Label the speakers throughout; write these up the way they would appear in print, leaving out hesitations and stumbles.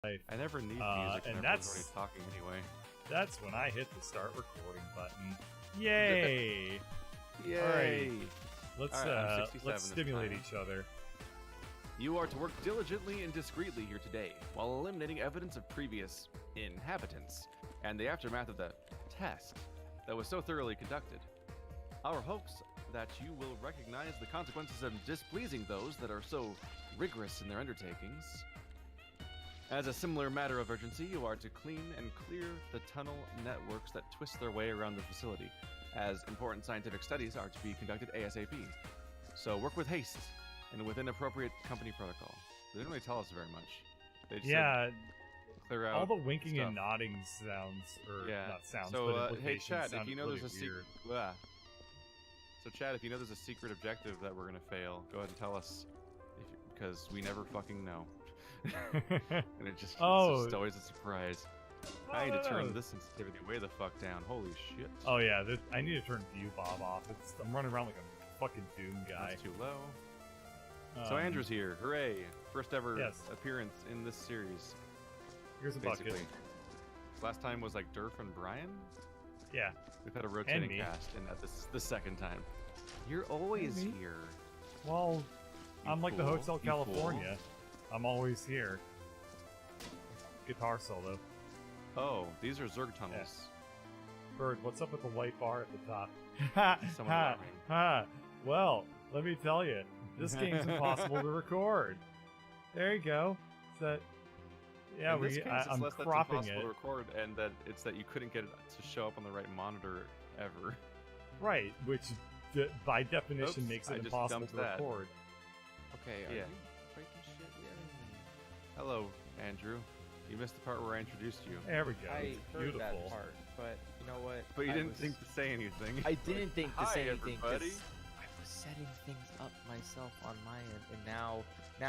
Speaker 1: life.
Speaker 2: I never need music
Speaker 1: and
Speaker 2: when everyone's already talking anyway.
Speaker 1: That's when I hit the start recording button. Yay!
Speaker 2: Yay!
Speaker 1: Alright,
Speaker 2: Alright,
Speaker 1: let's stimulate each other.
Speaker 2: You are to work diligently and discreetly here today, while eliminating evidence of previous inhabitants and the aftermath of the test that was so thoroughly conducted. Our hopes that you will recognize the consequences of displeasing those that are so rigorous in their undertakings. As a similar matter of urgency, you are to clean and clear the tunnel networks that twist their way around the facility, as important scientific studies are to be conducted ASAP. So work with haste and within appropriate company protocol. They didn't really tell us very much. They just said, clear out
Speaker 1: all the winking
Speaker 2: stuff.
Speaker 1: and nodding sounds, or not sounds,
Speaker 2: so,
Speaker 1: but
Speaker 2: hey, Chad, if you know
Speaker 1: really
Speaker 2: there's a
Speaker 1: weird.
Speaker 2: secret... So, Chad, if you know there's a secret objective that we're going to fail, go ahead and tell us, because we never fucking know. And it's just always a surprise. I need to turn this sensitivity way the fuck down. Holy shit.
Speaker 1: Oh yeah, I need to turn view bob off. I'm running around like a fucking Doom guy.
Speaker 2: That's too low. So Andrew's here. Hooray. First ever appearance in this series.
Speaker 1: Here's a
Speaker 2: basically.
Speaker 1: bucket.
Speaker 2: Last time was like Derf and Brian?
Speaker 1: Yeah.
Speaker 2: We've had a rotating cast, and this is the second time. You're always here.
Speaker 1: Well, I'm like the Hotel
Speaker 2: You
Speaker 1: California. I'm always here. Guitar solo.
Speaker 2: Oh, these are Zerg tunnels.
Speaker 1: Bird, what's up with the white bar at the top?
Speaker 2: Someone laughing.
Speaker 1: Well, let me tell you, this game's impossible to record. There you go. Yeah,
Speaker 2: in this case, it's
Speaker 1: I'm
Speaker 2: less that's
Speaker 1: cropping
Speaker 2: impossible
Speaker 1: it.
Speaker 2: to record, and that it's that you couldn't get it to show up on the right monitor ever.
Speaker 1: Right, which by definition
Speaker 2: Oops,
Speaker 1: makes
Speaker 2: I
Speaker 1: it
Speaker 2: just
Speaker 1: impossible
Speaker 2: dumped
Speaker 1: to
Speaker 2: that.
Speaker 1: record.
Speaker 3: Okay, are
Speaker 2: Yeah.
Speaker 3: you breaking shit yet?
Speaker 2: Hello, Andrew. You missed the part where I introduced you.
Speaker 1: There we go.
Speaker 3: I
Speaker 1: It's
Speaker 3: heard
Speaker 1: beautiful.
Speaker 3: that part, but you know what?
Speaker 2: But you
Speaker 3: I
Speaker 2: didn't
Speaker 3: was-
Speaker 2: think to say anything.
Speaker 3: I didn't think to
Speaker 2: Hi,
Speaker 3: say anything
Speaker 2: everybody.
Speaker 3: because I was setting things up myself on my end, and now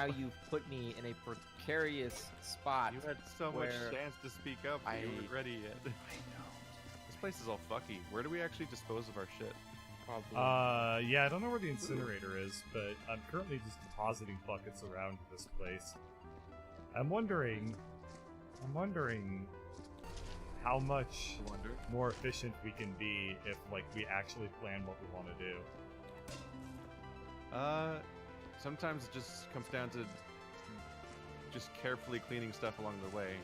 Speaker 3: you put me in a precarious spot.
Speaker 2: You had so much
Speaker 3: where
Speaker 2: chance to speak up, but you weren't ready yet.
Speaker 3: I know.
Speaker 2: This place is all fucky. Where do we actually dispose of our shit?
Speaker 3: Probably.
Speaker 1: Yeah, I don't know where the incinerator is, but I'm currently just depositing buckets around this place. I'm wondering how much more efficient we can be if, like, we actually plan what we want to do.
Speaker 2: Sometimes it just comes down to just carefully cleaning stuff along the way.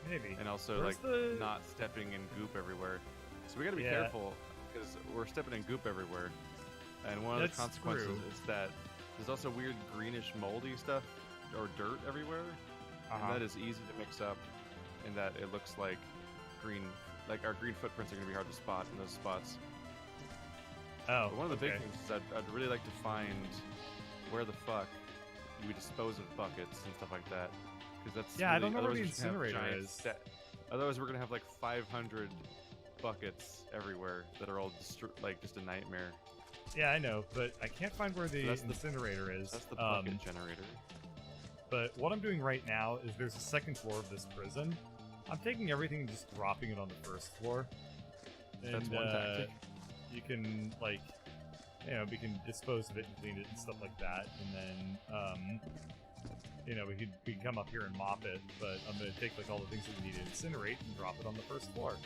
Speaker 1: Maybe.
Speaker 2: And also,
Speaker 1: Where's
Speaker 2: like, not stepping in goop everywhere. So we gotta be careful, because we're stepping in goop everywhere. And one of the consequences is that there's also weird greenish moldy stuff, or dirt everywhere. And that is easy to mix up, in that it looks like our green footprints are gonna be hard to spot in those spots.
Speaker 1: Oh,
Speaker 2: But one of the big things is I'd really like to find where the fuck you would dispose of buckets and stuff like that. Because that's
Speaker 1: I don't know where the
Speaker 2: otherwise you're gonna have
Speaker 1: incinerator
Speaker 2: giant
Speaker 1: is.
Speaker 2: Otherwise, we're gonna have like 500 buckets everywhere that are all just a nightmare.
Speaker 1: Yeah, I know, but I can't find where the incinerator is.
Speaker 2: That's the bucket generator.
Speaker 1: But what I'm doing right now is there's a second floor of this prison. I'm taking everything and just dropping it on the first floor. And,
Speaker 2: That's one tactic.
Speaker 1: You can, like, we can dispose of it and clean it and stuff like that. And then, we can come up here and mop it. But I'm going to take, like, all the things that we need to incinerate and drop it on the first floor.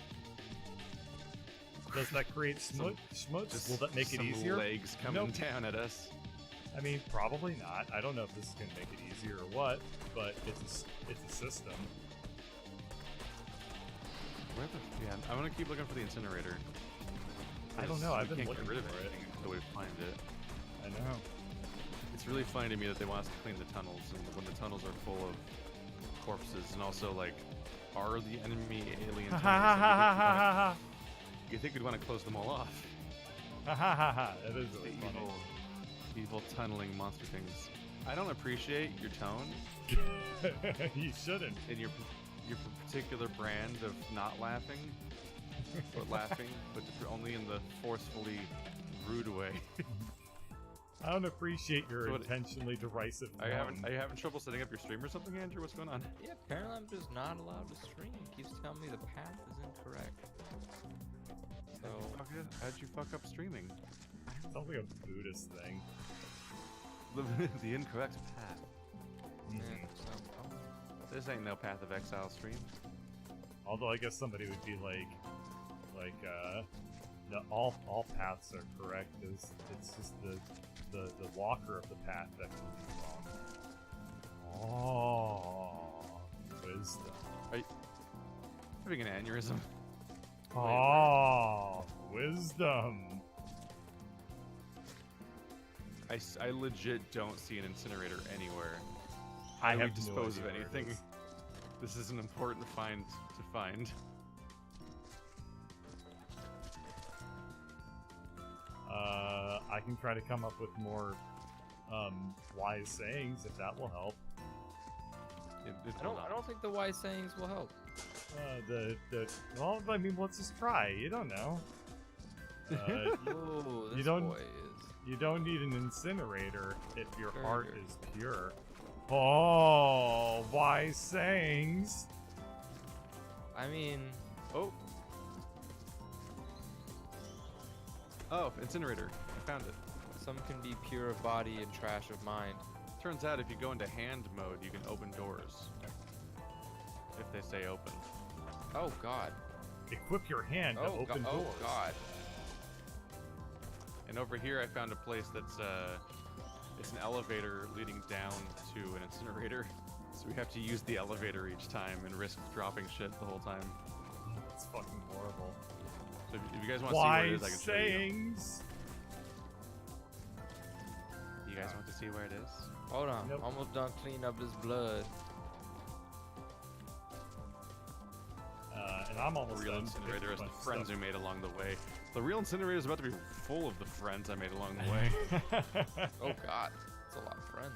Speaker 1: Does that create schmutz? Will that make it easier?
Speaker 2: Legs coming down at us.
Speaker 1: I mean, probably not. I don't know if this is going to make it easier or what, but it's a system.
Speaker 2: I'm gonna keep looking for the incinerator.
Speaker 1: I don't know. I've been
Speaker 2: can't
Speaker 1: looking
Speaker 2: get rid of
Speaker 1: for it
Speaker 2: until we find it.
Speaker 1: I know.
Speaker 2: It's really funny to me that they want us to clean the tunnels, and when the tunnels are full of corpses, and also like, are the enemy alien tunnels? You think we'd want to close them all off?
Speaker 1: That is really funny.
Speaker 2: Evil tunneling monster things. I don't appreciate your tone.
Speaker 1: You shouldn't.
Speaker 2: And your particular brand of not laughing, or laughing, but only in the forcefully rude way.
Speaker 1: I don't appreciate your intentionally derisive tone.
Speaker 2: Are you having trouble setting up your stream or something, Andrew? What's going on?
Speaker 3: Yeah, apparently I'm just not allowed to stream. It keeps telling me the path is incorrect. So
Speaker 2: How'd you fuck up streaming?
Speaker 1: Sounds like a Buddhist thing.
Speaker 2: The incorrect path.
Speaker 3: Yeah, so,
Speaker 2: This ain't no Path of Exile stream.
Speaker 1: Although I guess somebody would be like, no, all paths are correct. It's just the walker of the path that can be wrong. Oh, wisdom.
Speaker 2: Are you having an aneurysm?
Speaker 1: Oh, wisdom.
Speaker 2: I legit don't see an incinerator anywhere.
Speaker 1: I
Speaker 2: How do we
Speaker 1: have no
Speaker 2: dispose
Speaker 1: idea
Speaker 2: of
Speaker 1: where it
Speaker 2: anything?
Speaker 1: is.
Speaker 2: This is an important find to find.
Speaker 1: I can try to come up with more wise sayings if that will help.
Speaker 3: I don't think the wise sayings will help.
Speaker 1: Well, I mean, let's just try. You don't know.
Speaker 3: Ooh, this
Speaker 1: you don't-
Speaker 3: boy is.
Speaker 1: You don't need an incinerator if your
Speaker 3: Very
Speaker 1: heart
Speaker 3: good.
Speaker 1: is pure. Oh, wise sayings.
Speaker 3: I mean,
Speaker 2: Oh. Oh, incinerator. I found it.
Speaker 3: some can be pure of body and trash of mind.
Speaker 2: Turns out if you go into hand mode, you can open doors. If they stay open.
Speaker 3: Oh God.
Speaker 1: Equip your hand to open doors.
Speaker 3: Oh God.
Speaker 2: And over here I found a place that's it's an elevator leading down to an incinerator. So we have to use the elevator each time and risk dropping shit the whole time.
Speaker 1: It's fucking horrible.
Speaker 2: So if you guys want to see where it is, I
Speaker 1: Wise
Speaker 2: can show you.
Speaker 1: sayings.
Speaker 2: You guys want to see where it is?
Speaker 3: Hold on.
Speaker 1: Nope.
Speaker 3: Almost done cleaning up this blood.
Speaker 1: And I'm
Speaker 2: The
Speaker 1: almost
Speaker 2: real
Speaker 1: done.
Speaker 2: incinerator is the
Speaker 1: Bunch of
Speaker 2: friends
Speaker 1: stuff.
Speaker 2: we made along the way. The real incinerator is about to be full of the friends I made along the way.
Speaker 3: Oh God. That's a lot of friends.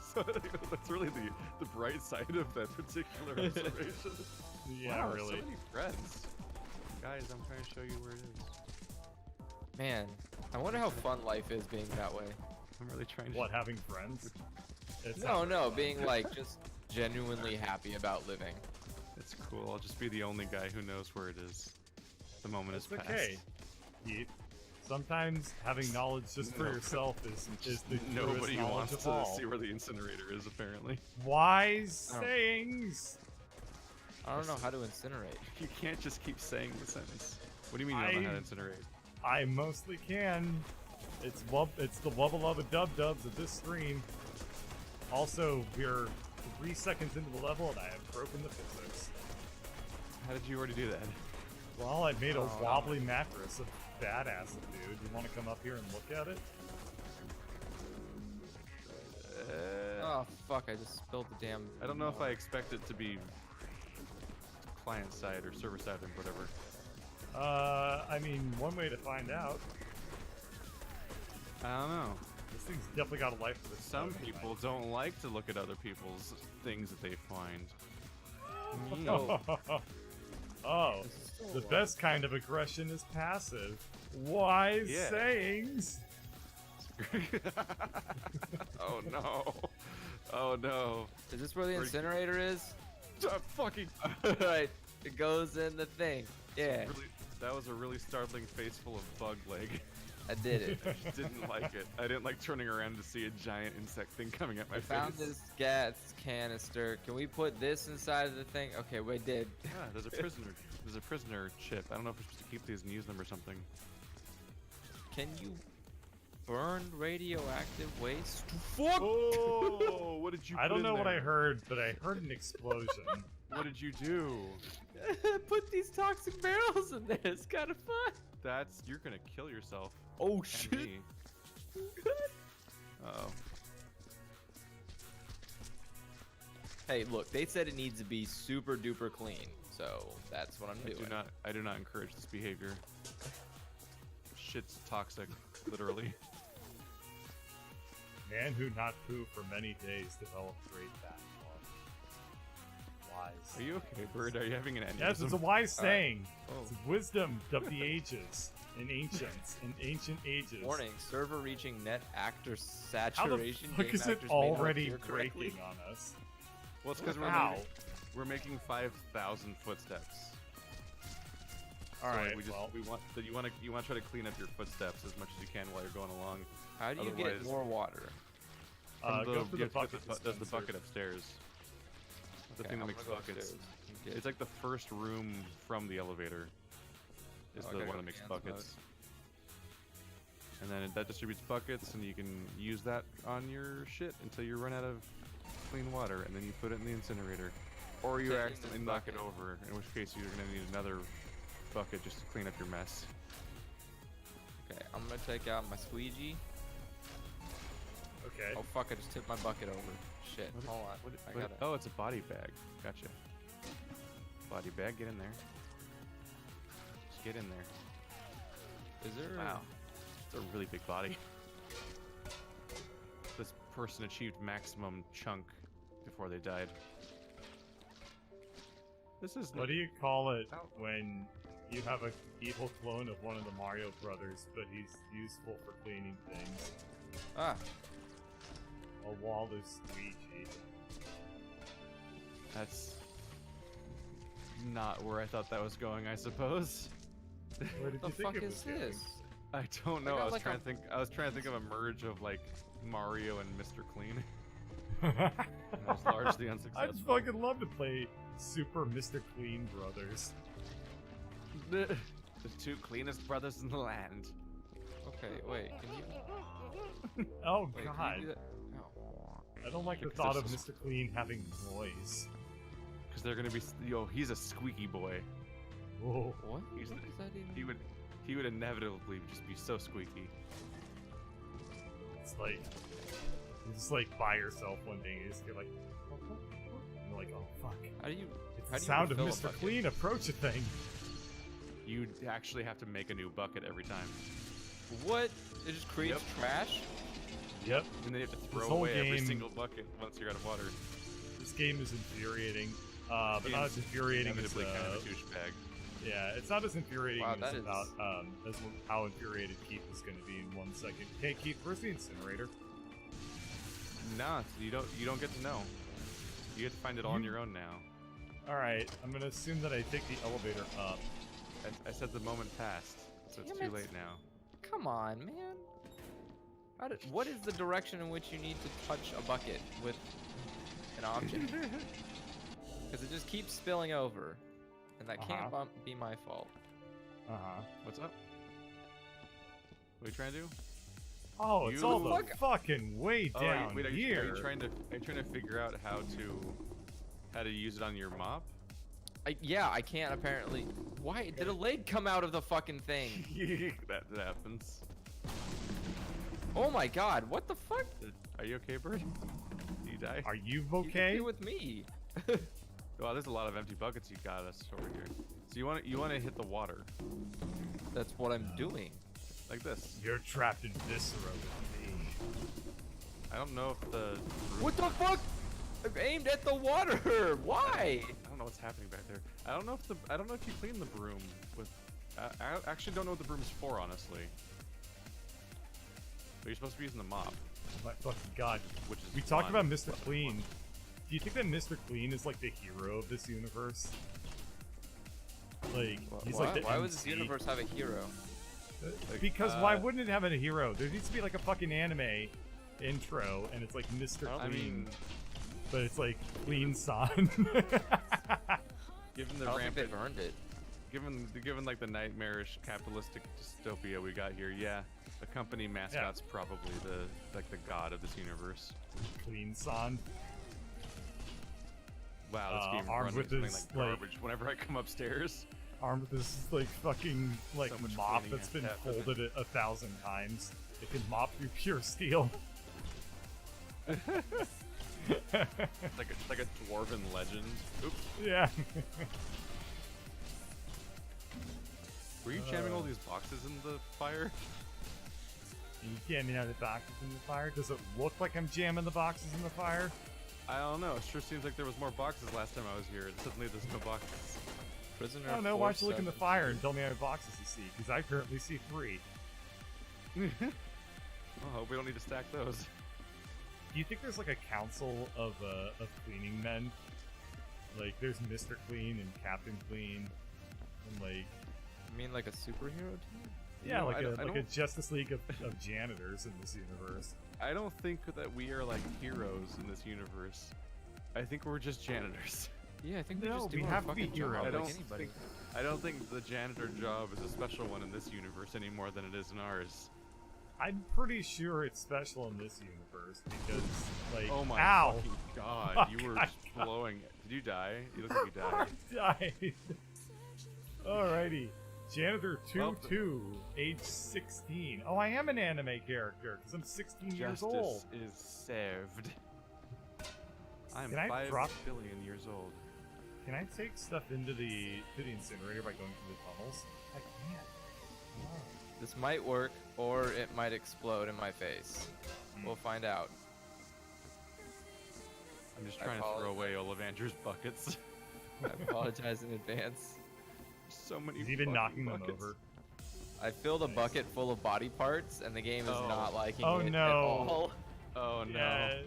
Speaker 2: So that's really the bright side of that particular observation.
Speaker 1: Yeah,
Speaker 2: Wow,
Speaker 1: really.
Speaker 2: So many friends. Guys, I'm trying to show you where it is.
Speaker 3: Man, I wonder how fun life is being that way.
Speaker 2: I'm really trying to.
Speaker 1: What, having friends? It's
Speaker 3: No,
Speaker 1: not
Speaker 3: no,
Speaker 1: very fun.
Speaker 3: being like just genuinely happy about living.
Speaker 2: It's cool. I'll just be the only guy who knows where it is. The moment
Speaker 1: It's
Speaker 2: is past.
Speaker 1: okay. Sometimes having knowledge just for
Speaker 2: No.
Speaker 1: yourself is the
Speaker 2: Nobody
Speaker 1: truest knowledge
Speaker 2: wants
Speaker 1: of
Speaker 2: to
Speaker 1: all.
Speaker 2: see where the incinerator is, apparently.
Speaker 1: Wise
Speaker 3: Oh.
Speaker 1: sayings.
Speaker 3: I don't know how to incinerate.
Speaker 2: You can't just keep saying the sentence. What do you mean you don't know how to incinerate?
Speaker 1: I mostly can. It's the wubba lubba dub dubs of this stream. Also, we're 3 seconds into the level and I have broken the physics.
Speaker 2: How did you already do that?
Speaker 1: Well, I made a
Speaker 3: Oh.
Speaker 1: wobbly mattress of badass, dude. You want to come up here and look at it?
Speaker 3: Oh fuck! I just spilled the damn.
Speaker 2: I don't know if I expect it to be client side or server side or whatever.
Speaker 1: I mean, one way to find out.
Speaker 2: I don't know.
Speaker 1: This thing's definitely got a life of its
Speaker 2: Some
Speaker 1: own,
Speaker 2: people don't like to look at other people's things that they find.
Speaker 3: No.
Speaker 1: Oh,
Speaker 3: This is still
Speaker 1: the
Speaker 3: alive.
Speaker 1: best kind of aggression is passive. Wise
Speaker 2: Yeah.
Speaker 1: sayings.
Speaker 2: Oh no. Oh no.
Speaker 3: Is this where the
Speaker 2: Where'd-
Speaker 3: incinerator is?
Speaker 2: Fucking.
Speaker 3: Right. It goes in the thing. Yeah,
Speaker 2: Really, that was a really startling face full of bug leg.
Speaker 3: I did it.
Speaker 2: I didn't like it. I didn't like turning around to see a giant insect thing coming at my
Speaker 3: I found
Speaker 2: face.
Speaker 3: this gas canister. Can we put this inside of the thing? Okay, we did.
Speaker 2: Yeah, there's a prisoner. There's a prisoner chip. I don't know if we're supposed to keep these and use them or something.
Speaker 3: Can you burn radioactive waste? Fuck!
Speaker 2: Oh, what did you?
Speaker 1: I
Speaker 2: put
Speaker 1: don't
Speaker 2: in
Speaker 1: know what I
Speaker 2: there?
Speaker 1: heard, but I heard an explosion.
Speaker 2: What did you do?
Speaker 3: Put these toxic barrels in there. It's kind of fun.
Speaker 2: You're gonna kill yourself.
Speaker 3: Oh
Speaker 2: And
Speaker 3: shit!
Speaker 2: me. Uh-oh.
Speaker 3: Hey, look, they said it needs to be super duper clean, so that's what I'm doing.
Speaker 2: I do not encourage this behavior. Shit's toxic, literally.
Speaker 1: Man who not poo for many days developed great backlog. Wise.
Speaker 2: Are you okay, Bird? Are you having an aneurysm?
Speaker 1: Yes, it's a wise
Speaker 3: All right.
Speaker 1: saying.
Speaker 3: Oh.
Speaker 1: It's wisdom of the ages, in ancient ages.
Speaker 3: Warning: server reaching net actor
Speaker 1: How the
Speaker 3: saturation.
Speaker 1: fuck
Speaker 3: Game
Speaker 1: is it
Speaker 3: actors may not
Speaker 1: already
Speaker 3: appear correctly.
Speaker 1: breaking on us?
Speaker 2: Well, it's because
Speaker 1: How?
Speaker 2: we're making 5,000 footsteps.
Speaker 1: All
Speaker 2: So,
Speaker 1: right,
Speaker 2: we just
Speaker 1: well,
Speaker 2: we want that you want to try to clean up your footsteps as much as you can while you're going along.
Speaker 3: How do you get
Speaker 2: Otherwise-
Speaker 3: more water?
Speaker 1: Go for the bucket
Speaker 2: There's the
Speaker 1: dispenser.
Speaker 2: bucket upstairs. The
Speaker 3: Okay,
Speaker 2: thing that
Speaker 3: I'm
Speaker 2: makes
Speaker 3: gonna go
Speaker 2: buckets.
Speaker 3: upstairs. Okay.
Speaker 2: It's like the first room from the elevator. Is
Speaker 3: Oh, I
Speaker 2: the
Speaker 3: gotta
Speaker 2: one
Speaker 3: go
Speaker 2: that makes
Speaker 3: cans
Speaker 2: buckets. And then that distributes buckets, and you can use that on your shit until you run out of clean water, and then you put it in the incinerator. Or you
Speaker 3: Taking this
Speaker 2: accidentally knock it
Speaker 3: bucket.
Speaker 2: over, in which case you're gonna need another bucket just to clean up your mess.
Speaker 3: Okay, I'm gonna take out my squeegee.
Speaker 1: Okay.
Speaker 3: Oh fuck! I just tipped my bucket over. Shit.
Speaker 2: What-
Speaker 3: Hold on. I got it.
Speaker 2: Oh, it's a body bag. Gotcha. Body bag, get in there. Just get in there.
Speaker 3: Is there?
Speaker 2: Wow. It's a really big body. This person achieved maximum chunk before they died. This is
Speaker 1: What do you call it
Speaker 2: Ow.
Speaker 1: when you have a evil clone of one of the Mario brothers, but he's useful for cleaning things?
Speaker 3: Ah.
Speaker 1: A Waluigi.
Speaker 2: That's not where I thought that was going, I suppose.
Speaker 1: Where did
Speaker 3: The
Speaker 1: you think
Speaker 3: fuck
Speaker 1: it
Speaker 3: is
Speaker 1: was going?
Speaker 3: this?
Speaker 2: I don't know.
Speaker 3: got
Speaker 2: I was
Speaker 3: like
Speaker 2: trying
Speaker 3: a-
Speaker 2: to think. I was trying to think of a merge of like Mario and Mr. Clean. And I was largely
Speaker 1: I'd
Speaker 2: unsuccessful.
Speaker 1: fucking love to play Super Mr. Clean Brothers.
Speaker 2: The two cleanest brothers in the land.
Speaker 3: Okay, wait. Can you?
Speaker 1: Oh
Speaker 3: Wait, can
Speaker 1: god.
Speaker 3: you do that? Oh.
Speaker 1: I don't like the
Speaker 2: Because
Speaker 1: thought
Speaker 2: there's
Speaker 1: of
Speaker 2: this-
Speaker 1: Mr. Clean having noise.
Speaker 2: Because they're gonna be. Yo, he's a squeaky boy.
Speaker 1: Whoa.
Speaker 3: What?
Speaker 2: He's
Speaker 3: What
Speaker 2: the-
Speaker 3: does that even?
Speaker 2: He would inevitably just be so squeaky.
Speaker 1: It's like you just like by yourself one day and you just get like and you're like, oh fuck.
Speaker 3: How do you?
Speaker 1: It's
Speaker 3: How
Speaker 1: the
Speaker 3: do you
Speaker 1: sound of
Speaker 3: refill a
Speaker 1: Mr.
Speaker 3: bucket?
Speaker 1: Clean approach a thing.
Speaker 2: You actually have to make a new bucket every time,
Speaker 3: What? It just creates trash?
Speaker 1: Yep.
Speaker 2: and then you have to throw
Speaker 1: whole
Speaker 2: away every
Speaker 1: game-
Speaker 2: single bucket once you're out of water.
Speaker 1: This game is infuriating. But not as
Speaker 2: Game's
Speaker 1: infuriating as
Speaker 2: Inevitably kind of a douchebag.
Speaker 1: yeah, it's not as infuriating
Speaker 3: Wow,
Speaker 1: as
Speaker 3: that
Speaker 1: about
Speaker 3: is-
Speaker 1: as how infuriated Keith is going to be in 1 second. Okay, Keith, where's the incinerator?
Speaker 2: Nah, you don't get to know. You get to find it all on your own now.
Speaker 1: All right, I'm gonna assume that I take the elevator up.
Speaker 2: I said the moment passed, so it's
Speaker 3: Damn
Speaker 2: too
Speaker 3: it.
Speaker 2: late now.
Speaker 3: Come on, man. What is the direction in which you need to touch a bucket with an object? Because it just keeps spilling over, and that can't be my fault.
Speaker 2: What's up? What are you trying to do?
Speaker 1: Oh, it's
Speaker 2: You-
Speaker 1: all the
Speaker 3: Fuck.
Speaker 1: fucking way
Speaker 2: Oh,
Speaker 1: down
Speaker 2: wait, are you
Speaker 1: here.
Speaker 2: trying to figure out how to use it on your mop?
Speaker 3: Yeah, I can't apparently. Why did a leg come out of the fucking thing?
Speaker 2: that happens.
Speaker 3: Oh my god, what the fuck?
Speaker 2: Are you okay, bird? Did you die?
Speaker 1: Are you
Speaker 3: You
Speaker 1: okay?
Speaker 3: do with me?
Speaker 2: Wow, there's a lot of empty buckets you got us over here. So you want to hit the water
Speaker 3: That's what I'm doing.
Speaker 2: like this.
Speaker 1: You're trapped in Viscera with me.
Speaker 2: I don't know if the
Speaker 3: What the fuck? I'm aimed at the water. Why?
Speaker 2: I don't know what's happening back there. I don't know if you clean the broom with. I actually don't know what the broom's for, honestly. But you're supposed to be using the mop,
Speaker 1: My fucking god.
Speaker 2: which is.
Speaker 1: We talked
Speaker 2: fun.
Speaker 1: about Mr. Clean. Do you think that Mr. Clean is like the hero of this universe? Like, he's like the
Speaker 3: Why would this
Speaker 1: MC.
Speaker 3: universe have a hero?
Speaker 1: Because why wouldn't it have a hero? There needs to be like a fucking anime intro, and it's like Mr. Clean,
Speaker 2: I mean,
Speaker 1: but it's like Clean San.
Speaker 2: given
Speaker 3: I
Speaker 2: the
Speaker 3: don't think
Speaker 2: rampant,
Speaker 3: they've earned it.
Speaker 2: given like the nightmarish capitalistic dystopia we got here, yeah, the company mascot's probably the god of this universe.
Speaker 1: Clean San.
Speaker 2: Wow, this game
Speaker 1: armed
Speaker 2: runs
Speaker 1: with
Speaker 2: something
Speaker 1: his,
Speaker 2: like
Speaker 1: like-
Speaker 2: garbage whenever I come upstairs.
Speaker 1: Armed with this like fucking like
Speaker 2: So much
Speaker 1: mop
Speaker 2: cleaning
Speaker 1: that's been
Speaker 2: has to happen.
Speaker 1: folded 1,000 times. It can mop through pure steel.
Speaker 2: It's like a dwarven legend. Oops.
Speaker 1: Yeah.
Speaker 2: Were you jamming all these boxes in the fire?
Speaker 1: You jamming out the boxes in the fire? Does it look like I'm jamming the boxes in the fire?
Speaker 2: I don't know. It sure seems like there was more boxes last time I was here, and suddenly there's no boxes.
Speaker 3: Prisoner.
Speaker 1: I don't know. Why don't you look in the
Speaker 3: 472.
Speaker 1: fire and tell me how many boxes you see? Because I currently see 3.
Speaker 2: Oh, hope we don't need to stack those.
Speaker 1: Do you think there's like a council of cleaning men? Like there's Mr. Clean and Captain Clean, and like
Speaker 3: You mean like a superhero team?
Speaker 1: Yeah,
Speaker 2: No,
Speaker 1: like
Speaker 2: I
Speaker 1: a
Speaker 2: don't-
Speaker 1: Justice League of janitors in this universe.
Speaker 2: I don't think that we are like heroes in this universe. I think we're just janitors.
Speaker 3: Yeah, I think we
Speaker 1: No,
Speaker 3: just do
Speaker 1: we
Speaker 3: our
Speaker 1: have to be
Speaker 3: fucking job
Speaker 1: heroes.
Speaker 2: I
Speaker 3: like
Speaker 2: don't
Speaker 3: anybody.
Speaker 2: I don't think the janitor job is a special one in this universe any more than it is in ours.
Speaker 1: I'm pretty sure it's special in this universe because, like,
Speaker 2: Oh my
Speaker 1: ow!
Speaker 2: fucking god,
Speaker 1: Fuck,
Speaker 2: you were
Speaker 1: I
Speaker 2: just blowing. Did you die? You look like you died.
Speaker 1: Died. Alrighty. Janitor
Speaker 2: Well,
Speaker 1: 2-2, age 16. Oh, I am an anime character because I'm 16 years old.
Speaker 2: Justice is served. I'm
Speaker 1: Can I
Speaker 2: 5
Speaker 1: drop-
Speaker 2: billion years old.
Speaker 1: Can I take stuff into the incinerator by going through the tunnels? I can't. Oh.
Speaker 3: This might work, or it might explode in my face. We'll find out.
Speaker 2: I'm just
Speaker 3: I
Speaker 2: trying to throw
Speaker 3: apologize.
Speaker 2: away all of Andrew's buckets.
Speaker 3: I apologize in advance.
Speaker 2: So many.
Speaker 1: He's even
Speaker 2: fucking
Speaker 1: knocking them
Speaker 2: buckets.
Speaker 1: over.
Speaker 3: I filled a bucket full of body parts, and the game is
Speaker 2: Oh.
Speaker 3: not liking
Speaker 1: Oh,
Speaker 3: it
Speaker 1: no.
Speaker 3: at all.
Speaker 2: Oh no.
Speaker 1: Yeah,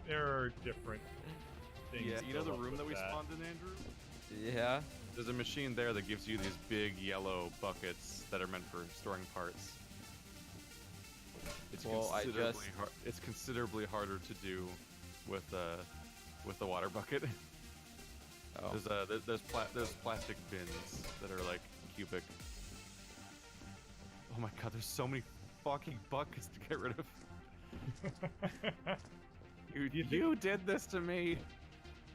Speaker 1: there are different things.
Speaker 2: Yeah, you know the
Speaker 1: built up
Speaker 2: room
Speaker 1: with
Speaker 2: that we spawned in, Andrew?
Speaker 3: Yeah.
Speaker 2: There's a machine there that gives you these big yellow buckets that are meant for storing parts. It's
Speaker 3: Well, I
Speaker 2: considerably
Speaker 3: just-
Speaker 2: it's considerably harder to do with the water bucket.
Speaker 3: Oh.
Speaker 2: There's plastic bins that are like cubic. Oh my god, there's so many fucking buckets to get rid of. You did this to me.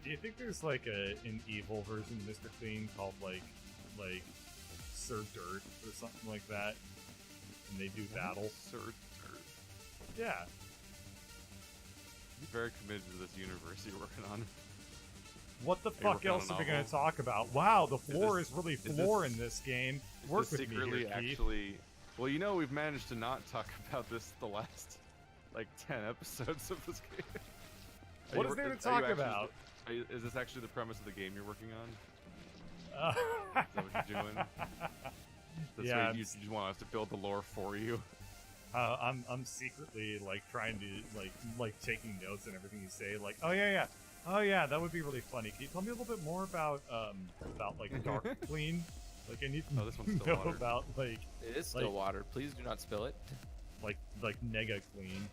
Speaker 1: Do you think there's like an evil version of Mr. Clean called like Sir Dirt or something like that? And they do battle?
Speaker 2: Sir.
Speaker 1: Yeah.
Speaker 2: You're very committed to this universe you're working on.
Speaker 1: What the
Speaker 2: you
Speaker 1: fuck
Speaker 2: working on
Speaker 1: else
Speaker 2: a
Speaker 1: are we going
Speaker 2: novel?
Speaker 1: to talk about? Wow, the floor
Speaker 2: this-
Speaker 1: is really
Speaker 2: is
Speaker 1: floor
Speaker 2: this-
Speaker 1: in this game.
Speaker 2: Is
Speaker 1: Work
Speaker 2: this
Speaker 1: with me
Speaker 2: secretly
Speaker 1: here, Keith.
Speaker 2: actually? Well, you know we've managed to not talk about this the last like 10 episodes of this game. Are
Speaker 1: What
Speaker 2: you
Speaker 1: is there
Speaker 2: wor-
Speaker 1: to
Speaker 2: are you
Speaker 1: talk
Speaker 2: actually-
Speaker 1: about?
Speaker 2: Is this actually the premise of the game you're working on?
Speaker 1: Uh,
Speaker 2: Is that what you're doing? That's
Speaker 1: Yeah,
Speaker 2: right, you just want us to build the lore for you.
Speaker 1: I'm secretly like trying to like taking notes and everything you say. Like, oh yeah, that would be really funny. Can you tell me a little bit more about like Dark Clean? Like, I need to
Speaker 2: Oh, this one's still
Speaker 1: know
Speaker 2: water.
Speaker 1: about like
Speaker 3: It is still
Speaker 1: like-
Speaker 3: water. Please do not spill it.
Speaker 1: Nega Clean.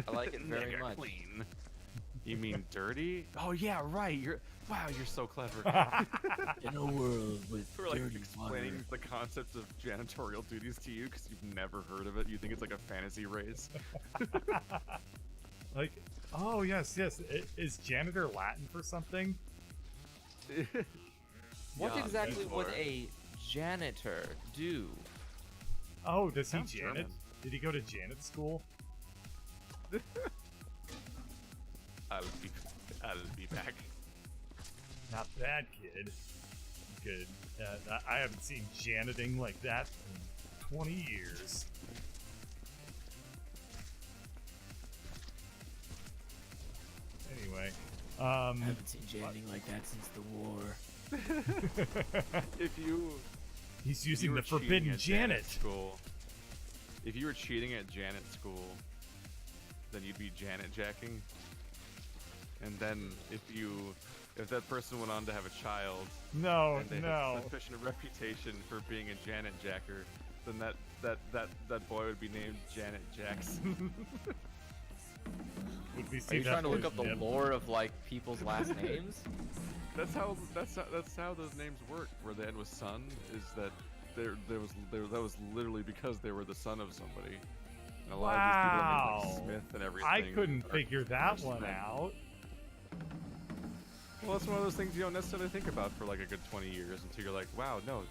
Speaker 3: I like it very
Speaker 2: Mega
Speaker 3: much.
Speaker 2: clean. You mean dirty? Oh yeah, right. You're so clever.
Speaker 3: In a world with
Speaker 2: For like explaining the concepts of janitorial duties to you because you've never heard of it. You think it's like a fantasy race.
Speaker 1: Like, oh yes. Is janitor Latin for something?
Speaker 3: What
Speaker 2: Yeah,
Speaker 3: exactly
Speaker 2: that's
Speaker 3: would
Speaker 2: more.
Speaker 3: a janitor do?
Speaker 1: Oh, does he
Speaker 2: Sounds
Speaker 1: janet?
Speaker 2: German.
Speaker 1: Did he go to janet school?
Speaker 2: I'll be back.
Speaker 1: Not bad, kid. Good. I haven't seen janiting like that in 20 years. Anyway,
Speaker 3: haven't seen janiting like that since the war.
Speaker 2: If you
Speaker 1: he's
Speaker 2: if you
Speaker 1: using
Speaker 2: were
Speaker 1: the
Speaker 2: cheating
Speaker 1: forbidden
Speaker 2: at
Speaker 1: Janet.
Speaker 2: school, if you were cheating at Janet school, then you'd be Janet jacking. And then if that person went on to have a child
Speaker 1: No,
Speaker 2: and they
Speaker 1: no.
Speaker 2: had sufficient reputation for being a Janet jacker, then that boy would be named Janet Jackson.
Speaker 1: Would we
Speaker 3: Are
Speaker 1: see
Speaker 3: you
Speaker 1: that
Speaker 3: trying to look up
Speaker 1: boy's
Speaker 3: the
Speaker 1: nip?
Speaker 3: lore of like people's last names?
Speaker 2: That's how those names work. Where the end was son is that that was literally because they were the son of somebody. And a lot of these people that make, like,
Speaker 1: Wow.
Speaker 2: Smith and everything.
Speaker 1: I couldn't
Speaker 2: are-
Speaker 1: figure that
Speaker 2: are
Speaker 1: one
Speaker 2: Smith.
Speaker 1: out.
Speaker 2: Well, it's one of those things you don't necessarily think about for like a good 20 years until you're like, wow, no,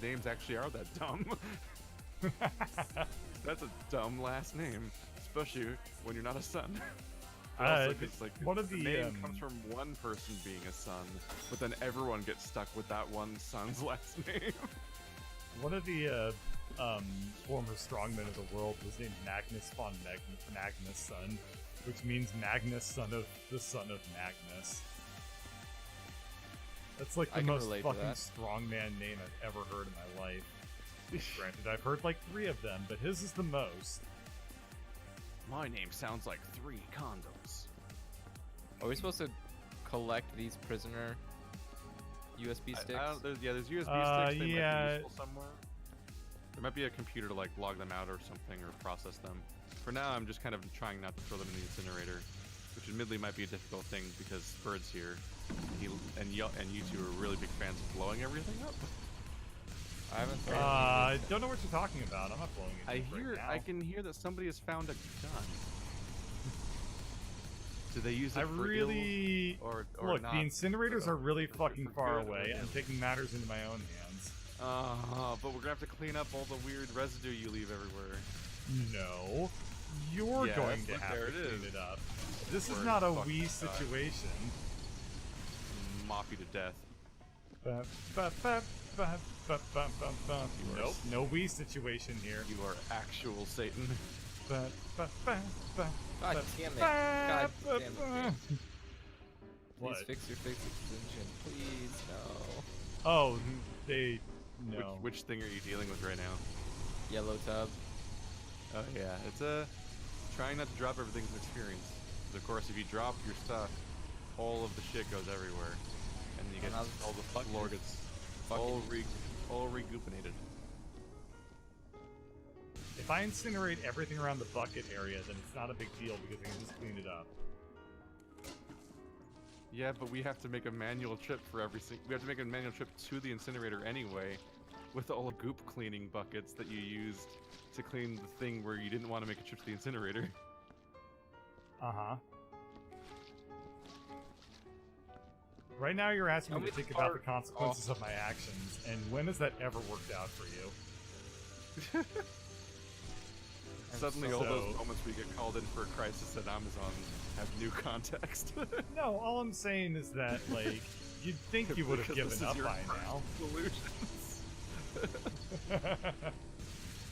Speaker 2: names actually are that dumb. That's a dumb last name, especially when you're not a son. But also 'cause, like,
Speaker 1: one of
Speaker 2: the
Speaker 1: the,
Speaker 2: name comes from one person being a son, but then everyone gets stuck with that one son's last name.
Speaker 1: One of the former strongmen of the world was named Magnus von Magnus' son, which means Magnus, son of the son of Magnus. That's like
Speaker 3: I
Speaker 1: the
Speaker 3: can
Speaker 1: most
Speaker 3: relate to
Speaker 1: fucking
Speaker 3: that.
Speaker 1: strongman name I've ever heard in my life. Granted, I've heard like 3 of them, but his is the most.
Speaker 2: My name sounds like 3 condoms.
Speaker 3: Are we supposed to collect these prisoner USB sticks?
Speaker 2: There's USB
Speaker 1: Uh,
Speaker 2: sticks. They
Speaker 1: yeah.
Speaker 2: might be useful somewhere. There might be a computer to like log them out or something or process them. For now, I'm just kind of trying not to throw them in the incinerator, which admittedly might be a difficult thing because Bird's here, and you two are really big fans of blowing everything up.
Speaker 3: I haven't.
Speaker 1: I don't know what you're talking about. I'm not blowing it.
Speaker 2: I can hear that somebody has found a gun. Do they use it for
Speaker 1: really
Speaker 2: or
Speaker 1: look.
Speaker 2: not?
Speaker 1: The incinerators are really
Speaker 2: For
Speaker 1: fucking far
Speaker 2: good or
Speaker 1: away. I'm
Speaker 2: ill?
Speaker 1: taking matters into my own hands.
Speaker 2: But we're gonna have to clean up all the weird residue you leave everywhere.
Speaker 1: No, you're
Speaker 2: Yes,
Speaker 1: going to
Speaker 2: look,
Speaker 1: have
Speaker 2: there
Speaker 1: to
Speaker 2: it
Speaker 1: clean
Speaker 2: is.
Speaker 1: it up. This is
Speaker 2: Word
Speaker 1: not a
Speaker 2: fucking
Speaker 1: Wii
Speaker 2: God.
Speaker 1: situation.
Speaker 2: Mop you to death.
Speaker 1: Ba, ba, ba, ba, ba, ba, ba, ba.
Speaker 2: You are
Speaker 1: Nope, no Wii situation here.
Speaker 2: You are actual Satan.
Speaker 1: Ba, ba, ba, ba,
Speaker 3: God
Speaker 1: ba,
Speaker 3: damn it.
Speaker 1: ba,
Speaker 3: God
Speaker 1: ba,
Speaker 3: damn it.
Speaker 1: ba.
Speaker 3: Please
Speaker 1: What?
Speaker 3: fix your engine. Please, no.
Speaker 1: Oh, they no.
Speaker 2: Which thing are you dealing with right now?
Speaker 3: Yellow tub.
Speaker 2: Oh yeah, it's trying not to drop everything's an experience. Because of course, if you drop your stuff, all of the shit goes everywhere, and you get
Speaker 3: Well,
Speaker 2: all the floor gets all regoopinated.
Speaker 1: If I incinerate everything around the bucket area, then it's not a big deal because I can just clean it up.
Speaker 2: Yeah, but we have to make a manual trip for every single. We have to make a manual trip to the incinerator anyway, with all the goop cleaning buckets that you used to clean the thing where you didn't want to make a trip to the incinerator.
Speaker 1: Uh-huh. Right now you're asking me to think about the consequences of my actions, and when has that ever worked out for you?
Speaker 2: Suddenly, all those
Speaker 1: So-
Speaker 2: moments we get called in for a crisis at Amazon have new context.
Speaker 1: No, all I'm saying is that, like, you'd think you would have
Speaker 2: Because this
Speaker 1: given
Speaker 2: is
Speaker 1: up
Speaker 2: your
Speaker 1: by
Speaker 2: first
Speaker 1: now.
Speaker 2: Solutions.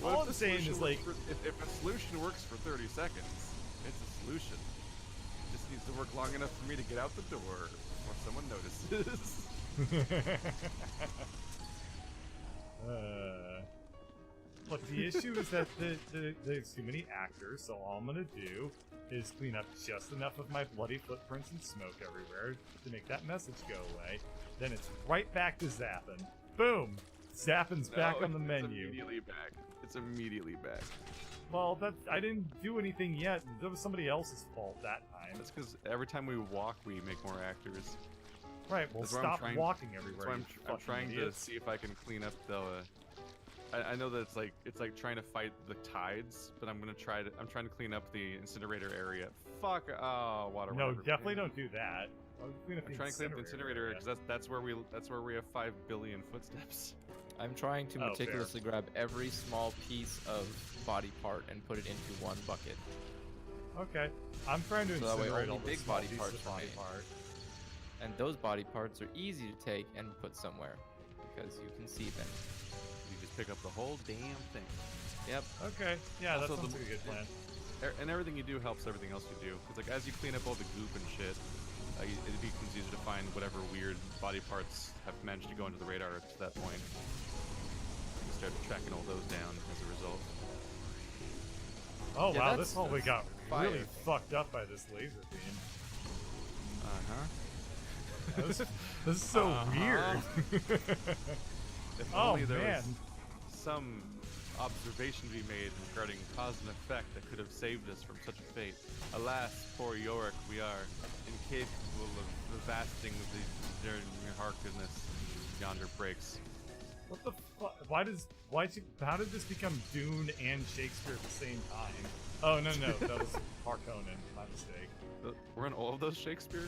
Speaker 1: All
Speaker 2: What if
Speaker 1: I'm
Speaker 2: the
Speaker 1: saying
Speaker 2: solution
Speaker 1: is,
Speaker 2: works
Speaker 1: like,
Speaker 2: if a solution works for 30 seconds, it's a solution. It just needs to work long enough for me to get out the door before someone notices.
Speaker 1: Look, the issue is that there's too many actors, so all I'm gonna do is clean up just enough of my bloody footprints and smoke everywhere to make that message go away. Then it's right back to Zappin'. Boom! Zappin's back on the
Speaker 2: It's
Speaker 1: menu.
Speaker 2: immediately back. It's immediately back.
Speaker 1: Well, I didn't do anything yet. That was somebody else's fault that time.
Speaker 2: That's because every time we walk, we make more actors.
Speaker 1: Right, well,
Speaker 2: That's why I'm
Speaker 1: stop
Speaker 2: trying-
Speaker 1: walking
Speaker 2: That's
Speaker 1: everywhere.
Speaker 2: why
Speaker 1: you
Speaker 2: I'm
Speaker 1: fucking
Speaker 2: trying to
Speaker 1: idiots.
Speaker 2: see if I can clean up the. I know that it's like trying to fight the tides, but I'm trying to clean up the incinerator area. Fuck! Oh, water.
Speaker 1: No,
Speaker 2: whatever.
Speaker 1: definitely don't do that. I'm
Speaker 2: I'm trying to clean up the incinerator because that's where we have 5 billion footsteps.
Speaker 3: I'm trying to
Speaker 1: Oh, fair.
Speaker 3: meticulously grab every small piece of body part and put it into one bucket.
Speaker 1: Okay, I'm trying to
Speaker 3: So that way
Speaker 1: incinerate
Speaker 3: only
Speaker 1: all the
Speaker 3: big
Speaker 1: small
Speaker 3: body
Speaker 1: pieces
Speaker 3: parts
Speaker 1: of body
Speaker 3: remain.
Speaker 1: part.
Speaker 3: And those body parts are easy to take and put somewhere because you can see them.
Speaker 2: You just pick up the whole damn thing.
Speaker 3: Yep.
Speaker 1: Okay, yeah, that
Speaker 2: Also,
Speaker 1: sounds like a good plan.
Speaker 2: And everything you do helps everything else you do. It's like as you clean up all the goop and shit, it becomes easier to find whatever weird body parts have managed to go into the radar to that point. You start tracking all those down as a result.
Speaker 1: Oh
Speaker 3: Yeah,
Speaker 1: wow,
Speaker 3: that's-
Speaker 1: this hallway got
Speaker 3: fire.
Speaker 1: really fucked up by this laser beam. This is so weird.
Speaker 2: If
Speaker 1: Oh
Speaker 2: only there
Speaker 1: man,
Speaker 2: was some observation to be made regarding cause and effect that could have saved us from such a fate. Alas, poor Yorick, we are incapable of vasting the heartedness yonder breaks.
Speaker 1: what the fuck? How did this become Dune and Shakespeare at the same time? Oh no, that was Harkonnen. My mistake.
Speaker 2: We're in all of those Shakespeare?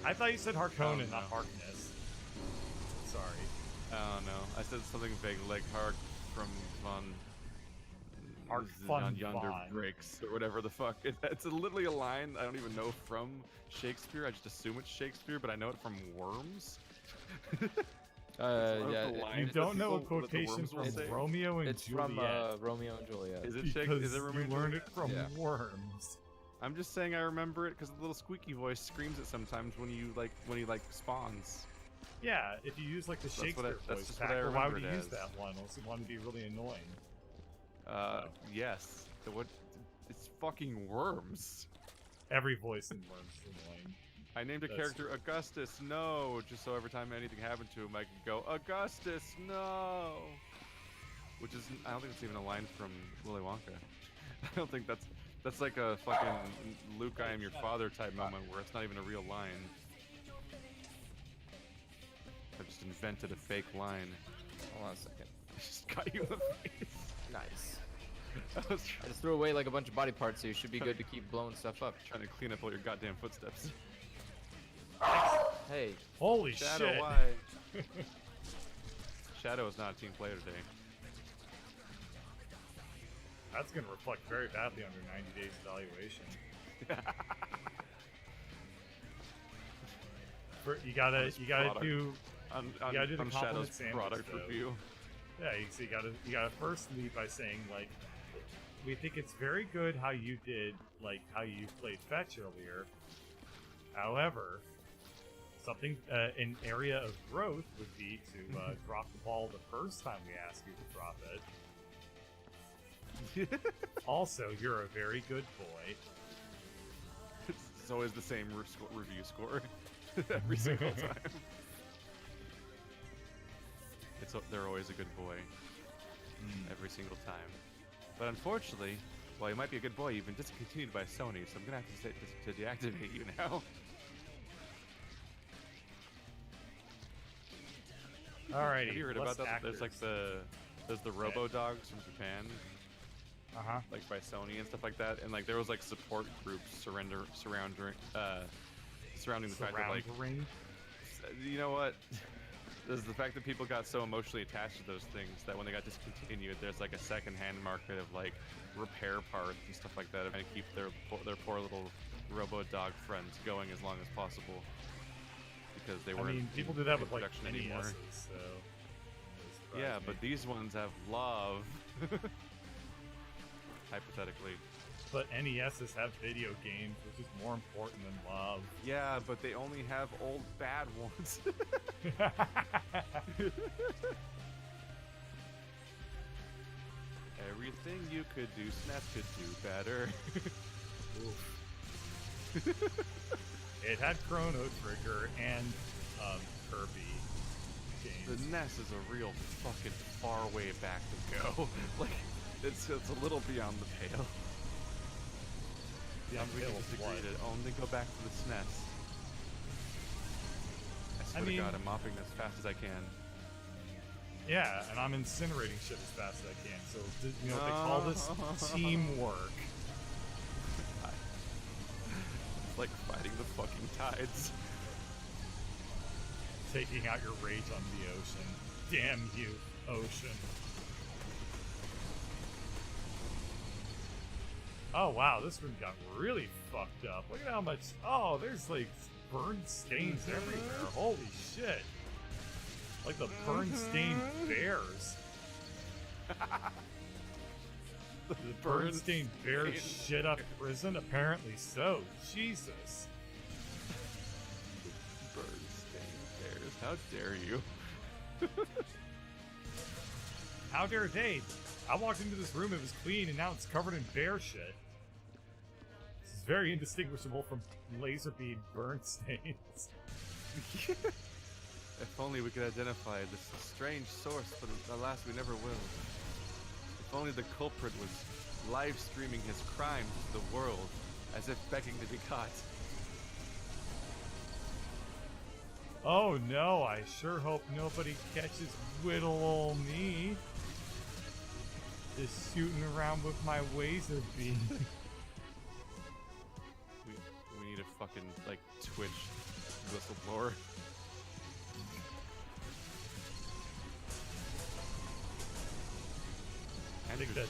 Speaker 1: I thought you said Harkonnen,
Speaker 2: Oh,
Speaker 1: not
Speaker 2: no.
Speaker 1: Harkness. Sorry.
Speaker 2: Oh no, I said something vague like Hark from Von.
Speaker 1: Hark
Speaker 2: Z-
Speaker 1: von
Speaker 2: Yonder
Speaker 1: Von.
Speaker 2: breaks or whatever the fuck. It's literally a line I don't even know from Shakespeare. I just assume it's Shakespeare, but I know it from Worms. one of
Speaker 3: Yeah.
Speaker 2: the
Speaker 1: You
Speaker 2: lines
Speaker 1: don't know a
Speaker 2: people- that the
Speaker 1: quotation
Speaker 2: worms will
Speaker 1: from
Speaker 2: say?
Speaker 1: Romeo and
Speaker 3: It's
Speaker 1: Juliet
Speaker 3: from Romeo and Juliet.
Speaker 2: Is it
Speaker 1: because
Speaker 2: Shakespeare? Is it Romeo
Speaker 1: you
Speaker 2: and
Speaker 1: learned
Speaker 2: Juliet?
Speaker 1: it from
Speaker 3: Yeah.
Speaker 1: Worms.
Speaker 2: I'm just saying I remember it because the little squeaky voice screams it sometimes when he spawns.
Speaker 1: Yeah, if you use like the
Speaker 2: That's what I-
Speaker 1: Shakespeare
Speaker 2: that's
Speaker 1: voice
Speaker 2: just what I
Speaker 1: actor, why would
Speaker 2: remember
Speaker 1: you
Speaker 2: it
Speaker 1: use
Speaker 2: as.
Speaker 1: that one unless you want to be really annoying?
Speaker 2: Yes. It's fucking Worms.
Speaker 1: Every voice in Worms is annoying.
Speaker 2: I named a
Speaker 1: That's
Speaker 2: character Augustus, no, just so every time anything happened to him, I could go, Augustus, no. Which is, I don't think it's even a line from Willy Wonka. I don't think that's like a fucking Luke, I am your father type moment where it's not even a real line. I just invented a fake line.
Speaker 3: Hold on a second.
Speaker 2: I just got you in the face.
Speaker 3: Nice.
Speaker 2: I was
Speaker 3: I just threw away like a bunch of body parts, so you should be good to keep blowing stuff up.
Speaker 2: trying to clean up all your goddamn footsteps.
Speaker 3: Hey,
Speaker 1: Holy
Speaker 2: Shadow,
Speaker 1: shit!
Speaker 2: why? Shadow is not a team player today.
Speaker 1: That's gonna reflect very badly on your 90 days evaluation. You gotta
Speaker 2: product.
Speaker 1: do.
Speaker 2: On
Speaker 1: You gotta do the
Speaker 2: Shadow's
Speaker 1: compliment sandwich,
Speaker 2: product
Speaker 1: though.
Speaker 2: review.
Speaker 1: Yeah, you gotta first lead by saying like, we think it's very good how you did, like how you played fetch earlier. However, something an area of growth would be to drop the ball the first time we ask you to drop it. Also, you're a very good boy.
Speaker 2: It's always the same review score every single time. They're always a good boy every single time. But unfortunately, while you might be a good boy, you've been discontinued by Sony, so I'm gonna have to say to deactivate you now.
Speaker 1: Alrighty.
Speaker 2: Have you heard about that? There's like there's the Robo Dogs from Japan, like by Sony and stuff like that, and like there was like support groups surrounding the fact that like, you know what? There's the fact that people got so emotionally attached to those things that when they got discontinued, there's like a second-hand market of like repair parts and stuff like that, and keep their poor little Robo Dog friends going as long as possible because they weren't.
Speaker 1: I mean, people do that with like
Speaker 2: production
Speaker 1: NESs,
Speaker 2: anymore.
Speaker 1: so.
Speaker 2: Yeah, but these ones have love. Hypothetically.
Speaker 1: But NESs have video games, which is more important than love.
Speaker 2: Yeah, but they only have old bad ones. Everything you could do, SNES could do better.
Speaker 1: It had Chrono Trigger and Kirby
Speaker 2: The
Speaker 1: games.
Speaker 2: NES is a real fucking far way back to go. Like, it's a little beyond the pale.
Speaker 1: Yeah,
Speaker 2: We disagree to only go back to the SNES. I swear to God, I'm mopping as fast as I can.
Speaker 1: Yeah, and I'm incinerating shit as fast as I can. So, you know, they call this teamwork.
Speaker 2: It's like fighting the fucking tides.
Speaker 1: Taking out your rage on the ocean. Damn you, ocean. Oh wow, this room got really fucked up. Look at how much. Oh, there's like burned stains everywhere. Holy shit. Like the burned stained bears. The burned stained bears shit up prison? Apparently so. Jesus.
Speaker 2: Bird stained bears. How dare you?
Speaker 1: How dare they? I walked into this room, it was clean, and now it's covered in bear shit. This is very indistinguishable from laser bead burn stains.
Speaker 2: If only we could identify this strange source, but alas, we never will. If only the culprit was live streaming his crimes to the world, as if begging to be caught.
Speaker 1: Oh no, I sure hope nobody catches little ol' me. Just shooting around with my laser beam.
Speaker 2: We need a fucking, like, Twitch whistleblower.
Speaker 1: I think that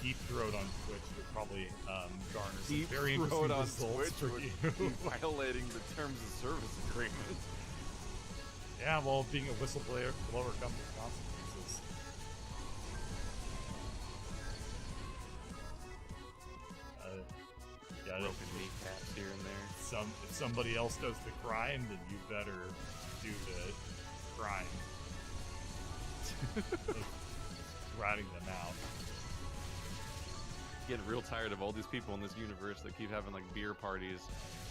Speaker 1: Deep Throat on Twitch would probably garner some
Speaker 2: Deep
Speaker 1: very interesting
Speaker 2: Throat on
Speaker 1: results
Speaker 2: Twitch
Speaker 1: for
Speaker 2: would
Speaker 1: you.
Speaker 2: be violating the terms of service agreement.
Speaker 1: Yeah, well, being a whistleblower comes with consequences. Got
Speaker 2: Broken kneecaps here and there.
Speaker 1: If somebody else does the crime, then you better do the crime. Ratting them out.
Speaker 2: Getting real tired of all these people in this universe that keep having like beer parties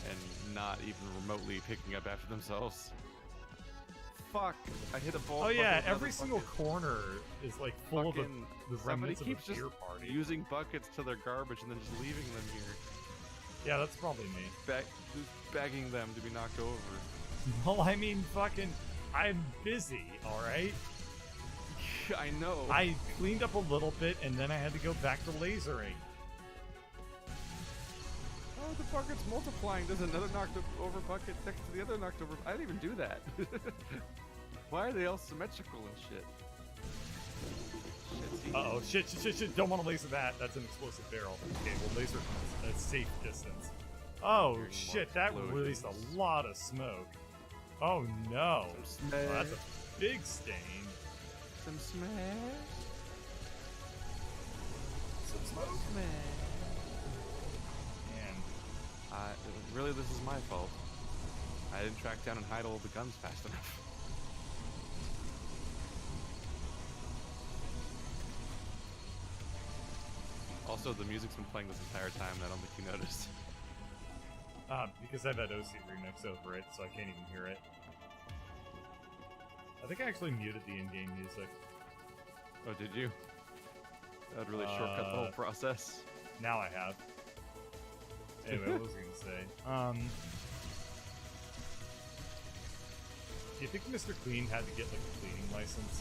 Speaker 2: and not even remotely picking up after themselves. fuck! I hit a bowl.
Speaker 1: Oh yeah, every single corner is like full of the
Speaker 2: Somebody
Speaker 1: remnants of
Speaker 2: keeps
Speaker 1: a
Speaker 2: just
Speaker 1: beer party.
Speaker 2: using buckets to their garbage and then just leaving them here.
Speaker 1: Yeah, that's probably me.
Speaker 2: Just begging them to be knocked over.
Speaker 1: Well, I mean, fucking, I'm busy, alright?
Speaker 2: I know.
Speaker 1: I cleaned up a little bit, and then I had to go back to lasering.
Speaker 2: Oh, the bucket's multiplying. There's another knocked over bucket next to the other knocked over. I didn't even do that. Why are they all symmetrical and shit?
Speaker 1: Uh-oh, shit. Don't want to laser that. That's an explosive barrel. Okay, we'll laser from a safe distance. Oh, shit, that released a lot of smoke. Oh, no. Oh, that's a big stain.
Speaker 2: Some smash.
Speaker 1: Some smoke. Man.
Speaker 2: Really, this is my fault. I didn't track down and hide all the guns fast enough. Also, the music's been playing this entire time, and I don't think you noticed.
Speaker 1: Because I've had OC remix over it, so I can't even hear it. I think I actually muted the in-game music.
Speaker 2: Oh, did you? That would really shortcut the whole process.
Speaker 1: Now I have. Anyway, what was I gonna say? Do you think Mr. Clean had to get like a cleaning license?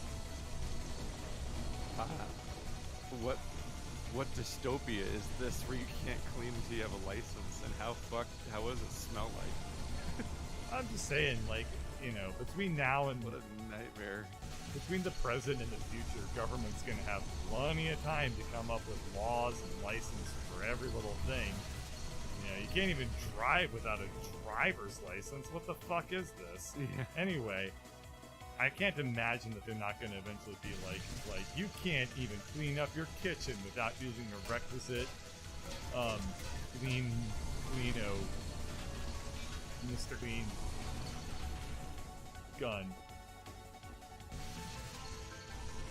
Speaker 2: What dystopia is this where you can't clean until you have a license? And how does it smell like?
Speaker 1: I'm just saying, like, you know, between now and
Speaker 2: what a nightmare.
Speaker 1: Between the present and the future, government's gonna have plenty of time to come up with laws and licenses for every little thing. You know, you can't even drive without a driver's license. What the fuck is this?
Speaker 2: Yeah.
Speaker 1: Anyway, I can't imagine that they're not going to eventually be like you can't even clean up your kitchen without using a requisite, Mr. Clean gun.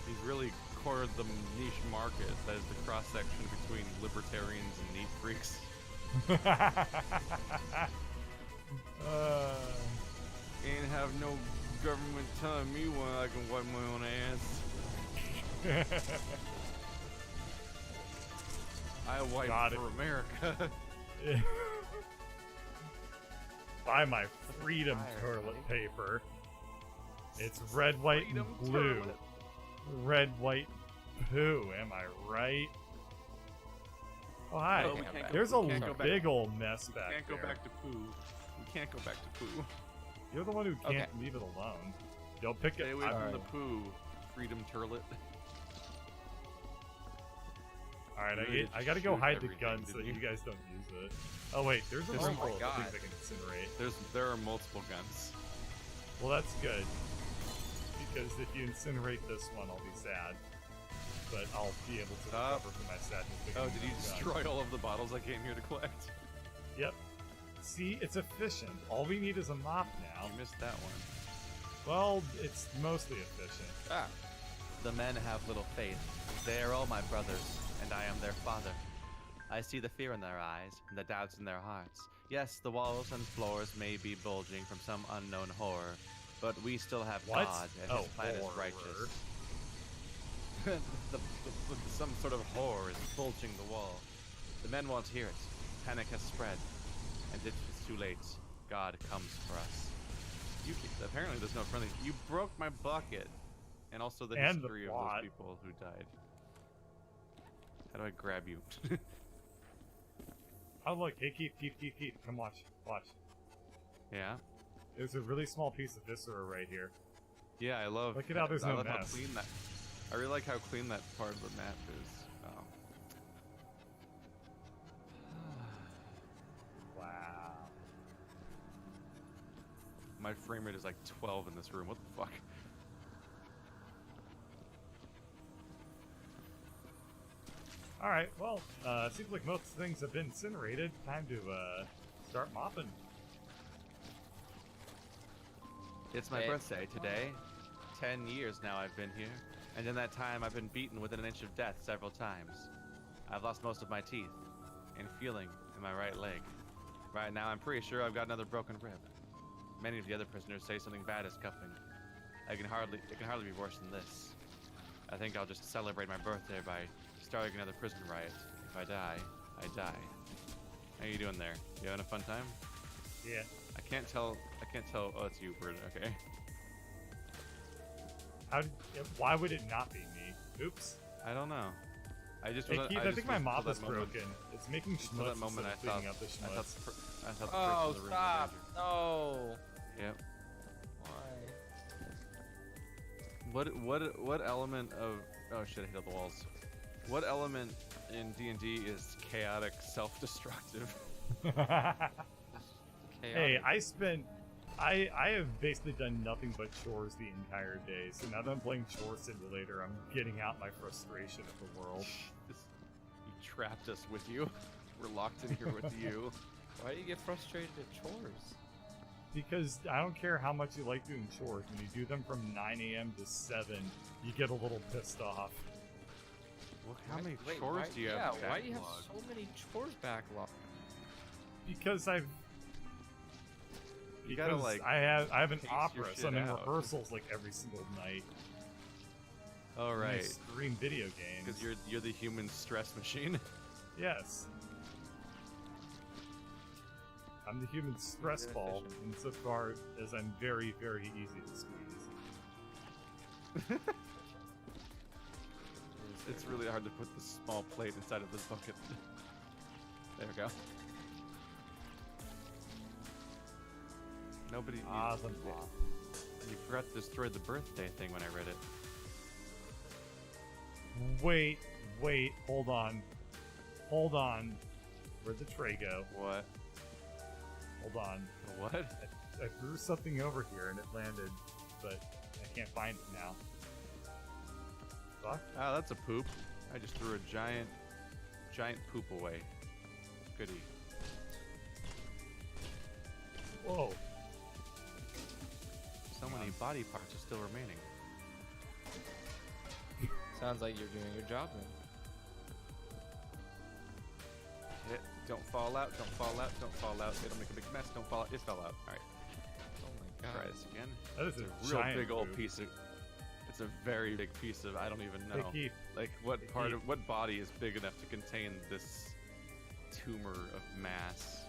Speaker 2: He's really cornered the niche market that is the cross-section between libertarians and neat freaks. Ain't have no government telling me when I can wipe my own ass. I wipe for America.
Speaker 1: Buy my freedom toilet paper. It's red, white, and blue.
Speaker 2: Toilet.
Speaker 1: Red, white, poo. Am I right? Oh, hi.
Speaker 2: No,
Speaker 1: There's a big old mess back there.
Speaker 2: We can't go back to poo. We can't go back to poo.
Speaker 1: You're the one who can't leave it alone. Don't pick it.
Speaker 2: Stay away from the poo, freedom turlet.
Speaker 1: Alright, I gotta go hide the gun so that you guys don't use it. Oh wait, there's a multiple things I can incinerate.
Speaker 2: There are multiple guns.
Speaker 1: Well, that's good. Because if you incinerate this one, I'll be sad. But I'll be able to recover from my sadness.
Speaker 2: Oh, did you destroy all of the bottles I came here to collect?
Speaker 1: Yep. See, it's efficient. All we need is a mop now.
Speaker 2: You missed that one.
Speaker 1: Well, it's mostly efficient.
Speaker 2: Ah.
Speaker 4: The men have little faith. They are all my brothers, and I am their father. I see the fear in their eyes, and the doubts in their hearts. Yes, the walls and floors may be bulging from some unknown horror, but we still have God, and his plan is righteous. Some sort of horror is bulging the wall. The men won't hear it. Panic has spread, and it is too late. God comes for us.
Speaker 2: Apparently there's no friendly. You broke my bucket, and also the history of those people who died. How do I grab you?
Speaker 1: Oh look, hey, keep. Come watch.
Speaker 2: Yeah?
Speaker 1: There's a really small piece of viscera right here.
Speaker 2: Yeah, I love.
Speaker 1: Look at how there's no mess.
Speaker 2: How clean that. I really like how clean that part of the map is.
Speaker 1: Wow.
Speaker 2: My frame rate is like 12 in this room. What the fuck?
Speaker 1: Alright, well, seems like most things have been incinerated. Time to, start mopping.
Speaker 4: It's my birthday today. 10 years now I've been here, and in that time I've been beaten within an inch of death several times. I've lost most of my teeth, and feeling in my right leg. Right now I'm pretty sure I've got another broken rib. Many of the other prisoners say something bad is coming. It can hardly be worse than this. I think I'll just celebrate my birthday by starting another prison riot. If I die, I die. How you doing there? You having a fun time?
Speaker 1: Yeah.
Speaker 4: I can't tell. Oh, it's you, Bird. Okay.
Speaker 1: Why would it not be me? Oops.
Speaker 4: I don't know. I just.
Speaker 1: Hey,
Speaker 4: wasn't-
Speaker 1: Keith, I
Speaker 4: just
Speaker 1: think my
Speaker 4: was-
Speaker 1: mop
Speaker 4: till
Speaker 1: is
Speaker 4: that moment-
Speaker 1: broken. It's making
Speaker 4: till
Speaker 1: schmutz
Speaker 4: that moment,
Speaker 1: instead of cleaning up the schmutz.
Speaker 4: I thought the
Speaker 3: Oh,
Speaker 4: person in the room
Speaker 3: stop!
Speaker 4: was
Speaker 3: No.
Speaker 4: Yep.
Speaker 3: Why?
Speaker 4: What element of oh shit, I hit the walls. What element in D&D is chaotic, self-destructive?
Speaker 1: Hey,
Speaker 3: Chaotic.
Speaker 1: I have basically done nothing but chores the entire day, so now that I'm playing Chore Simulator, I'm getting out my frustration of the world.
Speaker 4: You trapped us with you. We're locked in here with you.
Speaker 3: Why do you get frustrated at chores?
Speaker 1: Because I don't care how much you like doing chores, when you do them from 9 a.m. to 7, you get a little pissed off.
Speaker 4: Well, how many
Speaker 3: Wait,
Speaker 4: chores
Speaker 3: why,
Speaker 4: do you have?
Speaker 3: Yeah, why do you have
Speaker 4: backlogged?
Speaker 3: so many chores backlogged?
Speaker 1: Because
Speaker 4: You gotta, like,
Speaker 1: I have an
Speaker 4: pace your
Speaker 1: opera, so I'm
Speaker 4: shit
Speaker 1: in
Speaker 4: out.
Speaker 1: rehearsals like every single night.
Speaker 4: Oh
Speaker 1: And I
Speaker 4: right,
Speaker 1: stream video games.
Speaker 4: because you're the human stress machine.
Speaker 1: Yes. I'm the human stress
Speaker 3: You're
Speaker 1: ball,
Speaker 3: efficient.
Speaker 1: insofar as I'm very, very easy to squeeze.
Speaker 4: It's really hard to put this small plate inside of this bucket. There we go. Nobody.
Speaker 1: Awesome.
Speaker 4: You forgot to destroy the birthday thing when I read it.
Speaker 1: Wait, hold on. Where'd the tray go?
Speaker 4: What?
Speaker 1: Hold on.
Speaker 4: What?
Speaker 1: I threw something over here and it landed, but I can't find it now. Fuck.
Speaker 4: Oh, that's a poop. I just threw a giant poop away. Goody.
Speaker 1: Whoa.
Speaker 4: So many body parts are still remaining.
Speaker 3: Sounds like you're doing your job then.
Speaker 4: Hit. Don't fall out. Don't fall out. Don't fall out. It'll make a big mess. Don't fall out. It fell out. All right.
Speaker 3: Oh my god.
Speaker 4: Try this again.
Speaker 1: That is
Speaker 4: It's
Speaker 1: a
Speaker 4: a real
Speaker 1: giant
Speaker 4: big old
Speaker 1: poop.
Speaker 4: piece of. It's a very big piece of. I don't even
Speaker 1: Hey,
Speaker 4: know.
Speaker 1: Keith.
Speaker 4: Like what
Speaker 1: Hey,
Speaker 4: part
Speaker 1: Keith.
Speaker 4: of what body is big enough to contain this tumor of mass?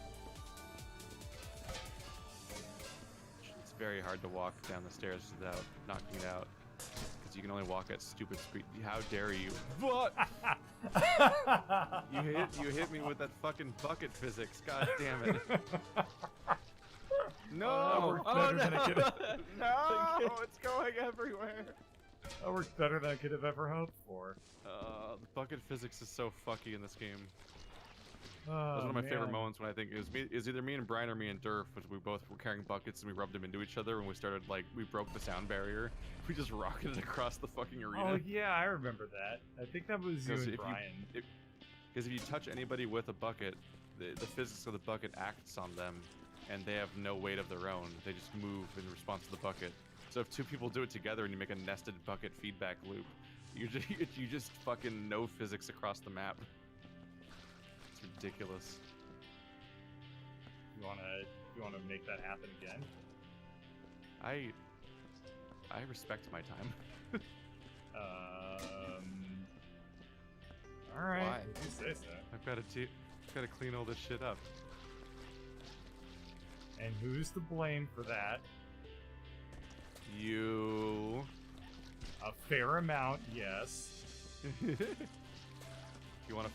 Speaker 4: It's very hard to walk down the stairs without knocking it out, because you can only walk at stupid speed. How dare you? What? You hit me with that fucking bucket physics. God damn it!
Speaker 1: that worked
Speaker 4: No!
Speaker 1: better than I could have.
Speaker 4: No! It's going everywhere.
Speaker 1: That worked better than I could have ever hoped for.
Speaker 4: The bucket physics is so fucky in this game.
Speaker 1: Oh,
Speaker 4: That was one of my favorite
Speaker 1: man.
Speaker 4: moments when I think it was either me and Brian or me and Derf, which we both were carrying buckets and we rubbed them into each other and we started we broke the sound barrier. We just rocketed across the fucking arena.
Speaker 1: Oh yeah, I remember that. I think that was you
Speaker 4: Because
Speaker 1: and
Speaker 4: if
Speaker 1: Brian.
Speaker 4: Because if you touch anybody with a bucket, the physics of the bucket acts on them, and they have no weight of their own. They just move in response to the bucket. So if two people do it together and you make a nested bucket feedback loop, you just fucking know physics across the map. It's ridiculous.
Speaker 1: You wanna make that happen again?
Speaker 4: I respect my time.
Speaker 1: All right.
Speaker 3: Why?
Speaker 1: If you say so.
Speaker 4: I've got to clean all this shit up.
Speaker 1: And who's to blame for that?
Speaker 4: You.
Speaker 1: A fair amount, yes.
Speaker 4: You want a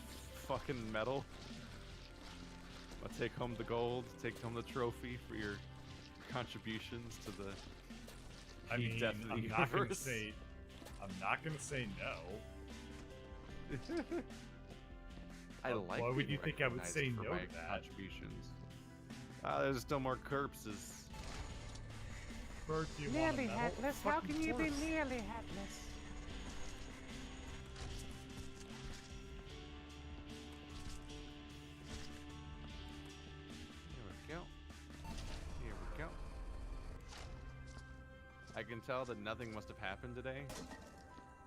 Speaker 4: fucking medal? I'll take home the gold, take home the trophy for your contributions to the
Speaker 1: I mean,
Speaker 4: death of the
Speaker 1: I'm not gonna
Speaker 4: universe.
Speaker 1: I'm not gonna say no.
Speaker 4: I
Speaker 1: Why
Speaker 4: like.
Speaker 1: would
Speaker 4: being
Speaker 1: you think I would
Speaker 4: recognized
Speaker 1: say
Speaker 4: for
Speaker 1: no
Speaker 4: my
Speaker 1: to that?
Speaker 4: contributions? There's still more corpses.
Speaker 1: Bert, do you want a
Speaker 5: Nearly
Speaker 1: medal?
Speaker 5: hatless.
Speaker 1: Of
Speaker 5: How
Speaker 1: fucking
Speaker 5: can you be
Speaker 1: course.
Speaker 5: nearly hatless?
Speaker 4: Here we go. Here we go. I can tell that nothing must have happened today.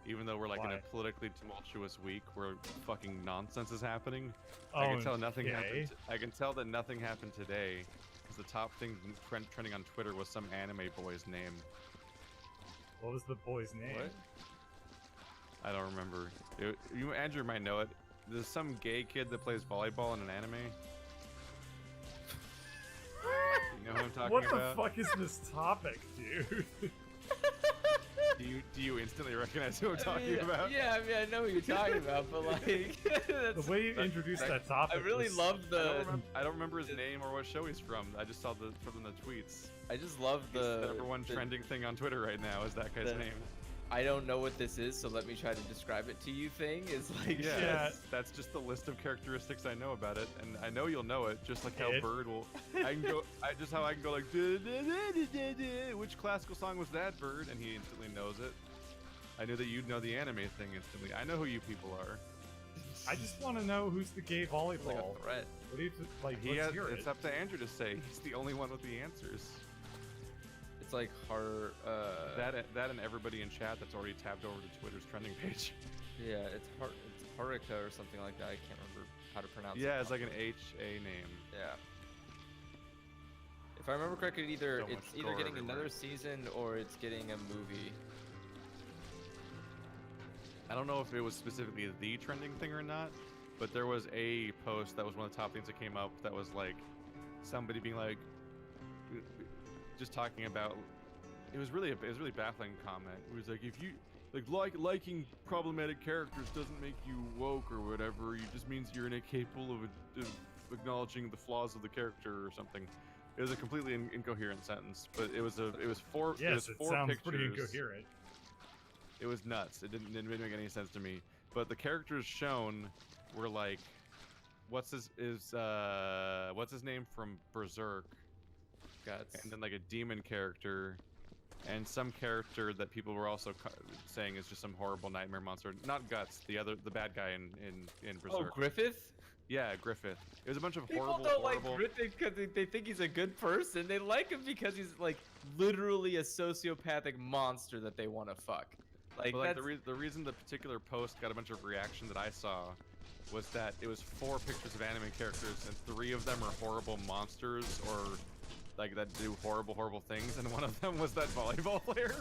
Speaker 4: Even though we're in
Speaker 1: Why?
Speaker 4: a politically tumultuous week where fucking nonsense is happening. I can tell nothing
Speaker 1: okay.
Speaker 4: happened. I can tell that nothing happened today, because the top thing trending on Twitter was some anime boy's name.
Speaker 1: What was the boy's name?
Speaker 3: What?
Speaker 2: I don't remember. Andrew might know it. There's some gay kid that plays volleyball in an anime. You know who I'm talking
Speaker 1: What
Speaker 2: about?
Speaker 1: the fuck is this topic, dude?
Speaker 2: Do you instantly recognize who I'm talking about?
Speaker 3: Yeah, I mean, I know what you're talking about, but like,
Speaker 1: The way you introduced that
Speaker 3: I
Speaker 1: topic
Speaker 3: really
Speaker 1: was-
Speaker 3: love the.
Speaker 2: I don't remember his name or what show he's from. I just saw from the tweets.
Speaker 3: I just love
Speaker 2: It's
Speaker 3: the
Speaker 2: the number one trending thing on Twitter right now is that guy's
Speaker 3: the-
Speaker 2: name.
Speaker 3: I don't know what this is, so let me try to describe it to you. Thing is like,
Speaker 1: Yeah.
Speaker 2: That's just the list of characteristics I know about it, and I know you'll know it, just like how
Speaker 1: It-
Speaker 2: Bird will. I can go. Just how I can go like, "Da, da, da, da, da, da." Which classical song was that, Bird? And he instantly knows it. I knew that you'd know the anime thing instantly. I know who you people are.
Speaker 1: I just want to know who's the gay
Speaker 3: It's like
Speaker 1: volleyball.
Speaker 3: a threat.
Speaker 1: What do you like?
Speaker 2: He
Speaker 1: Let's
Speaker 2: has,
Speaker 1: hear
Speaker 2: it's
Speaker 1: it.
Speaker 2: up to Andrew to say. He's the only one with the answers.
Speaker 3: It's like her.
Speaker 2: That and everybody in chat that's already tabbed over to Twitter's trending page.
Speaker 3: Yeah, it's Haruka or something like that. I can't remember how to pronounce it.
Speaker 2: Yeah, it's like an H-A name.
Speaker 3: Yeah. If I remember correctly,
Speaker 2: So
Speaker 3: it's
Speaker 2: much
Speaker 3: either
Speaker 2: gore
Speaker 3: getting
Speaker 2: everywhere.
Speaker 3: another season or it's getting a movie.
Speaker 2: I don't know if it was specifically the trending thing or not, but there was a post that was one of the top things that came up that was like somebody being like, just talking about. It was really baffling comment. It was like, if you liking problematic characters doesn't make you woke or whatever. It just means you're incapable of acknowledging the flaws of the character or something. It was a completely incoherent sentence, but it was four.
Speaker 1: Yes, it
Speaker 2: four
Speaker 1: sounds
Speaker 2: pictures.
Speaker 1: pretty incoherent.
Speaker 2: It was nuts. It didn't make any sense to me. But the characters shown were like, what's his name from Berserk,
Speaker 3: Guts.
Speaker 2: and then like a demon character, and some character that people were also saying is just some horrible nightmare monster. Not Guts, the bad guy in Berserk.
Speaker 3: Oh, Griffith?
Speaker 2: Yeah, Griffith. It was a bunch of
Speaker 3: People
Speaker 2: horrible,
Speaker 3: don't
Speaker 2: horrible.
Speaker 3: like Griffith because they think he's a good person. They like him because he's like literally a sociopathic monster that they want to fuck. Like,
Speaker 2: But like
Speaker 3: that's,
Speaker 2: the reason the particular post got a bunch of reaction that I saw was that it was 4 pictures of anime characters and 3 of them are horrible monsters or like that do horrible things, and one of them was that volleyball player.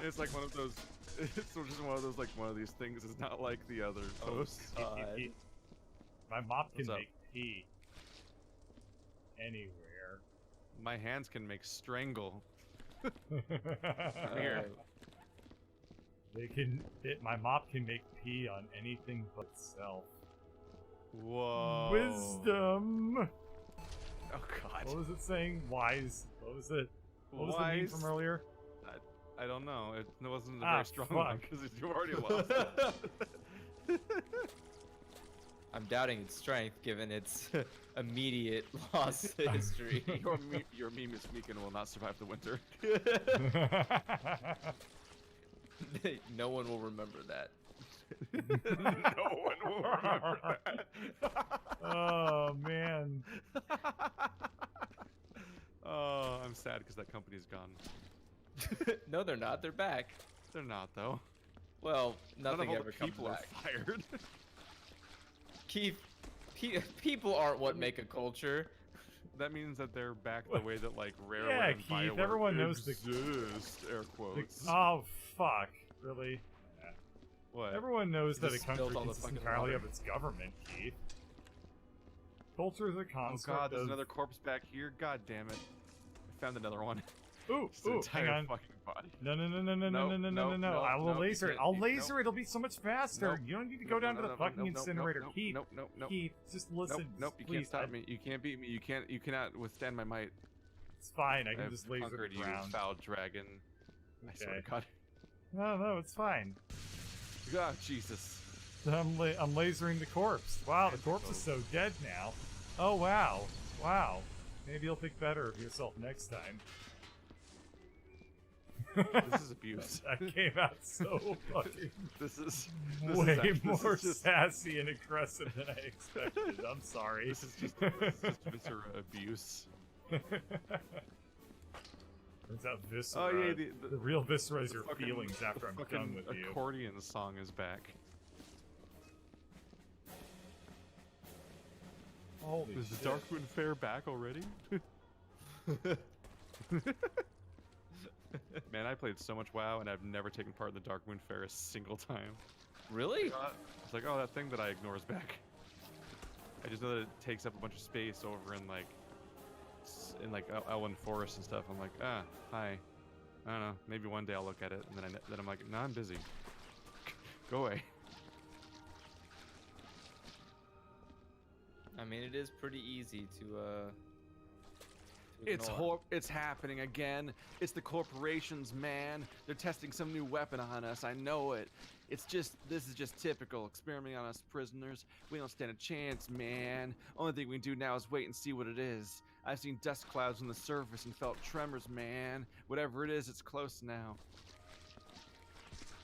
Speaker 2: it's like one of those. It's just one of those like one of these things is not like the other posts.
Speaker 1: My mop can
Speaker 2: What's up?
Speaker 1: make pee anywhere.
Speaker 2: My hands can make strangle.
Speaker 3: Here.
Speaker 1: My mop can make pee on anything but self.
Speaker 2: Whoa.
Speaker 1: Wisdom.
Speaker 2: Oh god.
Speaker 1: What was it saying? Wise. What was it? What was the name from earlier?
Speaker 2: I don't know. It wasn't a
Speaker 1: Ah,
Speaker 2: very strong one
Speaker 1: fuck.
Speaker 2: because you already lost.
Speaker 3: I'm doubting its strength given its immediate loss history.
Speaker 2: Your meme is weak and will not survive the winter.
Speaker 3: No one will remember that.
Speaker 2: No one will remember that.
Speaker 1: Oh man.
Speaker 2: Oh, I'm sad because that company's gone.
Speaker 3: No, they're not. They're back.
Speaker 2: They're not though.
Speaker 3: Well,
Speaker 2: None of
Speaker 3: nothing
Speaker 2: all
Speaker 3: ever
Speaker 2: the
Speaker 3: comes
Speaker 2: people are
Speaker 3: back.
Speaker 2: fired.
Speaker 3: Keith, people aren't what make a culture.
Speaker 2: That means that they're back the way that like Rare
Speaker 1: Yeah,
Speaker 2: and
Speaker 1: Keith,
Speaker 2: BioWare
Speaker 1: everyone knows the-
Speaker 2: exist. Air quotes.
Speaker 1: Oh fuck. Really?
Speaker 2: What?
Speaker 1: Everyone knows
Speaker 3: You
Speaker 1: that a
Speaker 3: just
Speaker 1: country
Speaker 3: spilled all the
Speaker 1: consists
Speaker 3: fucking
Speaker 1: entirely
Speaker 3: water.
Speaker 1: of its government, Keith. Culture is a
Speaker 2: Oh
Speaker 1: construct
Speaker 2: god, there's
Speaker 1: of...
Speaker 2: another corpse back here. God damn it! I found another one.
Speaker 1: Ooh,
Speaker 2: Just an
Speaker 1: ooh,
Speaker 2: entire
Speaker 1: hang on.
Speaker 2: fucking body.
Speaker 1: No.
Speaker 2: No,
Speaker 1: I will
Speaker 2: no,
Speaker 1: laser
Speaker 2: you
Speaker 1: it. I'll
Speaker 2: can't.
Speaker 1: laser
Speaker 2: Nope.
Speaker 1: it. It'll be so much faster.
Speaker 2: Nope.
Speaker 1: You don't need to go down to the fucking incinerator. Keith,
Speaker 2: Nope.
Speaker 1: Keith, just listen.
Speaker 2: Nope. You
Speaker 1: please.
Speaker 2: can't stop me. You can't beat me. You cannot withstand my might.
Speaker 1: It's fine. I
Speaker 2: I
Speaker 1: can
Speaker 2: have
Speaker 1: just laser
Speaker 2: conquered
Speaker 1: the
Speaker 2: you,
Speaker 1: ground.
Speaker 2: foul dragon. I swear
Speaker 1: Okay.
Speaker 2: to God.
Speaker 1: No, it's fine.
Speaker 2: God, Jesus.
Speaker 1: I'm lasering the corpse. Wow, the corpse is so dead now. Oh wow. Maybe you'll think better of yourself next time.
Speaker 2: This is abuse.
Speaker 1: That came out so fucking
Speaker 2: This is
Speaker 1: way
Speaker 2: actually-
Speaker 1: more
Speaker 2: just,
Speaker 1: sassy and aggressive than I expected. I'm sorry.
Speaker 2: This is just viscera abuse.
Speaker 1: Turns out Viscera.
Speaker 2: Oh yeah,
Speaker 1: the real Viscera is
Speaker 2: the
Speaker 1: your
Speaker 2: fucking-
Speaker 1: feelings after
Speaker 2: the
Speaker 1: I'm
Speaker 2: fucking
Speaker 1: done with you.
Speaker 2: accordion song is back.
Speaker 1: Holy
Speaker 2: Is
Speaker 1: shit.
Speaker 2: the Darkmoon Fair back already? Man, I played so much WoW, and I've never taken part in the Darkmoon Fair a single time.
Speaker 3: Really?
Speaker 2: It's like, oh, that thing that I ignore is back. I just know that it takes up a bunch of space over in like Elwyn Forest and stuff. I'm like, hi. I don't know. Maybe one day I'll look at it, and then I'm like, no, I'm busy. Go away.
Speaker 3: I mean, it is pretty easy to
Speaker 2: It's
Speaker 3: ignore.
Speaker 2: It's happening again. It's the corporations, man. They're testing some new weapon on us. I know it. This is just typical. Experimenting on us prisoners. We don't stand a chance, man. Only thing we can do now is wait and see what it is. I've seen dust clouds on the surface and felt tremors, man. Whatever it is, it's close now.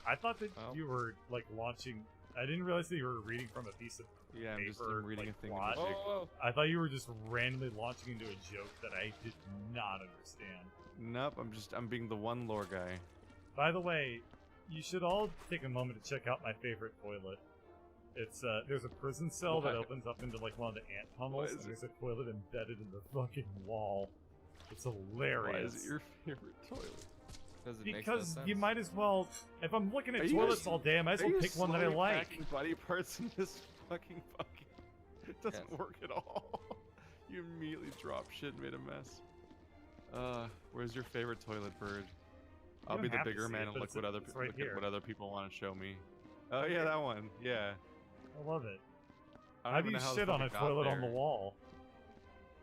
Speaker 1: I thought that
Speaker 3: Well.
Speaker 1: you were like launching. I didn't realize that you were reading from a piece of
Speaker 2: Yeah, I'm
Speaker 1: paper,
Speaker 2: reading
Speaker 1: like,
Speaker 2: a thing.
Speaker 1: plot.
Speaker 2: In the
Speaker 3: Whoa.
Speaker 1: I thought you were just randomly launching into a joke that I did not understand.
Speaker 2: Nope, I'm being the one lore guy.
Speaker 1: By the way, you should all take a moment to check out my favorite toilet. It's there's a prison cell that
Speaker 2: Why?
Speaker 1: opens up into like one of the ant tunnels,
Speaker 2: Why is
Speaker 1: and
Speaker 2: it-
Speaker 1: there's a toilet embedded in the fucking wall. It's
Speaker 2: Why
Speaker 1: hilarious.
Speaker 2: is it your favorite toilet?
Speaker 3: Does it make no
Speaker 1: Because
Speaker 3: sense?
Speaker 1: you might as well. If I'm looking at
Speaker 2: Are you
Speaker 1: toilets
Speaker 2: guys-
Speaker 1: all day, I might as
Speaker 2: Are
Speaker 1: well
Speaker 2: you
Speaker 1: pick one that I
Speaker 2: slowly
Speaker 1: like.
Speaker 2: packing body parts in this fucking bucket? It doesn't
Speaker 3: Yes.
Speaker 2: work at all. You immediately dropped shit and made a mess. Where's your favorite toilet, Bird? I'll
Speaker 1: don't
Speaker 2: be the
Speaker 1: have to
Speaker 2: bigger
Speaker 1: see
Speaker 2: man
Speaker 1: it,
Speaker 2: and
Speaker 1: but
Speaker 2: look
Speaker 1: it's-
Speaker 2: what other
Speaker 1: it's right
Speaker 2: look
Speaker 1: here.
Speaker 2: at what other people want to show me. Oh yeah, that one. Yeah.
Speaker 1: I love it.
Speaker 2: I
Speaker 1: How
Speaker 2: don't
Speaker 1: do
Speaker 2: even
Speaker 1: you
Speaker 2: know how
Speaker 1: shit
Speaker 2: the
Speaker 1: on a
Speaker 2: fuck it got
Speaker 1: toilet on the
Speaker 2: there.
Speaker 1: wall?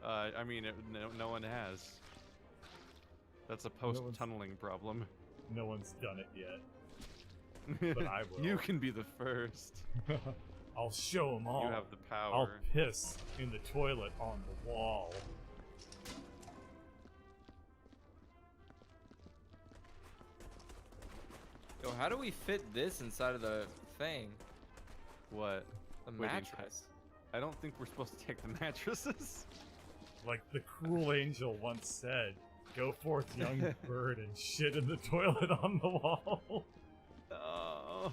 Speaker 2: I mean, no one has. That's a post-tunneling problem.
Speaker 1: No one's done it yet. But I will.
Speaker 2: You can be the first.
Speaker 1: I'll show them all.
Speaker 2: You have the power.
Speaker 1: I'll piss in the toilet on the wall.
Speaker 3: Yo, how do we fit this inside of the thing?
Speaker 2: What?
Speaker 3: The
Speaker 2: Wait, the
Speaker 3: mattress.
Speaker 2: I don't think we're supposed to take the mattresses.
Speaker 1: Like the cruel angel once said, "Go forth, young bird, and shit in the toilet on the wall."
Speaker 2: Oh.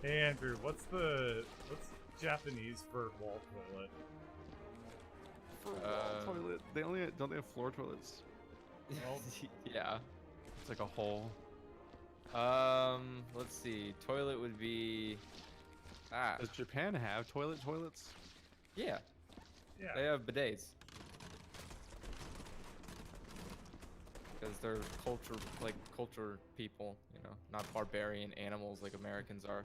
Speaker 1: Hey Andrew, what's Japanese for wall toilet?
Speaker 2: For wall toilet. They don't they have floor toilets?
Speaker 1: Well-
Speaker 3: Yeah.
Speaker 2: It's like a hole.
Speaker 3: Let's see. Toilet would be.
Speaker 2: Does Japan have toilets?
Speaker 3: Yeah. They
Speaker 1: Yeah.
Speaker 3: have bidets. Because they're culture people, you know, not barbarian animals like Americans are.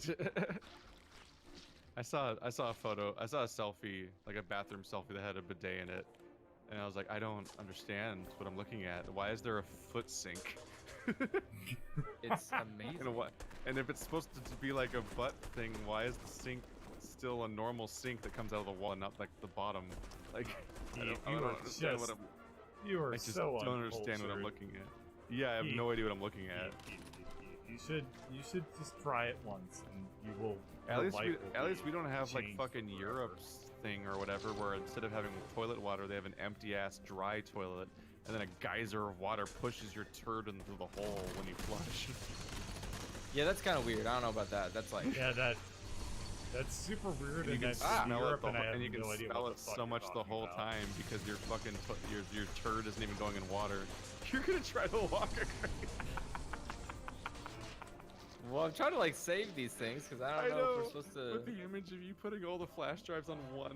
Speaker 2: I saw a photo. I saw a selfie, like a bathroom selfie that had a bidet in it, and I was like, I don't understand what I'm looking at. Why is there a foot sink?
Speaker 3: It's amazing.
Speaker 2: And what? And if it's supposed to be like a butt thing, why is the sink still a normal sink that comes out of the wall and not like the bottom? Like, I
Speaker 1: You
Speaker 2: don't
Speaker 1: are
Speaker 2: understand what
Speaker 1: just-
Speaker 2: I'm.
Speaker 1: You are
Speaker 2: I just
Speaker 1: so
Speaker 2: don't understand what I'm
Speaker 1: uncultured.
Speaker 2: looking at. Yeah, I have no idea what I'm looking at.
Speaker 1: You should just try it once, and you will.
Speaker 2: At
Speaker 1: your
Speaker 2: least
Speaker 1: life will
Speaker 2: at least
Speaker 1: be
Speaker 2: we don't have like
Speaker 1: changed
Speaker 2: fucking
Speaker 1: forever.
Speaker 2: Europe's thing or whatever, where instead of having toilet water, they have an empty ass dry toilet, and then a geyser of water pushes your turd into the hole when you flush.
Speaker 3: Yeah, that's kind of weird. I don't know about that. That's like.
Speaker 1: Yeah, that's super weird.
Speaker 2: And you
Speaker 1: And
Speaker 2: can
Speaker 1: that's in
Speaker 2: smell
Speaker 1: Europe,
Speaker 2: it,
Speaker 1: and I have
Speaker 2: and you can
Speaker 1: no idea
Speaker 2: smell
Speaker 1: what
Speaker 2: it
Speaker 1: the fuck
Speaker 2: so
Speaker 1: you're
Speaker 2: much the
Speaker 1: talking
Speaker 2: whole
Speaker 1: about.
Speaker 2: time because your fucking your turd isn't even going in water. You're gonna try to walk across.
Speaker 3: Well, I'm trying to like save these things because I don't know if we're supposed to.
Speaker 2: But the image of you putting all the flash drives on one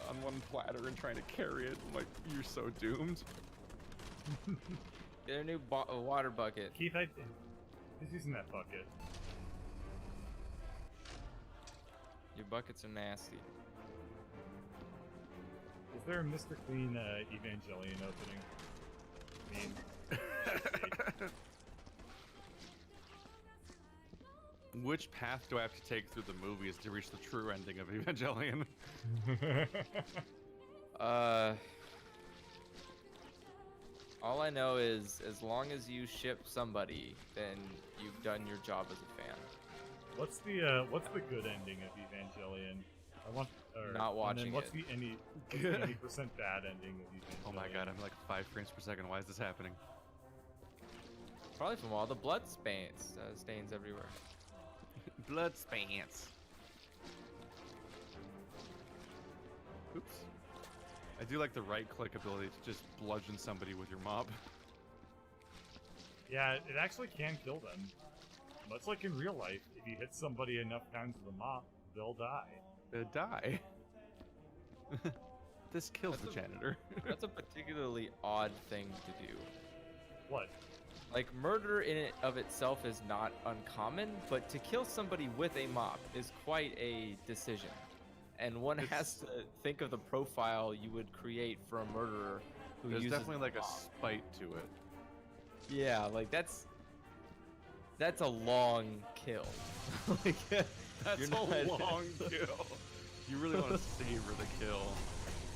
Speaker 2: on one platter and trying to carry it, I'm like, you're so doomed.
Speaker 3: Get a new water bucket.
Speaker 1: Keith, he's using that bucket.
Speaker 3: Your buckets are nasty.
Speaker 1: Is there a Mr. Clean Evangelion opening? I mean,
Speaker 2: Which path do I have to take through the movies to reach the true ending of Evangelion?
Speaker 3: All I know is as long as you ship somebody, then you've done your job as a fan.
Speaker 1: what's the good ending of Evangelion? I want.
Speaker 3: Not
Speaker 1: And
Speaker 3: watching
Speaker 1: then what's
Speaker 3: it.
Speaker 1: the 80% bad ending of Evangelion?
Speaker 2: Oh my god, I'm like 5 frames per second. Why is this happening?
Speaker 3: Probably from all the blood stains everywhere.
Speaker 2: Blood spants. Oops. I do like the right-click ability to just bludgeon somebody with your mop.
Speaker 1: Yeah, it actually can kill them. Much like in real life, if you hit somebody enough times with a mop, they'll die.
Speaker 2: Die. This kills
Speaker 3: That's
Speaker 2: the
Speaker 3: a-
Speaker 2: janitor.
Speaker 3: That's a particularly odd thing to do.
Speaker 1: What?
Speaker 3: Like, murder in it of itself is not uncommon, but to kill somebody with a mop is quite a decision. And one has to think of the profile you would create for a murderer who
Speaker 2: There's
Speaker 3: uses
Speaker 2: definitely like a
Speaker 3: mop.
Speaker 2: spite to it.
Speaker 3: Yeah, like that's a long kill. Like,
Speaker 2: That's
Speaker 3: you're
Speaker 2: a
Speaker 3: not-
Speaker 2: long kill. You really want to savor the kill.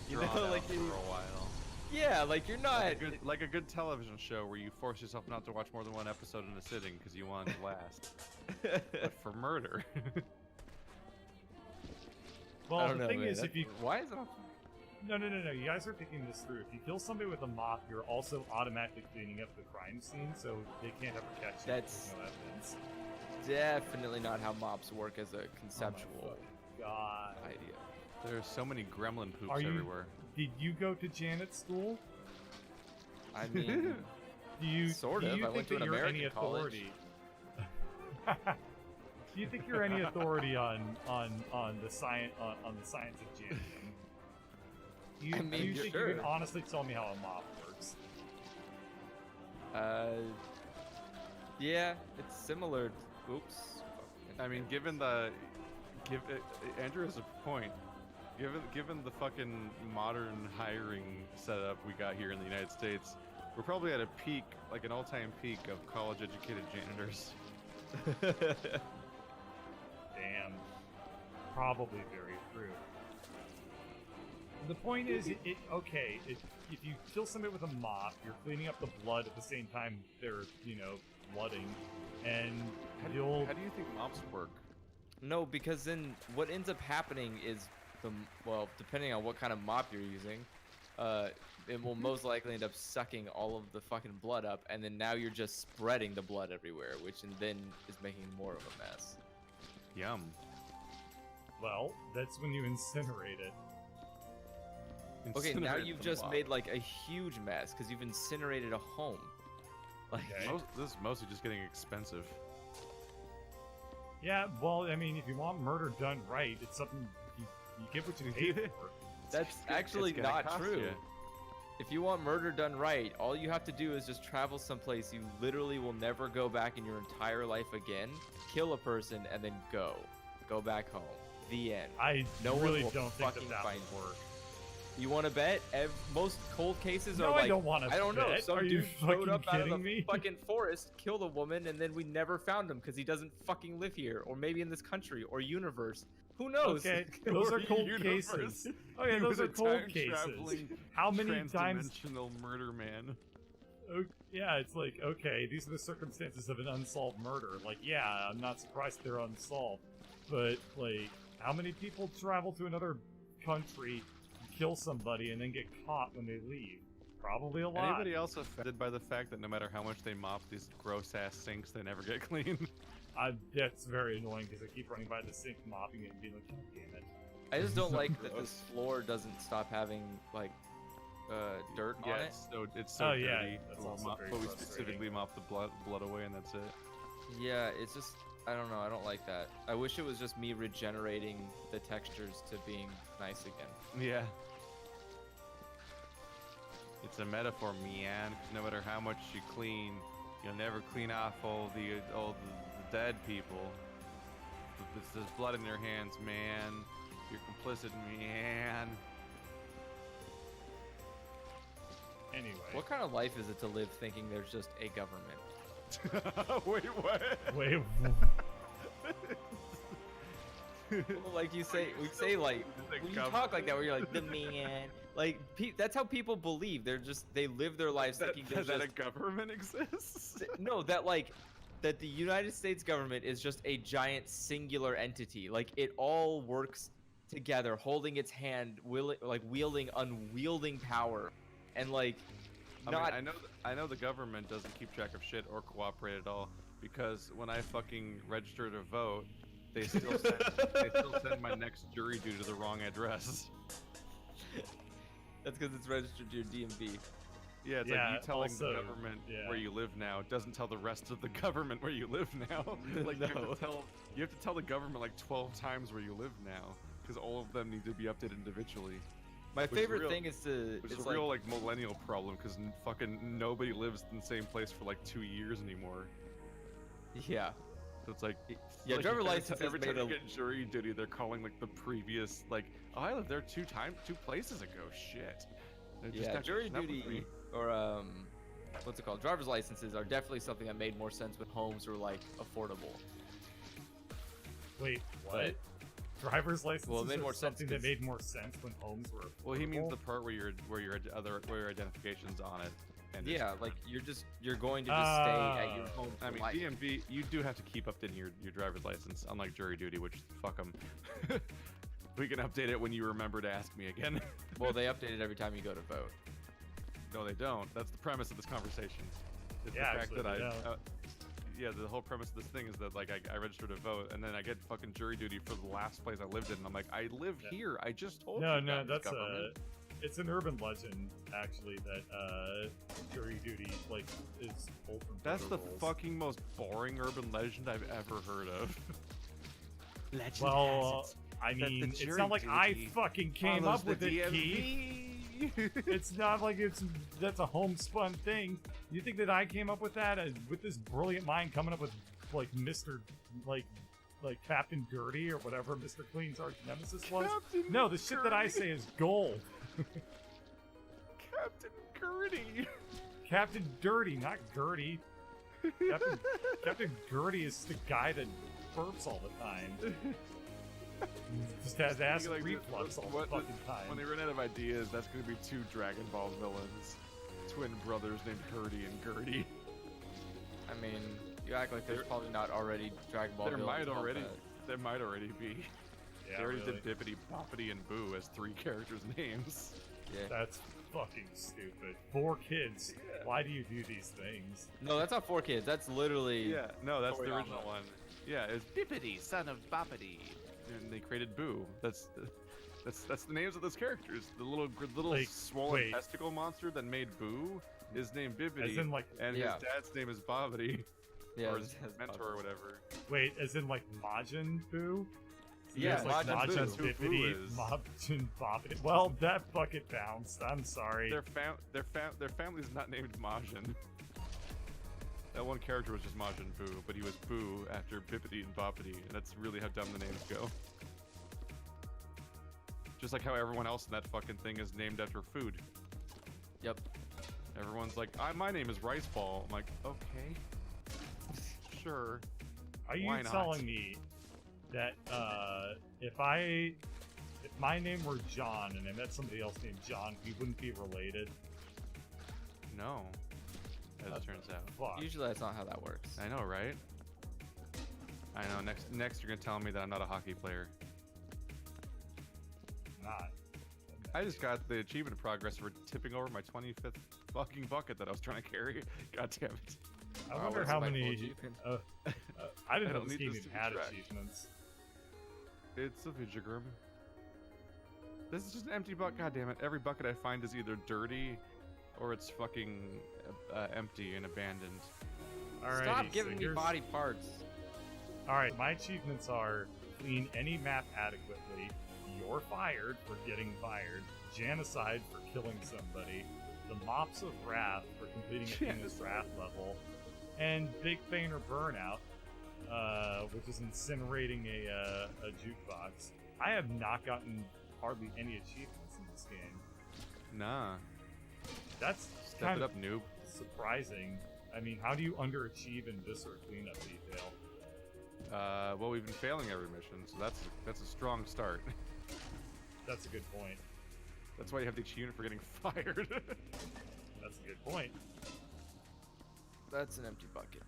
Speaker 3: You
Speaker 2: Draw
Speaker 3: know,
Speaker 2: it out
Speaker 3: like
Speaker 2: for
Speaker 3: you-
Speaker 2: a while.
Speaker 3: Yeah, like you're not.
Speaker 2: Like a good television show where you force yourself not to watch more than one episode in a sitting because you want it to last. But for murder.
Speaker 1: Well,
Speaker 3: I don't
Speaker 1: the
Speaker 3: know,
Speaker 1: thing
Speaker 3: man.
Speaker 1: is,
Speaker 3: That-
Speaker 1: if you
Speaker 3: why is it?
Speaker 1: no, you guys are thinking this through. If you kill somebody with a mop, you're also automatically cleaning up the crime scene, so they can't ever catch you.
Speaker 3: That's-
Speaker 1: There's no evidence.
Speaker 3: Definitely not how mops work as a
Speaker 1: Oh my
Speaker 3: conceptual
Speaker 1: fucking God.
Speaker 3: idea.
Speaker 2: There's so many gremlin poops
Speaker 1: Are you-
Speaker 2: everywhere.
Speaker 1: Did you go to Janet's school?
Speaker 3: I mean,
Speaker 1: Do you
Speaker 3: Sort
Speaker 1: do
Speaker 3: of.
Speaker 1: you
Speaker 3: I
Speaker 1: think
Speaker 3: went to
Speaker 1: that
Speaker 3: an
Speaker 1: you're
Speaker 3: American
Speaker 1: any
Speaker 3: college.
Speaker 1: authority? Do you think you're any authority on the science on the science of janiting?
Speaker 3: I mean,
Speaker 1: do you think you
Speaker 3: sure.
Speaker 1: can honestly tell me how a mop works?
Speaker 3: Yeah, it's similar. Oops.
Speaker 2: I mean, Andrew has a point. Given the fucking modern hiring setup we got here in the United States, we're probably at a peak, like an all-time peak of college-educated janitors.
Speaker 1: Damn. Probably very true. The point is, okay, if you kill somebody with a mop, you're cleaning up the blood at the same time they're, blooding, and
Speaker 2: How do
Speaker 1: you'll...
Speaker 2: you think mops work?
Speaker 3: No, because then what ends up happening is well, depending on what kind of mop you're using, it will most likely end up sucking all of the fucking blood up, and then now you're just spreading the blood everywhere, which then is making more of a mess.
Speaker 2: Yum.
Speaker 1: Well, that's when you incinerate it.
Speaker 3: Okay, now
Speaker 2: Incinerate
Speaker 3: you've
Speaker 2: the
Speaker 3: just
Speaker 2: mop.
Speaker 3: made like a huge mess because you've incinerated a home. Like,
Speaker 1: Okay.
Speaker 2: This is mostly just getting expensive.
Speaker 1: Yeah, well, I mean, if you want murder done right, it's something you get what you pay for.
Speaker 3: that's actually
Speaker 2: It's gonna
Speaker 3: not
Speaker 2: cost
Speaker 3: true.
Speaker 2: ya.
Speaker 3: If you want murder done right, all you have to do is just travel someplace you literally will never go back in your entire life again, kill a person, and then go back home. The end.
Speaker 1: I
Speaker 3: No one
Speaker 1: really
Speaker 3: will
Speaker 1: don't think
Speaker 3: fucking
Speaker 1: that
Speaker 3: find
Speaker 1: would work.
Speaker 3: You want to bet? Most cold cases
Speaker 1: No,
Speaker 3: are
Speaker 1: I
Speaker 3: like,
Speaker 1: don't wanna
Speaker 3: I don't know.
Speaker 1: bet.
Speaker 3: Some
Speaker 1: Are you
Speaker 3: dude showed
Speaker 1: fucking
Speaker 3: up out of the
Speaker 1: kidding me?
Speaker 3: fucking forest, killed a woman, and then we never found him because he doesn't fucking live here, or maybe in this country or universe. Who knows?
Speaker 1: Okay, those are
Speaker 2: Or
Speaker 1: cold
Speaker 2: universe.
Speaker 1: cases. Okay,
Speaker 2: He
Speaker 1: those
Speaker 2: was
Speaker 1: are
Speaker 2: a
Speaker 1: cold
Speaker 2: time-traveling,
Speaker 1: cases. How many times?
Speaker 2: Trans-dimensional murder man.
Speaker 1: Yeah, it's like, okay, these are the circumstances of an unsolved murder. Like, yeah, I'm not surprised they're unsolved. But, like, how many people travel to another country, kill somebody, and then get caught when they leave? Probably a lot.
Speaker 2: Anybody else offended by the fact that no matter how much they mop these gross-ass sinks, they never get clean?
Speaker 1: That's very annoying because I keep running by the sink, mopping it, and being like, God damn it.
Speaker 3: I just don't
Speaker 1: So
Speaker 3: like that
Speaker 1: gross.
Speaker 3: this floor doesn't stop having like dirt on it.
Speaker 2: It's so
Speaker 1: Oh, yeah,
Speaker 2: dirty.
Speaker 1: that's
Speaker 2: We'll
Speaker 1: also
Speaker 2: mop-
Speaker 1: very
Speaker 2: but we
Speaker 1: frustrating.
Speaker 2: specifically mop the blood away, and that's it.
Speaker 3: Yeah, it's just I don't know. I don't like that. I wish it was just me regenerating the textures to being nice again.
Speaker 2: Yeah. It's a metaphor, man. 'Cause no matter how much you clean, you'll never clean off all the dead people. There's blood in your hands, man. You're complicit, man.
Speaker 1: Anyway.
Speaker 3: What kind of life is it to live thinking there's just a government?
Speaker 2: Wait, what?
Speaker 1: Wait,
Speaker 3: Well, like you say, we say like when you talk like that, where you're like the man. Like that's how people believe. They live their lives thinking there's
Speaker 2: that
Speaker 3: just
Speaker 2: a government exists?
Speaker 3: no that the United States government is just a giant singular entity. Like it all works together, holding its hand, wielding unwielding power, and like not.
Speaker 2: I know the government doesn't keep track of shit or cooperate at all because when I fucking register to vote, they still send my next jury due to the wrong address.
Speaker 3: That's because it's registered to your DMV.
Speaker 2: Yeah, it's
Speaker 1: Yeah,
Speaker 2: like you telling
Speaker 1: also,
Speaker 2: the government
Speaker 1: yeah.
Speaker 2: where you live now doesn't tell the rest of the government where you live now. Like
Speaker 3: No.
Speaker 2: you have to tell the government like 12 times where you live now, because all of them need to be updated individually.
Speaker 3: My
Speaker 2: Which is
Speaker 3: favorite
Speaker 2: real-
Speaker 3: thing is to.
Speaker 2: Which
Speaker 3: it's
Speaker 2: is a real like millennial problem, because fucking nobody lives in the same place for like 2 years anymore.
Speaker 3: Yeah.
Speaker 2: So it's like
Speaker 3: Yeah, driver
Speaker 2: every
Speaker 3: license
Speaker 2: every
Speaker 3: has
Speaker 2: time
Speaker 3: made
Speaker 2: you
Speaker 3: a-
Speaker 2: get jury duty, they're calling like the previous like, oh, I lived there 2 places ago. Shit. They're just
Speaker 3: Yeah,
Speaker 2: not
Speaker 3: jury
Speaker 2: catching up with me.
Speaker 3: duty or what's it called? Driver's licenses are definitely something that made more sense when homes were like affordable.
Speaker 1: Wait, what?
Speaker 3: But-
Speaker 1: Driver's licenses
Speaker 3: Well, it made
Speaker 1: are
Speaker 3: more sense
Speaker 1: something that
Speaker 3: 'cause-
Speaker 1: made more sense when homes were.
Speaker 2: Well, he means
Speaker 1: affordable?
Speaker 2: the part where your identification's on it. And it's
Speaker 3: Yeah, like
Speaker 2: different.
Speaker 3: you're going to just stay at your home for
Speaker 2: I mean,
Speaker 3: life.
Speaker 2: DMV, you do have to keep updating your driver's license, unlike jury duty, which fuck them. We can update it when you remember to ask me again.
Speaker 3: Well, they update it every time you go to vote.
Speaker 2: No, they don't. That's the premise of this conversation. It's
Speaker 1: Yeah,
Speaker 2: the fact
Speaker 1: actually,
Speaker 2: that
Speaker 1: they
Speaker 2: I.
Speaker 1: don't.
Speaker 2: Yeah, the whole premise of this thing is that like I register to vote, and then I get fucking jury duty for the last place I lived in. And I'm like, I live
Speaker 1: Yeah.
Speaker 2: here. I just told
Speaker 1: No,
Speaker 2: you.
Speaker 1: no,
Speaker 2: guys,
Speaker 1: that's
Speaker 2: government.
Speaker 1: it's an urban legend actually that jury duty like is pulled from.
Speaker 2: That's the
Speaker 1: voter rolls.
Speaker 2: fucking most boring urban legend I've ever heard of.
Speaker 4: Legend
Speaker 1: Well,
Speaker 4: has
Speaker 1: I
Speaker 2: that the
Speaker 1: mean, it's
Speaker 2: jury
Speaker 1: not like I
Speaker 2: duty
Speaker 1: fucking came
Speaker 2: Follows
Speaker 1: up with
Speaker 2: the
Speaker 1: it, Keith. It's not like that's a homespun thing. You think that I came up with that with this brilliant mind coming up with like Mr. like Captain Dirty or whatever Mr. Clean's arch nemesis was?
Speaker 2: Captain
Speaker 1: No, the shit that I say is gold.
Speaker 2: Captain Gertie.
Speaker 1: Captain Dirty, not Gertie. Captain Gertie is the guy that burps all the time. Just has acid
Speaker 2: Like,
Speaker 1: reflux all the
Speaker 2: what-
Speaker 1: fucking time.
Speaker 2: When they run out of ideas, that's going to be 2 Dragon Ball villains. Twin brothers named Hurdy and Gertie.
Speaker 3: I mean, you act like there's probably not already Dragon Ball.
Speaker 2: There
Speaker 3: villains
Speaker 2: might
Speaker 3: called
Speaker 2: already.
Speaker 3: that.
Speaker 2: There might already be.
Speaker 1: Yeah,
Speaker 2: They already
Speaker 1: really.
Speaker 2: did Bippity, Boppity, and Boo as 3 characters' names.
Speaker 3: Yeah.
Speaker 1: That's fucking stupid. 4 kids. Why do you do these things?
Speaker 3: No, that's not 4 kids. That's literally.
Speaker 2: Yeah, no, that's the
Speaker 3: Toriyama.
Speaker 2: original one. Yeah, it's Bippity, son of Boppity. And they created Boo. That's the names of those characters. The little
Speaker 1: Like,
Speaker 2: swollen
Speaker 1: wait.
Speaker 2: testicle monster that made Boo is named
Speaker 1: As
Speaker 2: Bippity,
Speaker 1: in like,
Speaker 2: and
Speaker 3: Yeah.
Speaker 2: his dad's name is Boppity,
Speaker 3: Yeah.
Speaker 2: or
Speaker 3: it
Speaker 2: his
Speaker 3: has
Speaker 2: mentor or whatever.
Speaker 1: wait, as in like Majin Buu?
Speaker 3: Yeah,
Speaker 1: There's, like
Speaker 3: Majin Buu.
Speaker 2: That's who Boo
Speaker 1: Bippity,
Speaker 2: is.
Speaker 1: Majin Boppity. Well, that bucket bounced. I'm sorry.
Speaker 2: Their family's not named Majin. That one character was just Majin Buu, but he was Boo after Bippity and Boppity, and that's really how dumb the names go. Just like how everyone else in that fucking thing is named after food.
Speaker 3: Yep.
Speaker 2: Everyone's like, my name is Rice Ball. I'm like, okay. Sure.
Speaker 1: Are you
Speaker 2: why not?
Speaker 1: telling me that if my name were John and I met somebody else named John, we wouldn't be related?
Speaker 2: No. As
Speaker 1: That's
Speaker 2: it turns out.
Speaker 1: Fuck.
Speaker 3: Usually that's not how that works.
Speaker 2: I know, right? I know. Next you're gonna tell me that I'm not a hockey player.
Speaker 1: Not.
Speaker 2: I just got the achievement progress for tipping over my 25th fucking bucket that I was trying to carry. God damn it.
Speaker 1: I
Speaker 3: Wow,
Speaker 1: wonder
Speaker 3: what's
Speaker 1: how
Speaker 3: my
Speaker 1: many.
Speaker 3: full achievement?
Speaker 1: I didn't
Speaker 2: I
Speaker 1: know
Speaker 2: don't
Speaker 1: this
Speaker 2: need
Speaker 1: game
Speaker 2: this
Speaker 1: even
Speaker 2: to
Speaker 1: had
Speaker 2: track.
Speaker 1: achievements.
Speaker 2: It's a Vigigram. This is just an empty bucket. God damn it. Every bucket I find is either dirty or it's fucking empty and abandoned.
Speaker 1: Alrighty,
Speaker 3: Stop
Speaker 1: so
Speaker 3: giving me
Speaker 1: here's-
Speaker 3: body parts.
Speaker 1: Alright, my achievements are clean any map adequately, you're fired for getting fired, Janocide for killing somebody, the Mops of Wrath for completing a King's Wrath level, and Big Feiner Burnout, which is incinerating a jukebox. I have not gotten hardly any achievements in this game.
Speaker 2: Nah.
Speaker 1: That's
Speaker 2: Step
Speaker 1: kind
Speaker 2: it
Speaker 1: of
Speaker 2: up, noob.
Speaker 1: surprising. I mean, how do you underachieve in Viscera cleanup detail?
Speaker 2: Well, we've been failing every mission, so that's a strong start.
Speaker 1: That's a good point.
Speaker 2: That's why you have the achievement for getting fired.
Speaker 1: That's a good point.
Speaker 3: That's an empty bucket.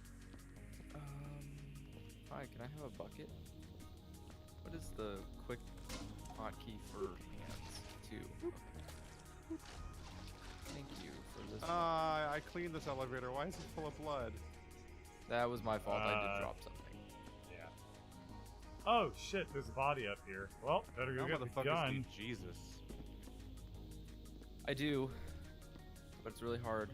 Speaker 3: Hi, can I have a bucket? What is the quick hotkey for hands? 2. Okay. Thank you for this.
Speaker 2: I cleaned this elevator. Why is it full of blood?
Speaker 3: That was my fault. I
Speaker 1: Uh,
Speaker 3: did drop something.
Speaker 1: Yeah. Oh shit, there's a body up here. Well, better go
Speaker 2: Oh,
Speaker 1: get the
Speaker 2: motherfuckers
Speaker 1: gun.
Speaker 2: need Jesus.
Speaker 3: I do, but it's really hard.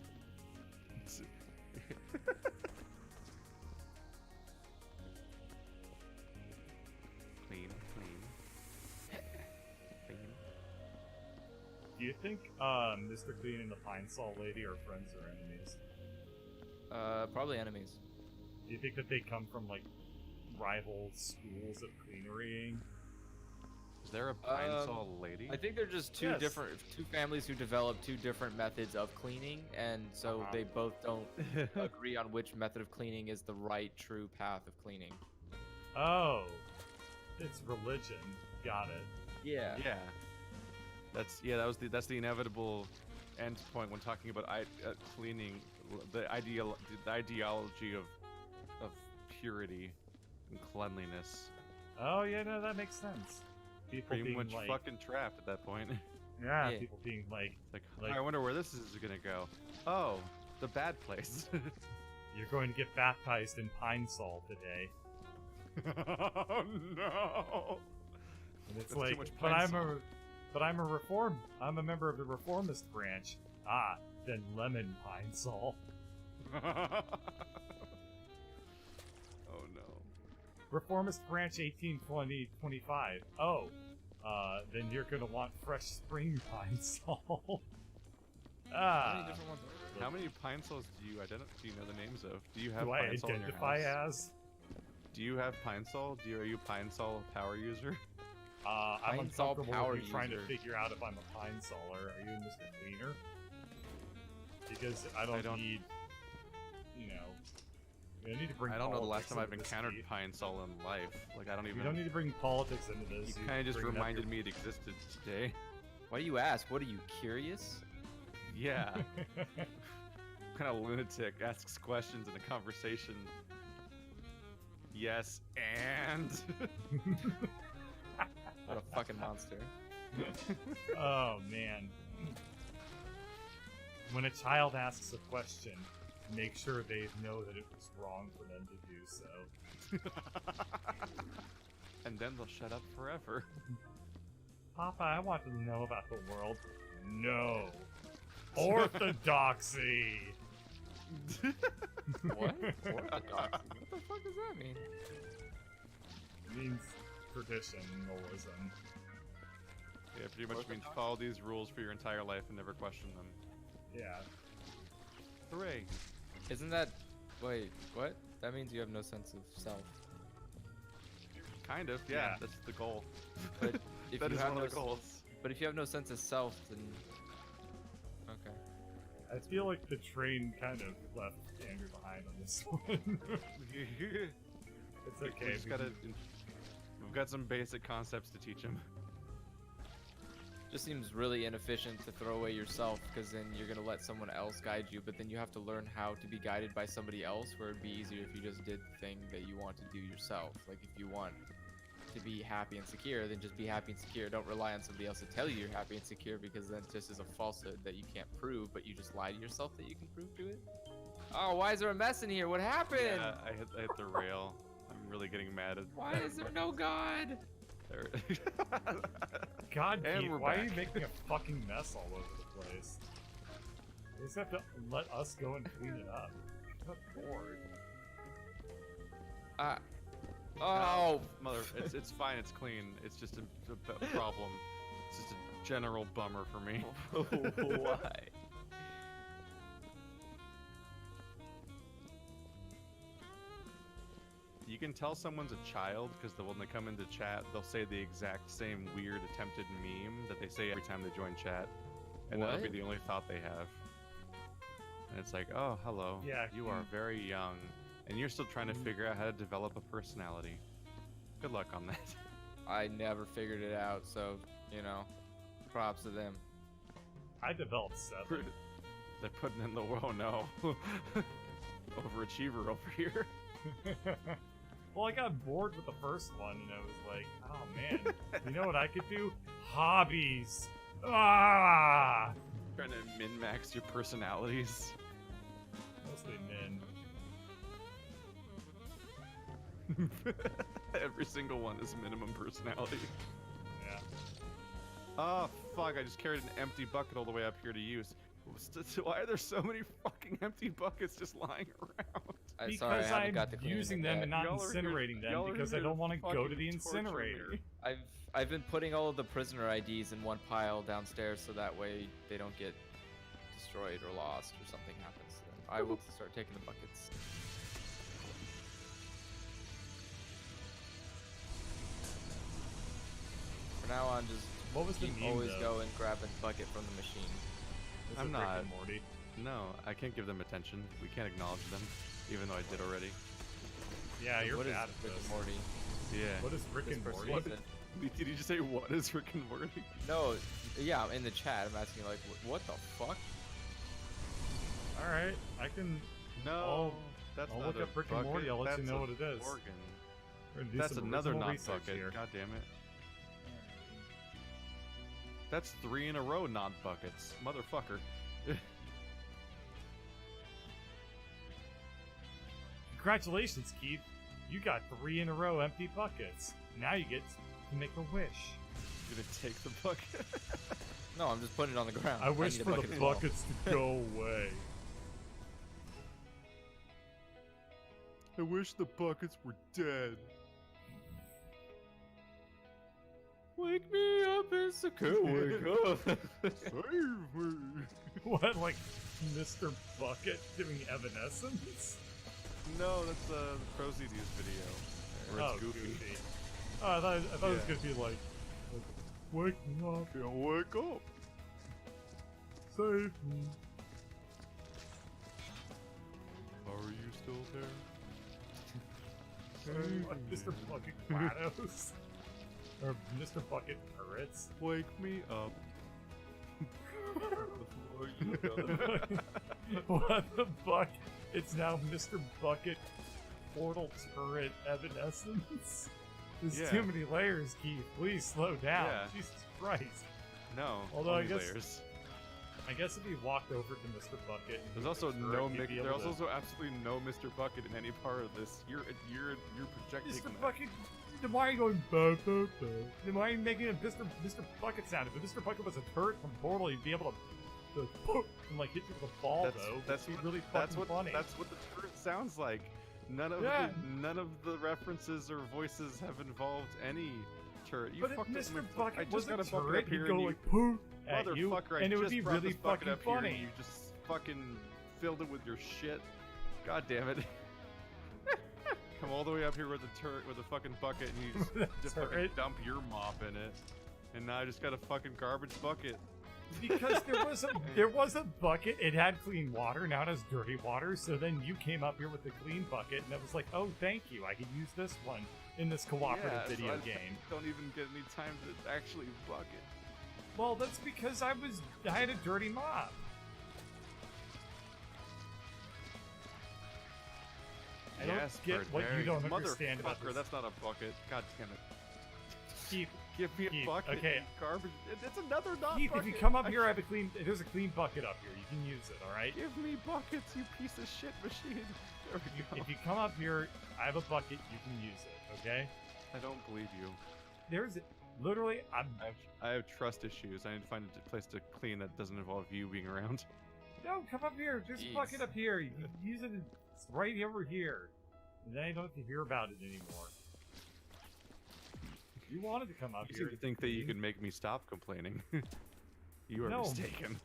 Speaker 2: Clean.
Speaker 1: Do you think Mr. Clean and the Pine Sol Lady are friends or enemies?
Speaker 3: Probably enemies.
Speaker 1: Do you think that they come from like rival schools of cleanerying?
Speaker 2: Is there a Pine Sol lady?
Speaker 3: I think they're just two families who develop two different methods of cleaning, and so they both don't agree on which method of cleaning is the right, true path of cleaning.
Speaker 1: Oh, it's religion. Got it.
Speaker 3: Yeah.
Speaker 2: Yeah. That's the inevitable end point when talking about cleaning. The ideology of purity and cleanliness.
Speaker 1: Oh yeah, no, that makes sense. People
Speaker 2: Pretty
Speaker 1: being
Speaker 2: much
Speaker 1: like,
Speaker 2: fucking trapped at that point.
Speaker 1: yeah,
Speaker 3: Yeah.
Speaker 1: people being like,
Speaker 2: I wonder where this is gonna go. Oh, the bad place.
Speaker 1: you're going to get baptized in Pine Sol today.
Speaker 2: Oh no!
Speaker 1: And it's
Speaker 2: That's too
Speaker 1: like,
Speaker 2: much
Speaker 1: but
Speaker 2: Pine Sol.
Speaker 1: I'm a member of the reformist branch. Ah, then lemon Pine Sol.
Speaker 2: Oh no.
Speaker 1: Reformist branch 1820-25. Oh, then you're gonna want fresh spring Pine Sol.
Speaker 3: How many different ones are there?
Speaker 2: How many Pine Sols do you know the names of? Do you have
Speaker 1: do I
Speaker 2: Pine Sol in your
Speaker 1: identify
Speaker 2: house?
Speaker 1: as?
Speaker 2: Do you have Pine Sol? Are you Pine Sol power user?
Speaker 1: I'm
Speaker 3: Pine Sol
Speaker 1: uncomfortable
Speaker 3: power
Speaker 1: with you trying to
Speaker 3: user.
Speaker 1: figure out if I'm a Pine Soler. Are you Mr. Cleaner? Because I don't need, you know, I need to bring.
Speaker 2: I don't know the last
Speaker 1: politics
Speaker 2: time I've
Speaker 1: into this
Speaker 2: encountered
Speaker 1: beat.
Speaker 2: Pine Sol in life. Like I don't even.
Speaker 1: You don't need to bring politics into this.
Speaker 2: You kind of just
Speaker 1: bring it up
Speaker 2: reminded
Speaker 1: your-
Speaker 2: me it existed today.
Speaker 3: Why do you ask? What are you, curious?
Speaker 2: Yeah. What kind of lunatic asks questions in a conversation? Yes, and.
Speaker 3: What a fucking monster.
Speaker 1: Oh man. When a child asks a question, make sure they know that it was wrong for them to do so.
Speaker 2: And then they'll shut up forever.
Speaker 1: Papa, I want to know about the world. No. Orthodoxy!
Speaker 3: What? Orthodoxy? What the fuck does that mean?
Speaker 1: It means traditionalism.
Speaker 2: Yeah, pretty much means follow these rules for your entire life and never question them.
Speaker 1: Yeah.
Speaker 2: Hooray!
Speaker 3: Isn't that... Wait, what? That means you have no sense of self.
Speaker 2: Kind of, yeah.
Speaker 1: Yeah.
Speaker 2: That's the goal.
Speaker 3: But if
Speaker 2: That
Speaker 3: you
Speaker 2: is
Speaker 3: have
Speaker 2: one
Speaker 3: no
Speaker 2: of the goals.
Speaker 3: But if you have no sense of self, then... Okay.
Speaker 1: I feel like the train kind of left Andrew behind on this one. It's okay.
Speaker 2: We've got some basic concepts to teach him.
Speaker 3: Just seems really inefficient to throw away yourself, because then you're gonna let someone else guide you, but then you have to learn how to be guided by somebody else, where it'd be easier if you just did the thing that you want to do yourself. Like, if you want to be happy and secure, then just be happy and secure. Don't rely on somebody else to tell you you're happy and secure, because then just is a falsehood that you can't prove, but you just lie to yourself that you can prove to it. Oh, why is there a mess in here? What happened?
Speaker 2: Yeah, I hit the rail. I'm really getting mad at.
Speaker 3: Why is there no God?
Speaker 2: There.
Speaker 1: God,
Speaker 2: And
Speaker 1: Keith,
Speaker 2: we're
Speaker 1: why are
Speaker 2: back.
Speaker 1: you making a fucking mess all over the place? You just have to let us go and clean it up. I'm bored.
Speaker 3: Oh,
Speaker 2: Mother, it's fine. It's clean. It's just a problem. It's just a general bummer for me.
Speaker 3: why?
Speaker 2: You can tell someone's a child because when they come into chat, they'll say the exact same weird attempted meme that they say every time they join chat, and that'll be
Speaker 3: What?
Speaker 2: the only thought they have. And it's like, oh, hello.
Speaker 1: Yeah,
Speaker 2: You are very young, and you're still trying to figure out how to develop a personality. Good luck on that.
Speaker 3: I never figured it out, so, you know, props to them.
Speaker 1: I developed 7.
Speaker 2: They're putting in the oh no, overachiever over here.
Speaker 1: Well, I got bored with the first one, and I was like, oh man, you know what I could do? Hobbies! Ah!
Speaker 2: Trying to min-max your personalities.
Speaker 1: Mostly men.
Speaker 2: Every single one is minimum personality.
Speaker 1: Yeah.
Speaker 2: Oh, fuck? I just carried an empty bucket all the way up here to use. Why are there so many fucking empty buckets just lying around?
Speaker 3: Sorry, I
Speaker 1: Because
Speaker 3: haven't
Speaker 1: I'm
Speaker 3: got to cleaning
Speaker 1: using
Speaker 3: it
Speaker 1: them
Speaker 3: yet.
Speaker 1: and not
Speaker 2: Y'all are here-
Speaker 1: incinerating them
Speaker 2: y'all are
Speaker 1: because I
Speaker 2: here
Speaker 1: don't want to go to
Speaker 2: fucking
Speaker 1: the
Speaker 2: torture
Speaker 1: incinerator.
Speaker 2: me.
Speaker 3: I've been putting all of the prisoner IDs in one pile downstairs so that way they don't get destroyed or lost or something happens to them. I will start taking the buckets. For now on, just
Speaker 1: What was the
Speaker 3: keep
Speaker 1: meme,
Speaker 3: always
Speaker 1: though?
Speaker 3: go and grab a bucket from the machine.
Speaker 1: Was
Speaker 2: I'm
Speaker 1: it Rick
Speaker 2: not.
Speaker 1: and Morty?
Speaker 2: No, I can't give them attention. We can't acknowledge them, even though I did already.
Speaker 1: Yeah, you're
Speaker 3: What is
Speaker 1: bad at
Speaker 3: Rick
Speaker 1: this.
Speaker 3: and Morty?
Speaker 2: Yeah.
Speaker 1: What is Rick
Speaker 3: This
Speaker 1: and
Speaker 3: person
Speaker 1: Morty?
Speaker 3: said-
Speaker 2: Did you just say what is Rick and Morty?
Speaker 3: No, yeah, in the chat, I'm asking like, what the fuck?
Speaker 1: All right, I can.
Speaker 2: No, that's
Speaker 1: I'll
Speaker 2: not
Speaker 1: look
Speaker 2: a
Speaker 1: up Rick and
Speaker 2: bucket.
Speaker 1: Morty, I'll let you
Speaker 2: That's
Speaker 1: know
Speaker 2: a
Speaker 1: what it is.
Speaker 2: Organ.
Speaker 1: We're gonna do
Speaker 2: That's
Speaker 1: some
Speaker 2: another
Speaker 1: original
Speaker 2: not
Speaker 1: research
Speaker 2: bucket.
Speaker 1: here.
Speaker 2: God damn it. That's 3 in a row not buckets, motherfucker.
Speaker 1: Congratulations, Keith. You got 3 in a row empty buckets. Now you get to make a wish.
Speaker 2: You're gonna take the bucket.
Speaker 3: No, I'm just putting it on the ground.
Speaker 1: I wish
Speaker 3: need a
Speaker 1: for the
Speaker 3: bucket as well.
Speaker 1: buckets to go away.
Speaker 2: I wish the buckets were dead.
Speaker 3: Wake me up, it's a wake up.
Speaker 2: Save me.
Speaker 1: What, like Mr. Bucket doing Evanescence?
Speaker 2: No, that's the Proceed News video. Where
Speaker 1: Oh,
Speaker 2: it's goofy.
Speaker 1: Oh, I thought it was
Speaker 2: Yeah.
Speaker 1: gonna be like, wake me up,
Speaker 2: Can't wake up.
Speaker 1: save me.
Speaker 2: Are you still there?
Speaker 1: Like Mr. Bucket GLaDOS. Or Mr. Bucket Turrets.
Speaker 2: Wake me up.
Speaker 1: What the fuck? It's now Mr. Bucket Portal Turret Evanescence? There's
Speaker 2: Yeah.
Speaker 1: too many layers, Keith. Please slow down.
Speaker 2: Yeah.
Speaker 1: Jesus Christ.
Speaker 2: No.
Speaker 1: Although I
Speaker 2: only
Speaker 1: guess-
Speaker 2: layers.
Speaker 1: I guess if you walked over to Mr. Bucket, and
Speaker 2: There's
Speaker 1: you
Speaker 2: also
Speaker 1: were sure
Speaker 2: no
Speaker 1: you'd
Speaker 2: Mick.
Speaker 1: be able
Speaker 2: There's
Speaker 1: to-
Speaker 2: also absolutely no Mr. Bucket in any part of this. You're projecting.
Speaker 1: Mr.
Speaker 2: that.
Speaker 1: Bucket. Then why are you going ba ba ba? Then why are you making a Mr. Bucket sound? If Mr. Bucket was a turret from Portal, he'd be able to and like hit you with a ball, though.
Speaker 2: That's
Speaker 1: It'd
Speaker 2: what,
Speaker 1: be really
Speaker 2: that's
Speaker 1: fucking
Speaker 2: what
Speaker 1: funny.
Speaker 2: that's what the turret sounds like. None of
Speaker 1: Yeah.
Speaker 2: none of the references or voices have involved any turret. You
Speaker 1: But if
Speaker 2: fucked up
Speaker 1: Mr.
Speaker 2: my
Speaker 1: Bucket
Speaker 2: I just
Speaker 1: was
Speaker 2: got
Speaker 1: a
Speaker 2: a bucket
Speaker 1: turret,
Speaker 2: up
Speaker 1: he'd
Speaker 2: here
Speaker 1: go
Speaker 2: and you,
Speaker 1: like poof at you,
Speaker 2: motherfucker, I
Speaker 1: and it would
Speaker 2: just
Speaker 1: be
Speaker 2: brought
Speaker 1: really
Speaker 2: this bucket
Speaker 1: fucking
Speaker 2: up here
Speaker 1: funny.
Speaker 2: and you just fucking filled it with your shit. God damn it. Come all the way up here with a turret with a fucking bucket and you just fucking
Speaker 1: Turret.
Speaker 2: dump your mop in it. And now I just got a fucking garbage bucket.
Speaker 1: Because there was a bucket, it had clean water, now it has dirty water, so then you came up here with the clean bucket, and it was like, oh, thank you, I could use this one in this cooperative
Speaker 2: Yeah, so
Speaker 1: video
Speaker 2: I
Speaker 1: game.
Speaker 2: don't even get any time to actually bucket.
Speaker 1: Well, that's because I had a dirty mop. I don't get what you don't understand about
Speaker 2: Motherfucker,
Speaker 1: this.
Speaker 2: that's not a bucket. God damn it.
Speaker 1: Keith,
Speaker 2: Give me a
Speaker 1: Keith,
Speaker 2: bucket.
Speaker 1: okay.
Speaker 2: You garbage. It's another not
Speaker 1: Keith,
Speaker 2: bucket.
Speaker 1: if you come up here, there's a clean bucket up here. You can use it, alright?
Speaker 2: Give me buckets, you piece of shit machine. There we go.
Speaker 1: If you come up here, I have a bucket, you can use it, okay?
Speaker 2: I don't believe you.
Speaker 1: There's literally,
Speaker 2: I have trust issues. I need to find a place to clean that doesn't involve you being around.
Speaker 1: no, come up here. There's a bucket
Speaker 3: Jeez.
Speaker 1: up here. You can use it. It's right over here. And then I don't have to hear about it anymore. You wanted to come up
Speaker 2: You
Speaker 1: here.
Speaker 2: seem to think that you can make me stop complaining. You are
Speaker 1: No.
Speaker 2: mistaken.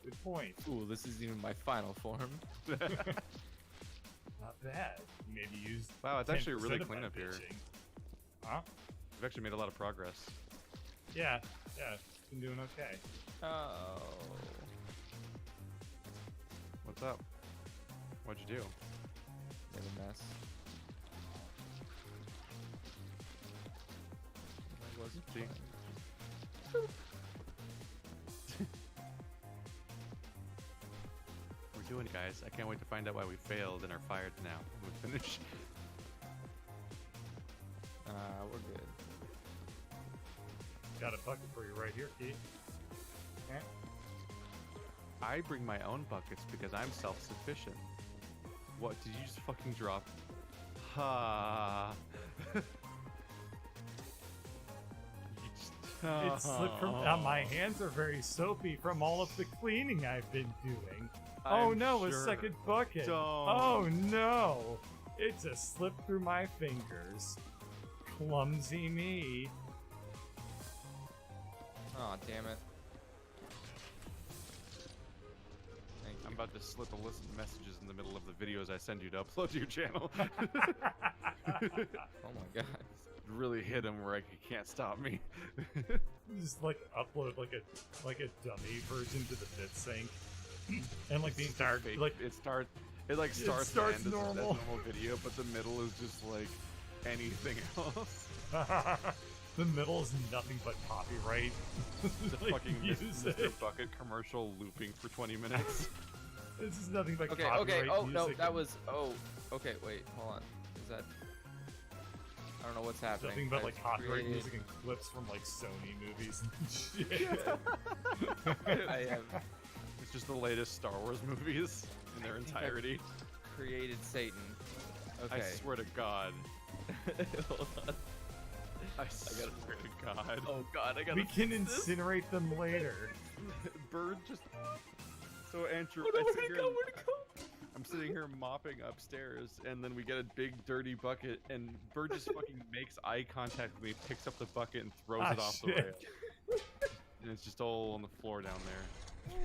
Speaker 1: Good point.
Speaker 3: Ooh, this isn't even my final form.
Speaker 1: Not bad. Maybe use.
Speaker 2: Wow, it's actually
Speaker 1: 10%
Speaker 2: really
Speaker 1: of
Speaker 2: clean
Speaker 1: my
Speaker 2: up here.
Speaker 1: bitching. Huh?
Speaker 2: We've actually made a lot of progress.
Speaker 1: Yeah. Been doing okay.
Speaker 3: Oh.
Speaker 2: What's up? What'd you do?
Speaker 3: Made a mess. I wasn't
Speaker 2: See?
Speaker 3: trying.
Speaker 2: We're doing it, guys. I can't wait to find out why we failed and are fired now. When we finish.
Speaker 3: We're good.
Speaker 1: Got a bucket for you right here, Keith. Eh?
Speaker 2: I bring my own buckets because I'm self-sufficient. What, did you just fucking drop? Ha! You just-
Speaker 1: It slipped from. My hands are very soapy from all of the cleaning I've been doing. Oh
Speaker 4: I'm
Speaker 1: no, a
Speaker 4: sure.
Speaker 1: second bucket.
Speaker 4: Don't.
Speaker 1: Oh no, it just slipped through my fingers. Clumsy me.
Speaker 3: Oh, damn it. Thank
Speaker 2: I'm
Speaker 3: you.
Speaker 2: about to slip illicit messages in the middle of the videos I send you to upload to your channel.
Speaker 3: Oh my god.
Speaker 2: Really hit him where he can't stop me.
Speaker 1: Just like upload like a dummy version to the BitSync, and like the entire
Speaker 2: Fake.
Speaker 1: like
Speaker 2: It starts and
Speaker 1: starts
Speaker 2: ends as a
Speaker 1: normal.
Speaker 2: normal video, but the middle is just like anything else.
Speaker 1: the middle is nothing but copyright.
Speaker 2: The
Speaker 1: like,
Speaker 2: fucking
Speaker 1: music.
Speaker 2: Mr. Bucket commercial looping for 20 minutes.
Speaker 1: This is nothing but
Speaker 3: Okay,
Speaker 1: copyright
Speaker 3: okay. Oh no,
Speaker 1: music
Speaker 3: that
Speaker 1: and
Speaker 3: was. Oh, okay. Wait, hold on. Is that? I don't know what's happening.
Speaker 1: nothing but
Speaker 3: I've
Speaker 1: like copyright
Speaker 3: created-
Speaker 1: music and clips from like Sony movies and shit.
Speaker 3: I have
Speaker 2: It's just the latest Star Wars movies in their entirety.
Speaker 3: created Satan. Okay.
Speaker 2: I swear to God.
Speaker 3: Hold on.
Speaker 2: I swear to God.
Speaker 3: Oh god, I gotta.
Speaker 1: We can
Speaker 3: fix this.
Speaker 1: incinerate them later.
Speaker 2: Bird just. So Andrew,
Speaker 3: Oh, no,
Speaker 2: I
Speaker 3: where'd
Speaker 2: sit
Speaker 3: it
Speaker 2: here
Speaker 3: go?
Speaker 2: and-
Speaker 3: Where'd it go?
Speaker 2: I'm sitting here mopping upstairs, and then we get a big dirty bucket, and Bird just fucking makes eye contact with me, picks up the bucket, and throws
Speaker 1: Ah,
Speaker 2: it off the
Speaker 1: shit.
Speaker 2: rail. And it's just all on the floor down there.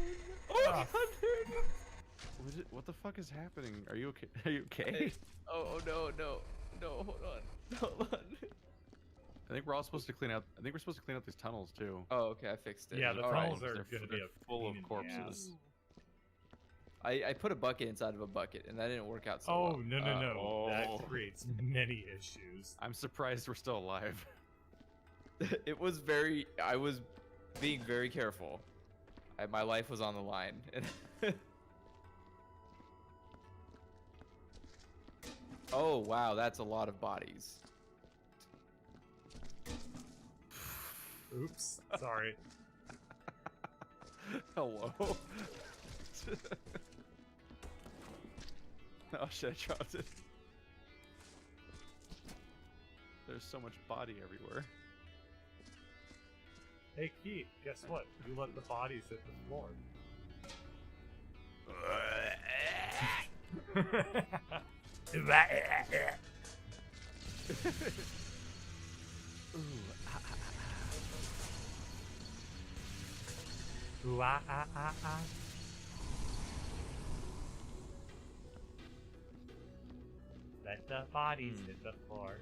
Speaker 3: Oh
Speaker 1: Ah.
Speaker 3: god, dude.
Speaker 2: What the fuck is happening? Are you okay? Are you okay?
Speaker 3: Oh no, no, no. Hold on. Hold on.
Speaker 2: I think we're all supposed to clean out. I think we're supposed to clean out these tunnels too.
Speaker 3: Oh, okay, I fixed it.
Speaker 1: Yeah, the
Speaker 3: All right.
Speaker 1: tunnels are
Speaker 2: They're
Speaker 1: gonna be a
Speaker 2: full of
Speaker 1: pain in the
Speaker 2: corpses.
Speaker 1: ass.
Speaker 3: I put a bucket inside of a bucket, and that didn't work out so
Speaker 1: Oh
Speaker 3: well.
Speaker 1: no no no!
Speaker 2: oh.
Speaker 1: That creates many issues.
Speaker 2: I'm surprised we're still alive.
Speaker 3: It was very. I was being very careful. My life was on the line. Oh wow, that's a lot of bodies.
Speaker 1: Oops, sorry.
Speaker 2: Hello. Oh shit, I dropped it. There's so much body everywhere.
Speaker 1: Hey Keith, guess what? You let the bodies hit the floor. Ooh, ah, ah, ah, ah. Let the bodies hit the floor.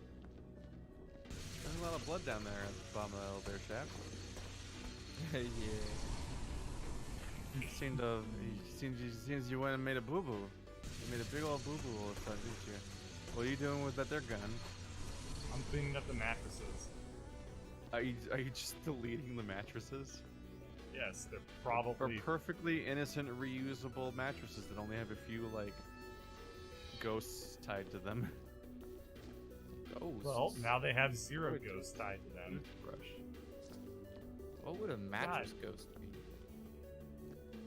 Speaker 2: There's a lot of blood down there at the bottom of the elevator shaft.
Speaker 3: Yeah.
Speaker 2: Seems you went and made a boo boo. You made a big old boo boo all of a sudden, didn't you? What are you doing with that there gun?
Speaker 1: I'm cleaning up the mattresses.
Speaker 2: Are you just deleting the mattresses?
Speaker 1: Yes, they're
Speaker 2: Or
Speaker 1: probably.
Speaker 2: perfectly innocent, reusable mattresses that only have a few like ghosts tied to them.
Speaker 3: Ghosts.
Speaker 1: Well, now they have zero ghosts tied to them.
Speaker 2: Toothbrush.
Speaker 3: What would a mattress ghost be?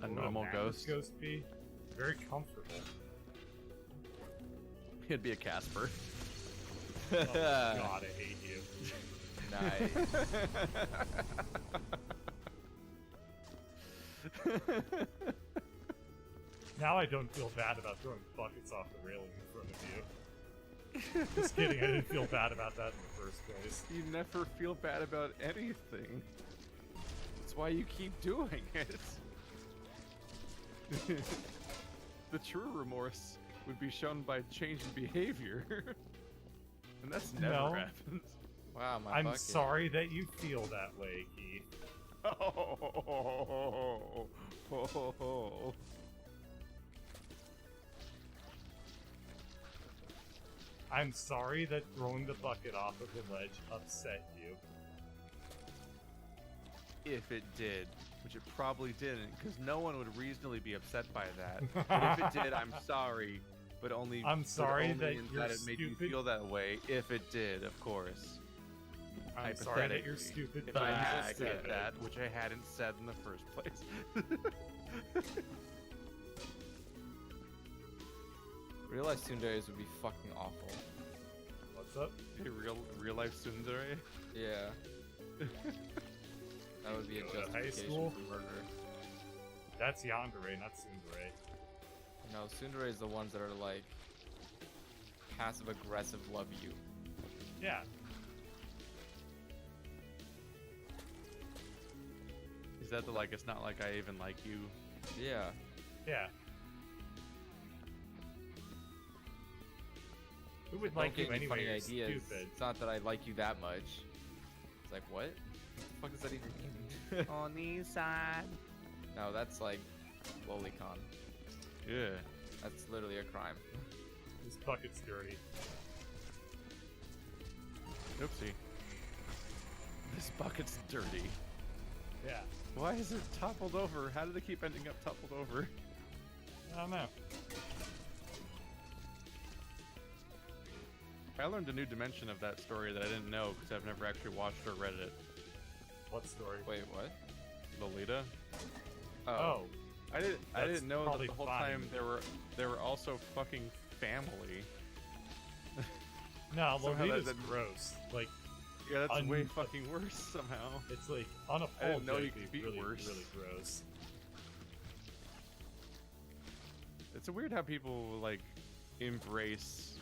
Speaker 2: A
Speaker 1: What would
Speaker 2: normal
Speaker 1: mattress
Speaker 2: ghost.
Speaker 1: ghost be? Very comfortable.
Speaker 2: It'd be a Casper.
Speaker 1: Oh God, I hate you.
Speaker 3: Nice.
Speaker 1: Now I don't feel bad about throwing buckets off the railing in front of you. Just kidding, I didn't feel bad about that in the first place.
Speaker 2: You never feel bad about anything. That's why you keep doing it. The true remorse would be shown by change in behavior. And that's never
Speaker 1: No.
Speaker 2: happened.
Speaker 3: Wow, my
Speaker 1: I'm
Speaker 3: bucket.
Speaker 1: sorry that you feel that way, Keith. I'm sorry that throwing the bucket off of the ledge upset you.
Speaker 2: If it did, which it probably didn't, because no one would reasonably be upset by that. But if it did, I'm sorry. But only.
Speaker 1: I'm
Speaker 2: but
Speaker 1: sorry
Speaker 2: only
Speaker 1: that
Speaker 2: in
Speaker 1: you're
Speaker 2: that it made you
Speaker 1: stupid.
Speaker 2: feel that way. If it did, of course.
Speaker 1: I'm sorry that you're
Speaker 2: Hypothetically,
Speaker 1: stupid.
Speaker 2: If
Speaker 1: but
Speaker 2: I
Speaker 1: you
Speaker 2: had
Speaker 1: just
Speaker 2: said
Speaker 1: said it.
Speaker 2: that, which I hadn't said in the first place.
Speaker 3: Real life tsunderes would be fucking awful.
Speaker 1: What's up?
Speaker 2: A real life tsundere.
Speaker 3: Yeah. That would be a
Speaker 1: Go to high
Speaker 3: justification
Speaker 1: school?
Speaker 3: for murder.
Speaker 1: That's Yandere, not Tsundere.
Speaker 3: No, tsundere is the ones that are like passive aggressive love you.
Speaker 1: Yeah.
Speaker 4: Is that the like? It's not like I even like you.
Speaker 3: Yeah.
Speaker 1: Yeah. Who would
Speaker 3: Don't
Speaker 1: like
Speaker 3: get
Speaker 1: you
Speaker 3: any
Speaker 1: anyway?
Speaker 3: funny
Speaker 1: You're
Speaker 3: ideas.
Speaker 1: stupid.
Speaker 3: It's not that I like you that much. It's like, what? What the fuck does that even mean?
Speaker 4: Oni-san.
Speaker 3: No, that's like lolicon.
Speaker 4: Yeah.
Speaker 3: That's literally a crime.
Speaker 1: This bucket's dirty.
Speaker 4: Oopsie. This bucket's dirty.
Speaker 1: Yeah.
Speaker 4: Why is it toppled over? How did it keep ending up toppled over?
Speaker 1: I don't know.
Speaker 4: I learned a new dimension of that story that I didn't know because I've never actually watched or read it.
Speaker 1: What story?
Speaker 3: Wait, what?
Speaker 4: Lolita.
Speaker 1: Oh.
Speaker 4: I
Speaker 1: That's
Speaker 4: didn't know that
Speaker 1: probably
Speaker 4: the whole
Speaker 1: fine.
Speaker 4: time they were also fucking family.
Speaker 1: No,
Speaker 4: Somehow
Speaker 1: Lolita's
Speaker 4: that-
Speaker 1: gross. Like,
Speaker 4: Yeah, that's way fucking worse somehow.
Speaker 1: it's like
Speaker 4: I didn't know you
Speaker 1: unapologetically
Speaker 4: could be
Speaker 1: really,
Speaker 4: worse.
Speaker 1: really gross.
Speaker 4: It's weird how people like embrace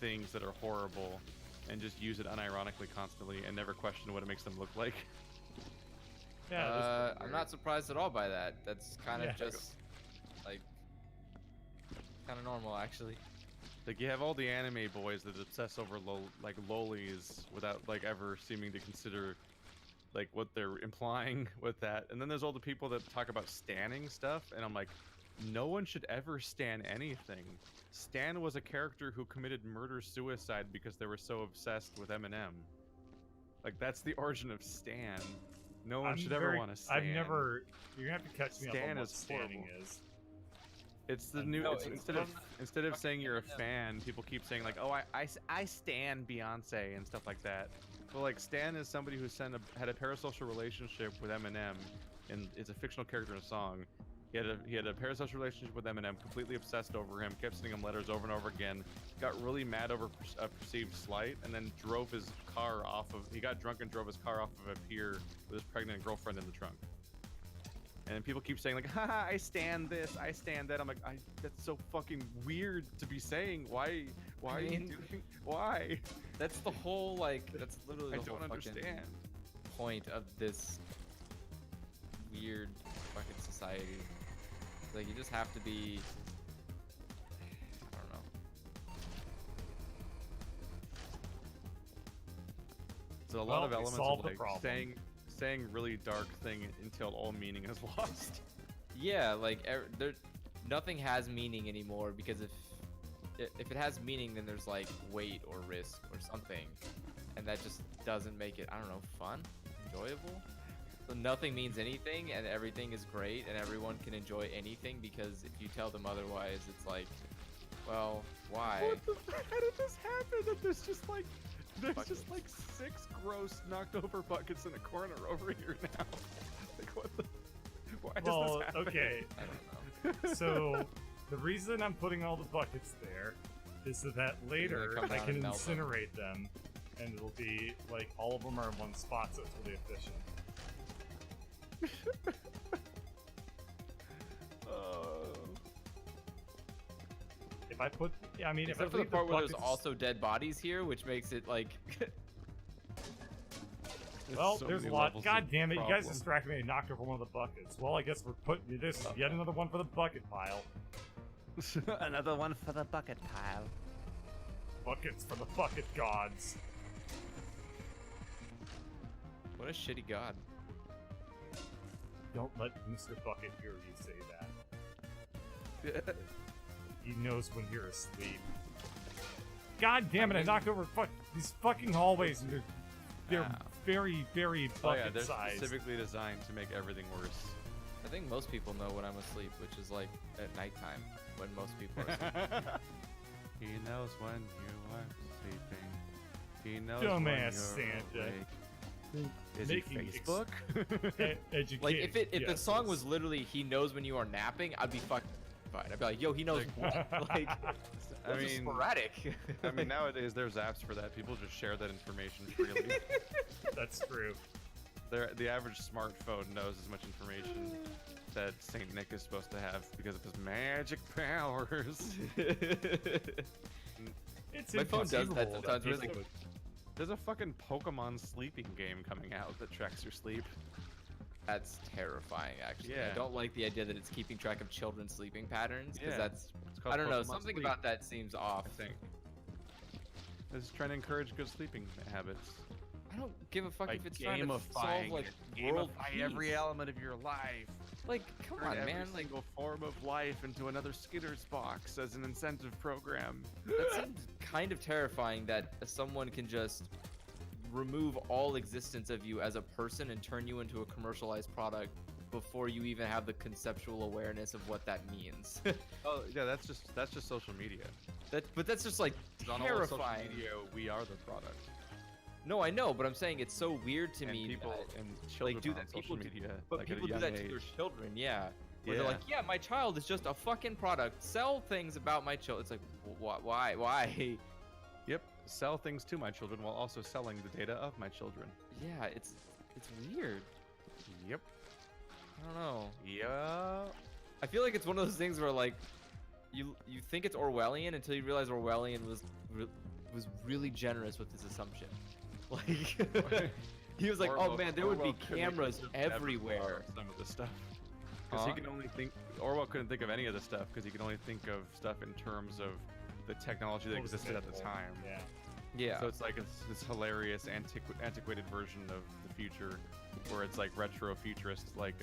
Speaker 4: things that are horrible and just use it unironically constantly and never question what it makes them look like.
Speaker 1: Yeah, it is pretty
Speaker 3: I'm
Speaker 1: weird.
Speaker 3: not surprised at all by that. That's kind of
Speaker 1: Yeah.
Speaker 3: just like kind of normal, actually.
Speaker 4: Like you have all the anime boys that obsess over like lolis without like ever seeming to consider like what they're implying with that. And then there's all the people that talk about standing stuff, and I'm like, no one should ever stan anything. Stan was a character who committed murder-suicide because they were so obsessed with Eminem. Like that's the origin of Stan. No one should ever want to stan.
Speaker 1: I've never. You're gonna have to catch me up
Speaker 4: Stan
Speaker 1: on what
Speaker 4: is
Speaker 1: standing
Speaker 4: horrible.
Speaker 1: is.
Speaker 4: It's the
Speaker 1: I
Speaker 4: new.
Speaker 3: know,
Speaker 4: It's,
Speaker 3: it's
Speaker 4: instead of saying you're a fan, people keep saying like, "Oh, I stan Beyonce" and stuff like that. Well, like Stan is somebody who had a parasocial relationship with Eminem, and it's a fictional character in a song. He had a parasocial relationship with Eminem, completely obsessed over him, kept sending him letters over and over again, got really mad over a perceived slight, and then drove his car off of. He got drunk and drove his car off of a pier with his pregnant girlfriend in the trunk. And people keep saying like, haha, I stand this, I stand that. I'm like, that's so fucking weird to be saying. Why are you
Speaker 3: mean-
Speaker 4: doing? Why?
Speaker 3: That's the whole like. That's literally
Speaker 4: I
Speaker 3: the whole
Speaker 4: don't
Speaker 3: fucking
Speaker 4: understand.
Speaker 3: point of this weird fucking society. Like you just have to be. I don't know.
Speaker 4: So a lot of
Speaker 1: Well, we
Speaker 4: elements
Speaker 1: solved
Speaker 4: of
Speaker 1: the
Speaker 4: like
Speaker 1: problem.
Speaker 4: saying really dark thing until all meaning is lost.
Speaker 3: Yeah, like there, nothing has meaning anymore because if it has meaning, then there's like weight or risk or something, and that just doesn't make it, I don't know, fun, enjoyable. So nothing means anything, and everything is great, and everyone can enjoy anything because if you tell them otherwise, it's like, well, why?
Speaker 4: What the? How did this happen? That there's just like
Speaker 3: Buckets.
Speaker 4: 6 gross knocked over buckets in a corner over here now. Like what the? Why
Speaker 1: Well,
Speaker 4: does this happen?
Speaker 1: okay.
Speaker 3: I don't know.
Speaker 1: So the reason I'm putting all the buckets there is so that later
Speaker 3: come
Speaker 1: I
Speaker 3: down
Speaker 1: can
Speaker 3: and melt them.
Speaker 1: incinerate them, and it'll be like all of them are in one spot, so it's really efficient. If I put, I mean, if I
Speaker 3: Except for the
Speaker 1: leave
Speaker 3: part where there's
Speaker 1: buckets-
Speaker 3: also dead bodies here, which makes it like.
Speaker 1: Well,
Speaker 4: so
Speaker 1: there's a
Speaker 4: many
Speaker 1: lot.
Speaker 4: levels
Speaker 1: God
Speaker 4: of
Speaker 1: damn it! You guys
Speaker 4: problem.
Speaker 1: distracted me and knocked over one of the buckets. Well, I guess we're putting this is yet another one for the bucket pile.
Speaker 4: Another one for the bucket pile.
Speaker 1: Buckets for the bucket gods.
Speaker 3: What a shitty god.
Speaker 1: Don't let Mr. Bucket hear you say that. He knows when you're asleep. God damn it! I knocked over these fucking hallways, and they're
Speaker 3: Ow.
Speaker 1: very, very
Speaker 4: Oh yeah,
Speaker 1: bucket
Speaker 4: they're
Speaker 1: sized.
Speaker 4: specifically designed to make everything worse.
Speaker 3: I think most people know when I'm asleep, which is like at nighttime when most people are asleep.
Speaker 4: He knows when you are sleeping. He knows
Speaker 1: Dumbass
Speaker 4: when you're
Speaker 1: Santa.
Speaker 4: awake. Is it
Speaker 1: Making
Speaker 4: Facebook?
Speaker 1: Educated.
Speaker 3: Like if the song was
Speaker 1: guesses.
Speaker 3: literally "He knows when you are napping," I'd be fucking fine. I'd be like, "Yo, he knows what?" Like,
Speaker 4: I
Speaker 3: that's just
Speaker 4: mean,
Speaker 3: sporadic.
Speaker 4: I mean, nowadays there's apps for that. People just share that information freely.
Speaker 1: That's true.
Speaker 2: The average smartphone knows as much information that Saint Nick is supposed to have because of his magic powers.
Speaker 1: It's
Speaker 3: My phone does that
Speaker 1: inconceivable
Speaker 3: sometimes,
Speaker 1: people
Speaker 3: really.
Speaker 1: would-
Speaker 2: There's a fucking Pokemon sleeping game coming out that tracks your sleep.
Speaker 3: That's terrifying, actually.
Speaker 2: Yeah.
Speaker 3: I don't like the idea that it's keeping track of children's sleeping patterns, because
Speaker 2: Yeah.
Speaker 3: that's,
Speaker 2: It's called
Speaker 3: I don't know,
Speaker 2: Pokemon
Speaker 3: something
Speaker 2: Sleep,
Speaker 3: about that seems off.
Speaker 2: I think. It's trying to encourage good sleeping habits.
Speaker 3: I don't give a fuck
Speaker 2: By
Speaker 3: if it's trying to solve,
Speaker 2: gamifying
Speaker 3: like,
Speaker 2: it.
Speaker 3: world
Speaker 2: Gamify every
Speaker 3: peace.
Speaker 2: element of your life.
Speaker 3: Like, come
Speaker 2: Turn
Speaker 3: on,
Speaker 2: every
Speaker 3: man. Like,
Speaker 2: single form of life into another Skitter's box as an incentive program.
Speaker 3: that seems kind of terrifying that someone can just remove all existence of you as a person and turn you into a commercialized product before you even have the conceptual awareness of what that means.
Speaker 2: Oh yeah, that's just social media.
Speaker 3: But that's just like
Speaker 2: 'Cause on all of social
Speaker 3: terrifying.
Speaker 2: media, we are the product.
Speaker 3: No, I know, but I'm saying it's so weird to
Speaker 2: And
Speaker 3: me.
Speaker 2: people
Speaker 3: that,
Speaker 2: and children
Speaker 3: do
Speaker 2: are
Speaker 3: that,
Speaker 2: on social
Speaker 3: people do-
Speaker 2: media.
Speaker 3: but
Speaker 2: like, at a
Speaker 3: people do
Speaker 2: young
Speaker 3: that to
Speaker 2: age.
Speaker 3: their children, yeah. Where
Speaker 2: Yeah.
Speaker 3: they're like, yeah, my child is just a fucking product. Sell things about my child. It's like, why?
Speaker 2: Yep. Sell things to my children while also selling the data of my children.
Speaker 3: Yeah, it's weird.
Speaker 2: Yep.
Speaker 3: I don't know.
Speaker 2: Yeah.
Speaker 3: I feel like it's one of those things where like you think it's Orwellian until you realize Orwellian was really generous with his assumption. Like he was like, "Oh man, there would be cameras everywhere."
Speaker 2: Some of the stuff. Because
Speaker 3: Huh?
Speaker 2: he can only think. Orwell couldn't think of any of the stuff because he can only think of stuff in terms of the technology that
Speaker 1: What was
Speaker 2: existed at the
Speaker 1: available.
Speaker 2: time.
Speaker 1: Yeah.
Speaker 3: Yeah.
Speaker 2: So it's like this hilarious antiquated version of the future, where it's like retro futurist, like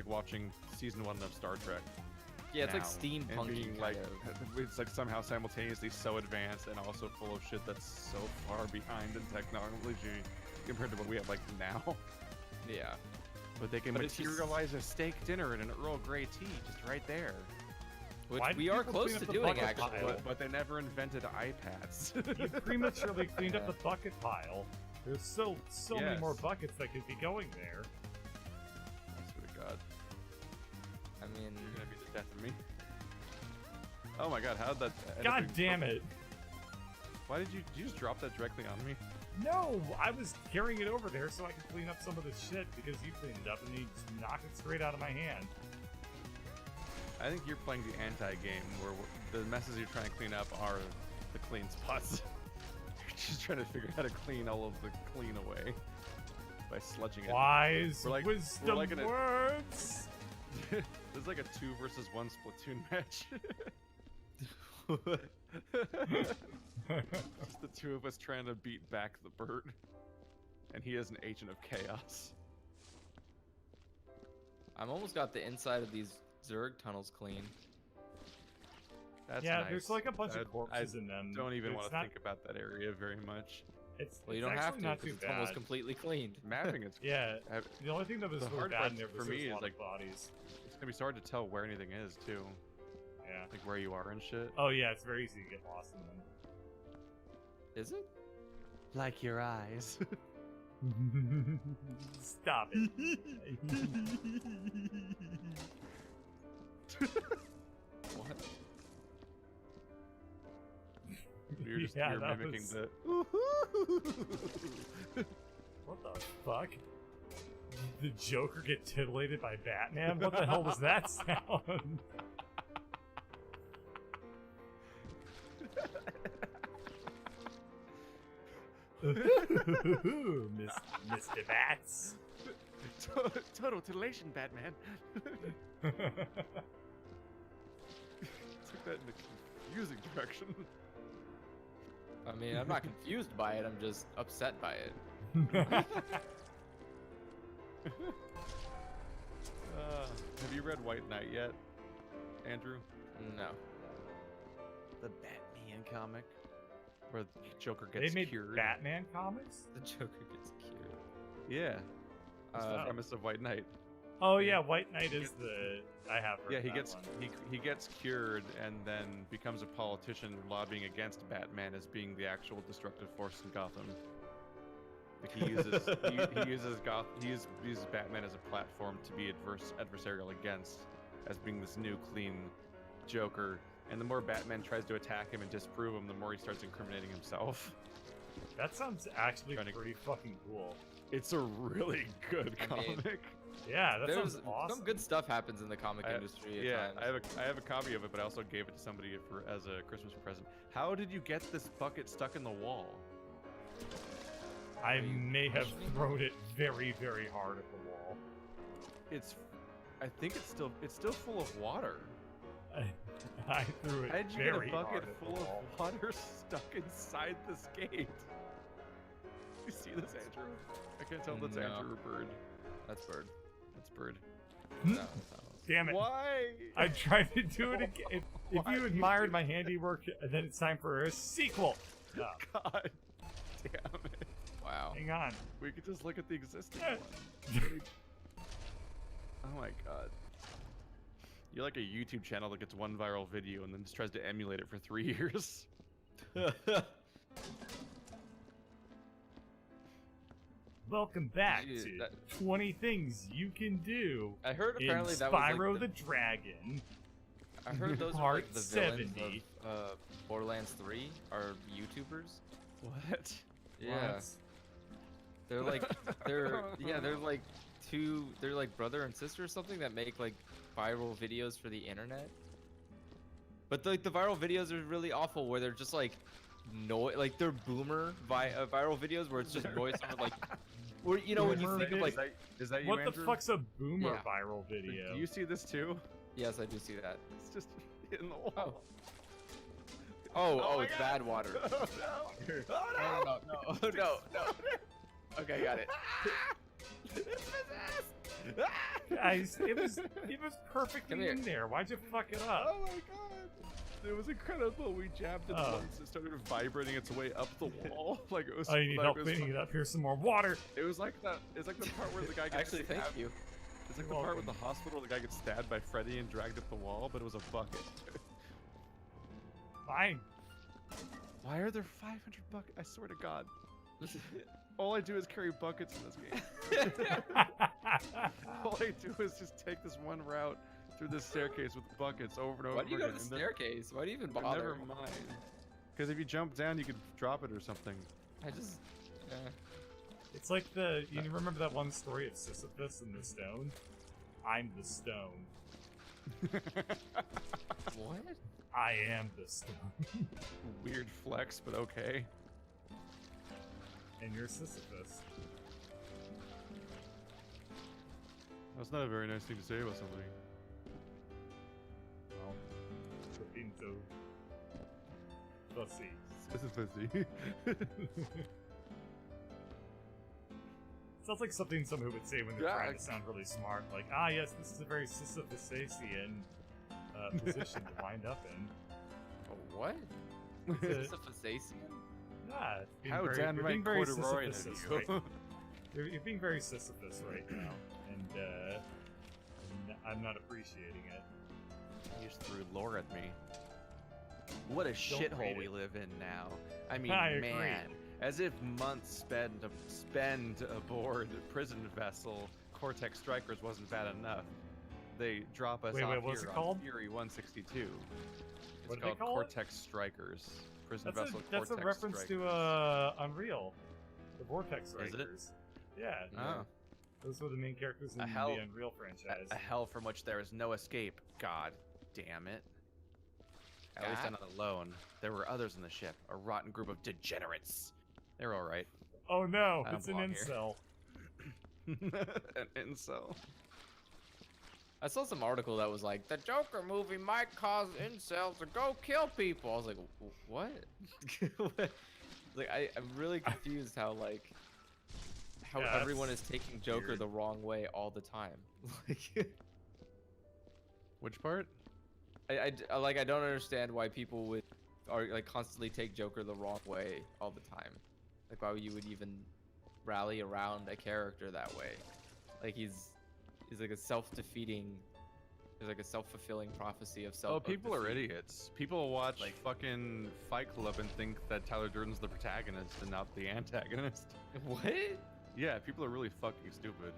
Speaker 2: watching season 1 of Star Trek.
Speaker 3: yeah, it's like
Speaker 2: now,
Speaker 3: steampunk
Speaker 2: and being
Speaker 3: kind
Speaker 2: like
Speaker 3: of.
Speaker 2: it's like somehow simultaneously so advanced and also full of shit that's so far behind in technology compared to what we have like now.
Speaker 3: Yeah.
Speaker 2: But they can
Speaker 3: But it's just-
Speaker 2: materialize a steak dinner and an Earl Grey tea just right there.
Speaker 3: Which
Speaker 1: Why
Speaker 3: we
Speaker 1: do
Speaker 3: are
Speaker 1: people
Speaker 3: close
Speaker 1: clean
Speaker 3: to
Speaker 1: up the
Speaker 3: doing
Speaker 1: bucket
Speaker 3: actually.
Speaker 1: pile?
Speaker 2: But they never invented iPads.
Speaker 1: You prematurely cleaned up
Speaker 3: Yeah.
Speaker 1: the bucket pile. There's so many more
Speaker 2: Yes.
Speaker 1: buckets that could be going there.
Speaker 2: I swear to God,
Speaker 3: I mean,
Speaker 2: you're gonna be the death of me. Oh my God, how did that? end up
Speaker 1: God
Speaker 2: being
Speaker 1: damn
Speaker 2: purple?
Speaker 1: it!
Speaker 2: Why did you just drop that directly on me?
Speaker 1: No, I was carrying it over there so I could clean up some of the shit because you cleaned it up and you just knocked it straight out of my hand.
Speaker 2: I think you're playing the anti-game where the messes you're trying to clean up are the clean spots. You're just trying to figure out how to clean all of the clean away by sludging it.
Speaker 1: Wise
Speaker 2: We're like-
Speaker 1: wisdom
Speaker 2: we're like in a-
Speaker 1: words.
Speaker 2: There's like a 2 versus 1 Splatoon match. Just the two of us trying to beat back the bird. And he is an agent of chaos.
Speaker 3: I'm almost got the inside of these Zerg tunnels clean.
Speaker 2: That's
Speaker 1: Yeah,
Speaker 2: nice.
Speaker 1: there's like a bunch
Speaker 2: I-
Speaker 1: of corpses in them.
Speaker 2: Don't even
Speaker 1: It's
Speaker 2: want to
Speaker 1: not-
Speaker 2: think about that area very much.
Speaker 1: It's,
Speaker 3: Well, you
Speaker 1: it's
Speaker 3: don't have
Speaker 1: actually
Speaker 3: to
Speaker 1: not
Speaker 3: because
Speaker 1: too
Speaker 3: it's almost
Speaker 1: bad.
Speaker 3: completely cleaned.
Speaker 2: Mapping is
Speaker 1: Yeah,
Speaker 2: have-
Speaker 1: the only thing that was
Speaker 2: The
Speaker 1: really
Speaker 2: hard
Speaker 1: bad
Speaker 2: part
Speaker 1: in there
Speaker 2: for
Speaker 1: was
Speaker 2: me
Speaker 1: there was
Speaker 2: is,
Speaker 1: a lot
Speaker 2: like-
Speaker 1: of bodies.
Speaker 2: it's gonna be so hard to tell where anything is too,
Speaker 1: Yeah.
Speaker 2: like where you are and shit.
Speaker 1: Oh yeah, it's very easy to get lost in them.
Speaker 3: Is it?
Speaker 2: Like your eyes.
Speaker 1: Stop it.
Speaker 3: What?
Speaker 2: You're just
Speaker 1: Yeah,
Speaker 2: you're
Speaker 1: that
Speaker 2: mimicking
Speaker 1: was-
Speaker 2: the.
Speaker 1: What the fuck? Did the Joker get titillated by Batman? What the hell was that sound? Mr. Bats.
Speaker 2: Total titillation, Batman. Took that in a confusing direction.
Speaker 3: I mean, I'm not confused by it. I'm just upset by it.
Speaker 2: Have you read White Knight yet, Andrew?
Speaker 3: No.
Speaker 2: The Batman comic, where the Joker
Speaker 1: They
Speaker 2: gets
Speaker 1: made
Speaker 2: cured.
Speaker 1: Batman comics?
Speaker 3: The Joker gets cured.
Speaker 2: Yeah, that's the
Speaker 3: Uh,
Speaker 2: premise of White Knight.
Speaker 1: Oh yeah, White Knight is the... I have heard
Speaker 2: Yeah, he
Speaker 1: that
Speaker 2: gets
Speaker 1: one.
Speaker 2: he gets cured and then becomes a politician lobbying against Batman as being the actual destructive force in Gotham. Like he uses he uses Batman as a platform to be adversarial against, as being this new clean Joker. And the more Batman tries to attack him and disprove him, the more he starts incriminating himself.
Speaker 1: That sounds actually
Speaker 2: Trying to-
Speaker 1: pretty fucking cool.
Speaker 2: It's a really good
Speaker 3: I mean,
Speaker 2: comic.
Speaker 1: Yeah, that
Speaker 3: There's
Speaker 1: sounds awesome.
Speaker 3: some good stuff happens in the comic
Speaker 2: I-
Speaker 3: industry at
Speaker 2: Yeah,
Speaker 3: times.
Speaker 2: I have a copy of it, but I also gave it to somebody as a Christmas present. How did you get this bucket stuck in the wall?
Speaker 1: I
Speaker 3: Are you
Speaker 1: may have
Speaker 3: questioning
Speaker 1: thrown it very, very hard at the wall.
Speaker 2: I think it's still full of water.
Speaker 1: I threw it
Speaker 2: How did you get
Speaker 1: very
Speaker 2: a bucket
Speaker 1: hard at the
Speaker 2: full
Speaker 1: wall.
Speaker 2: of water stuck inside this gate? You see this, Andrew? I can't tell if that's
Speaker 3: No.
Speaker 2: Andrew or Bird.
Speaker 3: That's Bird.
Speaker 2: That's Bird.
Speaker 3: No, that's not.
Speaker 1: Damn it.
Speaker 2: Why?
Speaker 1: I tried to do it again. If
Speaker 2: Why
Speaker 1: you
Speaker 2: do
Speaker 1: admired
Speaker 2: do
Speaker 1: my handiwork, then it's time for a sequel. No,
Speaker 2: God damn it.
Speaker 3: Wow.
Speaker 1: hang on.
Speaker 2: We could just look at the existing
Speaker 1: Yeah.
Speaker 2: one. Oh my god. You're like a YouTube channel that gets one viral video and then just tries to emulate it for 3 years.
Speaker 1: Welcome back
Speaker 3: Dude,
Speaker 1: to
Speaker 3: that-
Speaker 1: 20 Things You Can Do
Speaker 3: I heard
Speaker 1: in
Speaker 3: apparently that was
Speaker 1: Spyro
Speaker 3: like
Speaker 1: the Dragon.
Speaker 3: I heard those are
Speaker 1: Part
Speaker 3: like the villains
Speaker 1: 70.
Speaker 3: of Borderlands 3 are YouTubers.
Speaker 2: What?
Speaker 3: Yeah.
Speaker 1: What?
Speaker 3: They're like they're like they're like brother and sister or something that make like viral videos for the internet. But like the viral videos are really awful where they're just like like they're boomer viral videos where it's just noise sound like where you know when you think of like
Speaker 2: Is that you,
Speaker 1: What the
Speaker 2: Andrew?
Speaker 1: fuck's a boomer
Speaker 3: Yeah.
Speaker 1: viral video?
Speaker 2: Do you see this too?
Speaker 3: yes I do see that.
Speaker 2: It's just hitting the wall.
Speaker 3: Oh,
Speaker 2: my
Speaker 3: it's
Speaker 2: God.
Speaker 3: bad water.
Speaker 2: Oh no!
Speaker 3: No, no. Okay, got it.
Speaker 1: Guys, it was perfectly
Speaker 3: Come here.
Speaker 1: in there. Why'd you fuck it up?
Speaker 2: Oh my god! It was incredible. We jabbed it
Speaker 1: Oh.
Speaker 2: once. It started vibrating its way up the wall. Like it was.
Speaker 1: Oh, you need
Speaker 2: like
Speaker 1: help
Speaker 2: it was
Speaker 1: cleaning it up. Here's some more water.
Speaker 2: It was like that. It's like the part where the guy gets
Speaker 3: Actually, thank
Speaker 2: stabbed.
Speaker 3: you.
Speaker 2: It's like
Speaker 1: You're
Speaker 2: the part with
Speaker 1: welcome.
Speaker 2: the hospital where the guy gets stabbed by Freddy and dragged up the wall, but it was a bucket.
Speaker 1: Fine.
Speaker 2: Why are there 500 buckets? I swear to God. All I do is carry buckets in this game. All I do is just take this one route through this staircase with buckets over and over
Speaker 3: Why do you go
Speaker 2: again.
Speaker 3: to the
Speaker 2: and then-
Speaker 3: staircase? Why do you even
Speaker 2: but
Speaker 3: bother?
Speaker 2: Never mind. Because if you jump down, you could drop it or something.
Speaker 3: I just.
Speaker 1: It's like you remember that one story of Sisyphus and the stone? I'm the stone.
Speaker 3: What?
Speaker 1: I am the stone.
Speaker 2: Weird flex, but okay.
Speaker 1: And you're Sisyphus.
Speaker 2: That's not a very nice thing to say about somebody.
Speaker 1: Well, for being so fussy.
Speaker 2: Specificity.
Speaker 1: Sounds like something someone would say when they're trying to sound really smart. Like, ah, yes, this is a very Sisyphusian position to wind up in.
Speaker 3: Oh, what?
Speaker 1: It's a-
Speaker 3: Sisyphusian?
Speaker 1: Yeah, it's being
Speaker 2: How
Speaker 1: very,
Speaker 2: downright
Speaker 1: you're being very
Speaker 2: corduroy of
Speaker 1: Sisyphus
Speaker 2: you.
Speaker 1: right. You're being very Sisyphus right now, and I'm not appreciating it.
Speaker 4: You just threw lore at me. What a
Speaker 1: read
Speaker 4: shithole we
Speaker 1: it.
Speaker 4: live in now. I mean,
Speaker 1: I agree.
Speaker 4: man, as if months spend aboard a prison vessel Cortex Strikers wasn't bad enough. They drop us
Speaker 1: Wait,
Speaker 4: off
Speaker 1: what's
Speaker 4: here
Speaker 1: it
Speaker 4: on
Speaker 1: called?
Speaker 4: Fury 162. It's
Speaker 1: What do they
Speaker 4: called
Speaker 1: call it?
Speaker 4: Cortex Strikers. Prison
Speaker 1: That's
Speaker 4: vessel
Speaker 1: a
Speaker 4: Cortex
Speaker 1: reference
Speaker 4: Strikers.
Speaker 1: to Unreal, the Vortex
Speaker 4: Is it?
Speaker 1: Strikers. Yeah,
Speaker 4: Oh.
Speaker 1: those were the main characters in
Speaker 4: A hell-
Speaker 1: the Unreal franchise.
Speaker 4: A hell from which there is no escape. God damn it. At least I'm
Speaker 3: God.
Speaker 4: not alone. There were others in the ship. A rotten group of degenerates. They're alright.
Speaker 1: Oh no,
Speaker 4: I don't
Speaker 1: it's an
Speaker 4: belong here.
Speaker 1: incel.
Speaker 2: An incel.
Speaker 3: I saw some article that was like, the Joker movie might cause incels to go kill people. I was like, what? Like, I'm really confused how
Speaker 1: Yeah,
Speaker 3: everyone
Speaker 1: that's
Speaker 3: is taking Joker
Speaker 1: weird.
Speaker 3: the wrong way all the time. Like,
Speaker 2: Which part?
Speaker 3: I don't understand why people are like constantly take Joker the wrong way all the time. Like, why you would even rally around a character that way? Like, he's like a self-defeating. There's like a self-fulfilling prophecy of self.
Speaker 2: Oh,
Speaker 3: of
Speaker 2: people are
Speaker 3: defeat.
Speaker 2: idiots. People watch
Speaker 3: Like-
Speaker 2: fucking Fight Club and think that Tyler Durden's the protagonist and not the antagonist.
Speaker 3: What?
Speaker 2: Yeah, people are really fucking stupid.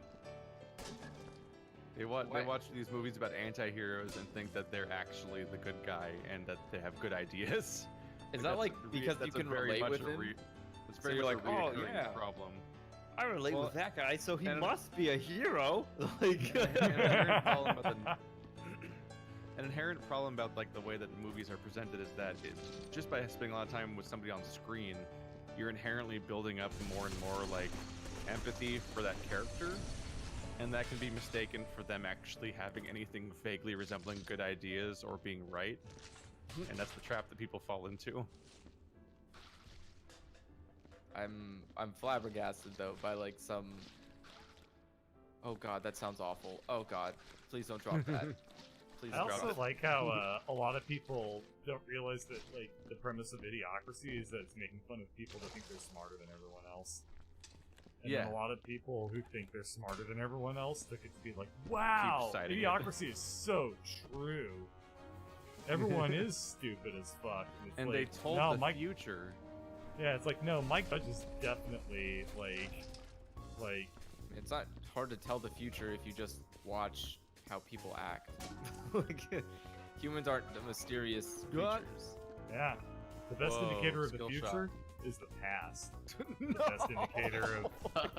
Speaker 2: They watch
Speaker 3: What?
Speaker 2: these movies about anti-heroes and think that they're actually the good guy and that they have good ideas.
Speaker 3: Is
Speaker 2: And
Speaker 3: that
Speaker 2: that's
Speaker 3: like
Speaker 2: a
Speaker 3: because you
Speaker 2: that's a
Speaker 3: can
Speaker 2: very
Speaker 3: relate
Speaker 2: much
Speaker 3: with
Speaker 2: a
Speaker 3: him?
Speaker 2: It's
Speaker 3: So
Speaker 2: very
Speaker 3: you're
Speaker 2: much
Speaker 3: like,
Speaker 2: a
Speaker 3: oh,
Speaker 2: reoccurring
Speaker 3: yeah.
Speaker 2: problem.
Speaker 5: I relate
Speaker 2: Well,
Speaker 5: with that guy, so he
Speaker 2: and-
Speaker 5: must be a hero. Like,
Speaker 2: An inherent problem about an inherent problem about like the way that movies are presented is that just by spending a lot of time with somebody on screen, you're inherently building up more and more like empathy for that character, and that can be mistaken for them actually having anything vaguely resembling good ideas or being right, and that's the trap that people fall into.
Speaker 3: I'm flabbergasted though by like some. Oh god, that sounds awful. Oh god, please don't drop that. Please
Speaker 1: I
Speaker 3: don't
Speaker 1: also
Speaker 3: drop it.
Speaker 1: like how a lot of people don't realize that like the premise of idiocracy is that it's making fun of people that think they're smarter than everyone else. And then
Speaker 2: Yeah.
Speaker 1: a lot of people who think they're smarter than everyone else took it to be like, wow,
Speaker 2: citing it.
Speaker 1: idiocracy is so true. Everyone is stupid as fuck. And, it's
Speaker 2: And
Speaker 1: like,
Speaker 2: they told
Speaker 1: no,
Speaker 2: the
Speaker 1: Mike,
Speaker 2: future.
Speaker 1: yeah, it's like, no, Mike Judge is definitely like,
Speaker 3: It's not hard to tell the future if you just watch how people act. Like, humans aren't the mysterious
Speaker 2: God.
Speaker 3: creatures.
Speaker 1: yeah. The best
Speaker 2: Whoa,
Speaker 1: indicator of the
Speaker 2: skill shot.
Speaker 1: future is the past.
Speaker 2: No!
Speaker 1: The best indicator of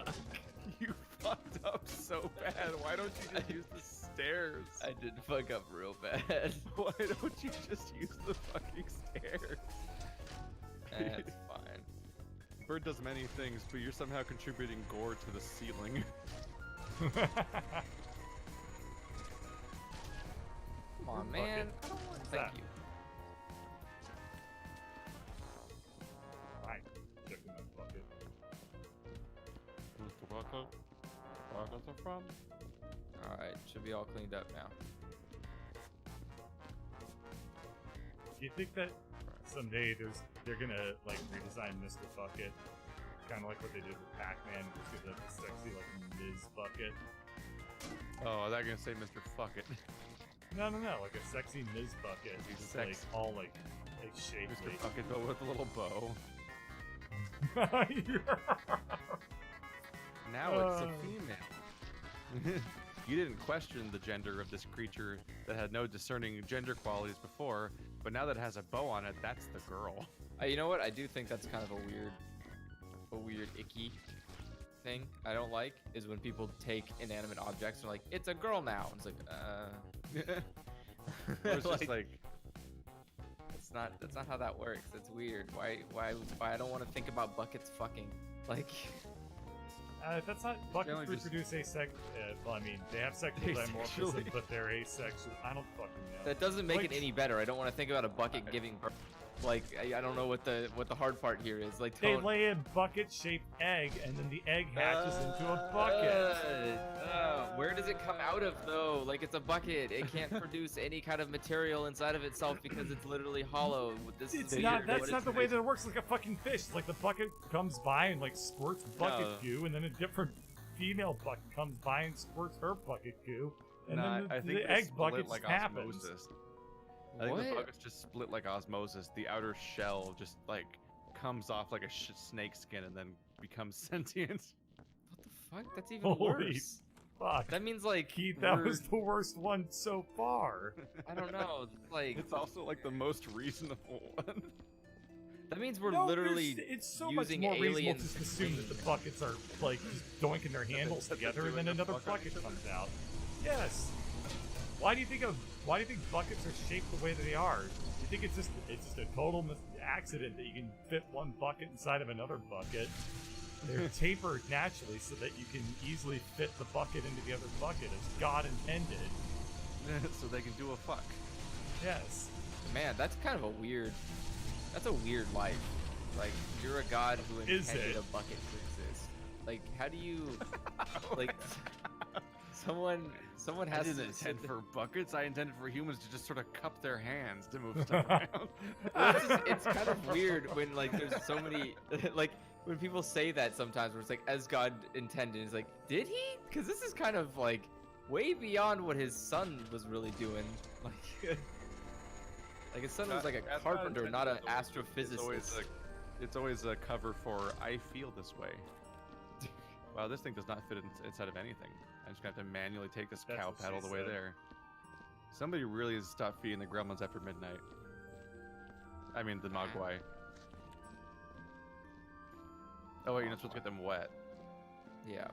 Speaker 2: You fucked up so bad. Why don't you just use the stairs?
Speaker 3: I did fuck up real bad.
Speaker 2: Why don't you just use the fucking stairs?
Speaker 3: That's fine.
Speaker 2: Bird does many things, but you're somehow contributing gore to the ceiling.
Speaker 3: Come on,
Speaker 1: Bucket.
Speaker 3: man. I don't want.
Speaker 1: What's
Speaker 3: Thank
Speaker 1: that?
Speaker 3: you.
Speaker 1: Right. Check in that bucket.
Speaker 2: Who's the bucket? Buckets are from?
Speaker 3: All right, should be all cleaned up now.
Speaker 1: Do you think that someday they're gonna like redesign Mr. Bucket, kind of like what they did with Pac-Man, just give that sexy like Ms. Bucket?
Speaker 2: Oh, I thought you were gonna say Mr. Fuck It.
Speaker 1: No, like a sexy Ms. Bucket. He's just like
Speaker 2: Sex.
Speaker 1: all like shapely.
Speaker 2: Mr. Fuck It, but with a little bow. Now it's a female. You didn't question the gender of this creature that had no discerning gender qualities before, but now that it has a bow on it, that's the girl.
Speaker 3: You know what? I do think that's kind of a weird icky thing I don't like is when people take inanimate objects and are like, it's a girl now. And it's like,
Speaker 2: Or it's just like,
Speaker 3: that's not how that works. It's weird. Why I don't want to think about buckets fucking like.
Speaker 1: That's not buckets
Speaker 2: Generally just-
Speaker 1: reproduce asexual. Well, I mean, they have sexual dimorphism,
Speaker 2: Asexually.
Speaker 1: but they're asexual. I don't fucking know.
Speaker 3: That doesn't make
Speaker 1: Like-
Speaker 3: it any better. I don't want to think about a bucket giving birth. Like I don't know what the hard part here is. Like
Speaker 1: They
Speaker 3: don't-
Speaker 1: lay a bucket-shaped egg, and then the egg hatches into a bucket.
Speaker 3: Where does it come out of though? Like it's a bucket. It can't produce any kind of material inside of itself because it's literally hollow. This
Speaker 1: It's
Speaker 3: is
Speaker 1: not.
Speaker 3: weird.
Speaker 1: That's
Speaker 3: What
Speaker 1: not
Speaker 3: is
Speaker 1: the way
Speaker 3: this?
Speaker 1: that it works. Like a fucking fish. Like the bucket comes by and like squirts bucket
Speaker 2: No.
Speaker 1: goo, and then a different female bucket comes by and squirts her bucket goo, and
Speaker 2: nah,
Speaker 1: then
Speaker 2: I
Speaker 1: the
Speaker 2: think it's
Speaker 1: egg
Speaker 2: split
Speaker 1: bucket
Speaker 2: like
Speaker 1: just happens.
Speaker 2: osmosis. I think the
Speaker 3: What?
Speaker 2: buckets just split like osmosis. The outer shell just like comes off like a snake skin and then becomes sentient.
Speaker 3: What the fuck? That's even
Speaker 1: Holy
Speaker 3: worse.
Speaker 1: Fuck,
Speaker 3: That means like
Speaker 1: Keith, that
Speaker 3: we're-
Speaker 1: was the worst one so far.
Speaker 3: I don't know. Like
Speaker 2: It's also like the most reasonable one.
Speaker 3: that means we're
Speaker 1: No,
Speaker 3: literally
Speaker 1: it's so
Speaker 3: using
Speaker 1: much more reasonable
Speaker 3: aliens
Speaker 1: to
Speaker 3: to
Speaker 1: assume that the
Speaker 3: clean.
Speaker 1: buckets are like just doinking their handles
Speaker 2: That they're
Speaker 1: together, and then
Speaker 2: doing the
Speaker 1: another
Speaker 2: fuck
Speaker 1: bucket
Speaker 2: up.
Speaker 1: comes out. Yes. Why do you think buckets are shaped the way that they are? You think it's just a total accident that you can fit one bucket inside of another bucket? They're tapered naturally so that you can easily fit the bucket into the other bucket as God intended.
Speaker 2: So they can do a fuck.
Speaker 1: Yes.
Speaker 3: man. That's kind of a weird. That's a weird life. Like you're a god who
Speaker 1: Is
Speaker 3: intended
Speaker 1: it?
Speaker 3: a bucket to exist. Like how do you like someone
Speaker 2: I
Speaker 3: has
Speaker 2: didn't
Speaker 3: to
Speaker 2: intend
Speaker 3: sit
Speaker 2: for buckets. I intended for humans to just sort of cup their hands to move stuff around.
Speaker 3: Well, it's kind of weird when like there's so many like when people say that sometimes where it's like as God intended. It's like did he? Because this is kind of like way beyond what his son was really doing. Like like his son was like a
Speaker 2: As God
Speaker 3: carpenter,
Speaker 2: intended,
Speaker 3: not an
Speaker 2: it's always
Speaker 3: astrophysicist.
Speaker 2: it's always a cover for I feel this way. Wow, this thing does not fit inside of anything. I'm just gonna have to manually take this
Speaker 1: That's
Speaker 2: cow
Speaker 1: what she
Speaker 2: paddle the way
Speaker 1: said.
Speaker 2: there. Somebody really has stopped feeding the gremlins after midnight. I mean the mogwai. Oh wait, you're not supposed to get them wet.
Speaker 3: Yeah.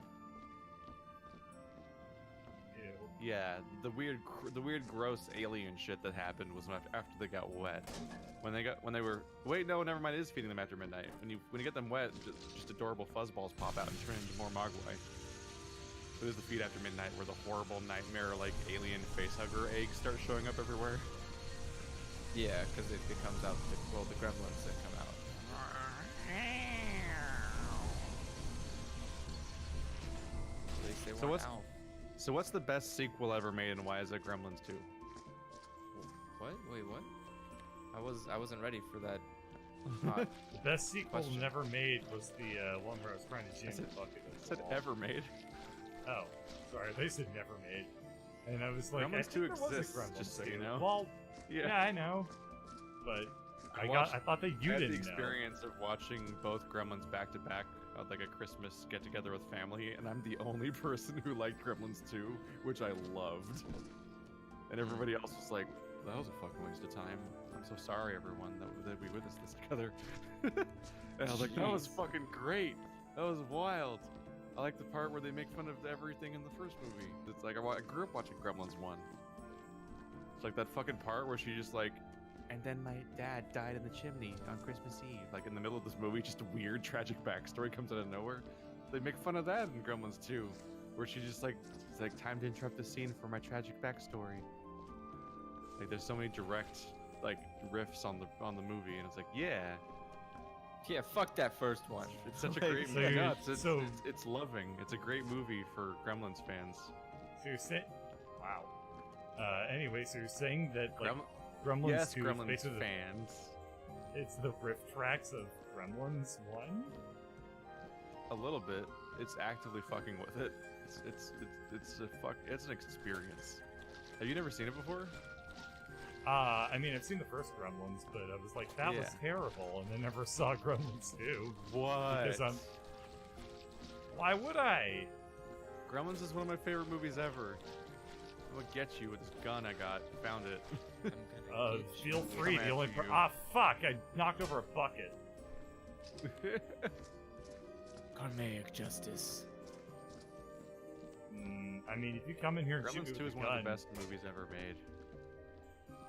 Speaker 1: Ew.
Speaker 2: Yeah, the weird, gross alien shit that happened was after they got wet. When they were. Wait, no, never mind. It is feeding them after midnight. When you get them wet, just adorable fuzzballs pop out and turn into more mogwai. It is the feed after midnight where the horrible nightmare like alien facehugger eggs start showing up everywhere.
Speaker 3: Yeah, because it comes out. Well, the gremlins that come out. At least they
Speaker 2: So
Speaker 3: weren't
Speaker 2: what's-
Speaker 3: out.
Speaker 2: So what's the best sequel ever made, and why is it Gremlins 2?
Speaker 3: What? Wait, what? I wasn't ready for that.
Speaker 1: The best sequel
Speaker 3: Question.
Speaker 1: never made was the one where I was trying to jam
Speaker 2: I said-
Speaker 1: the bucket.
Speaker 2: I
Speaker 1: into
Speaker 2: said
Speaker 1: the wall.
Speaker 2: ever made.
Speaker 1: Oh, sorry, they said never made. And I was like,
Speaker 2: Gremlins
Speaker 1: I think
Speaker 2: 2
Speaker 1: there was a
Speaker 2: exists,
Speaker 1: Gremlins
Speaker 2: just so you
Speaker 1: 2.
Speaker 2: know.
Speaker 1: Well, yeah, I know. But I thought that you
Speaker 2: I had
Speaker 1: didn't
Speaker 2: the experience of watching both Gremlins back to back at like a Christmas get together with family, and I'm the only person who liked Gremlins 2, which I loved. And everybody else was like, "That was a fucking waste of time. I'm so sorry, everyone, that we witnessed this together." And I was like, "That was
Speaker 3: Jeez.
Speaker 2: fucking great. That was wild." I like the part where they make fun of everything in the first movie. It's like I grew up watching Gremlins 1. It's like that fucking part where she just like, and then my dad died in the chimney on Christmas Eve. Like in the middle of this movie, just a weird, tragic backstory comes out of nowhere. They make fun of that in Gremlins 2, where she just like, it's like, time to interrupt the scene for my tragic backstory. Like there's so many direct, like, riffs on the movie, and it's like, yeah,
Speaker 3: Yeah, fuck that first one.
Speaker 2: it's such a
Speaker 1: Like,
Speaker 2: great
Speaker 1: so
Speaker 2: movie.
Speaker 1: you're-
Speaker 2: No,
Speaker 1: so-
Speaker 2: it's loving. It's a great movie for Gremlins fans.
Speaker 1: So you're saying, wow. Anyway, so you're saying that like
Speaker 2: Grem-
Speaker 1: Gremlins
Speaker 2: yes,
Speaker 1: 2 is
Speaker 2: Gremlins
Speaker 1: basically
Speaker 2: fans.
Speaker 1: it's the riff tracks of Gremlins 1?
Speaker 2: A little bit. It's actively fucking with it. It's an experience. Have you never seen it before?
Speaker 1: I mean, I've seen the first Gremlins, but I was like, that was
Speaker 2: Yeah.
Speaker 1: terrible, and then never saw Gremlins 2.
Speaker 2: What?
Speaker 1: Because why would I?
Speaker 2: Gremlins is one of my favorite movies ever. I'm gonna get you with this gun I found it.
Speaker 3: I'm gonna get
Speaker 1: Feel
Speaker 3: you.
Speaker 1: free.
Speaker 2: Come
Speaker 1: The only
Speaker 2: after you.
Speaker 1: fuck! I knocked over a bucket.
Speaker 3: Karmic justice.
Speaker 1: I mean, if you come in here and shoot me
Speaker 2: Gremlins 2
Speaker 1: with
Speaker 2: is
Speaker 1: a
Speaker 2: one
Speaker 1: gun,
Speaker 2: of the best movies ever made.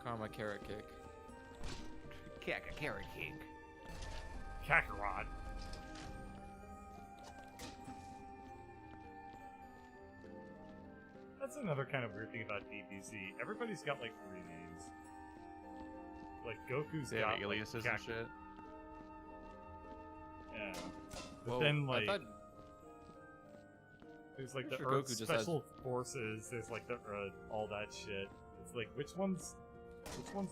Speaker 3: Karma carrot kick.
Speaker 2: Carrot King.
Speaker 1: Kakarot. That's another kind of weird thing about DBZ. Everybody's got like three names. Like Goku's
Speaker 2: They
Speaker 1: got
Speaker 2: have aliases
Speaker 1: like,
Speaker 2: and shit.
Speaker 1: Yeah. But
Speaker 3: Whoa,
Speaker 1: then
Speaker 3: I
Speaker 1: like
Speaker 3: thought
Speaker 1: there's like the
Speaker 3: Pretty sure
Speaker 1: Earth
Speaker 3: Goku just
Speaker 1: Special Forces. There's like the all that shit. It's like which one's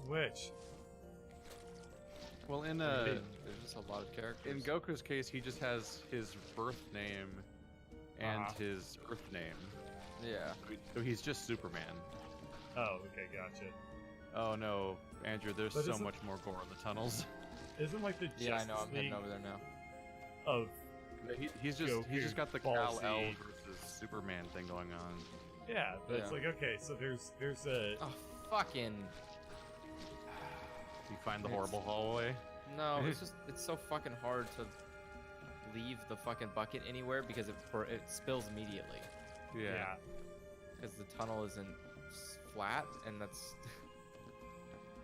Speaker 1: which?
Speaker 2: Well, in
Speaker 3: there's just a lot of characters.
Speaker 2: in Goku's case, he just has his birth name and
Speaker 1: Uh-huh.
Speaker 2: his Earth name.
Speaker 3: Yeah.
Speaker 2: So he's just Superman.
Speaker 1: Oh, okay, gotcha.
Speaker 2: Oh no, Andrew, there's
Speaker 1: But
Speaker 2: so
Speaker 1: isn't-
Speaker 2: much more gore in the tunnels.
Speaker 1: Isn't like the
Speaker 3: Yeah, I
Speaker 1: Justice
Speaker 3: know. I'm heading
Speaker 1: League
Speaker 3: over there now.
Speaker 1: of
Speaker 2: He's
Speaker 1: Goku,
Speaker 2: just got the
Speaker 1: Ball
Speaker 2: Kal-El
Speaker 1: Z.
Speaker 2: versus Superman thing going on.
Speaker 1: yeah, but it's
Speaker 3: Yeah.
Speaker 1: like okay, so there's a
Speaker 3: Oh, fucking.
Speaker 2: You find the
Speaker 3: It's-
Speaker 2: horrible hallway.
Speaker 3: No, it's so fucking hard to leave the fucking bucket anywhere because it spills immediately.
Speaker 1: yeah.
Speaker 3: Because the tunnel isn't flat, and that's.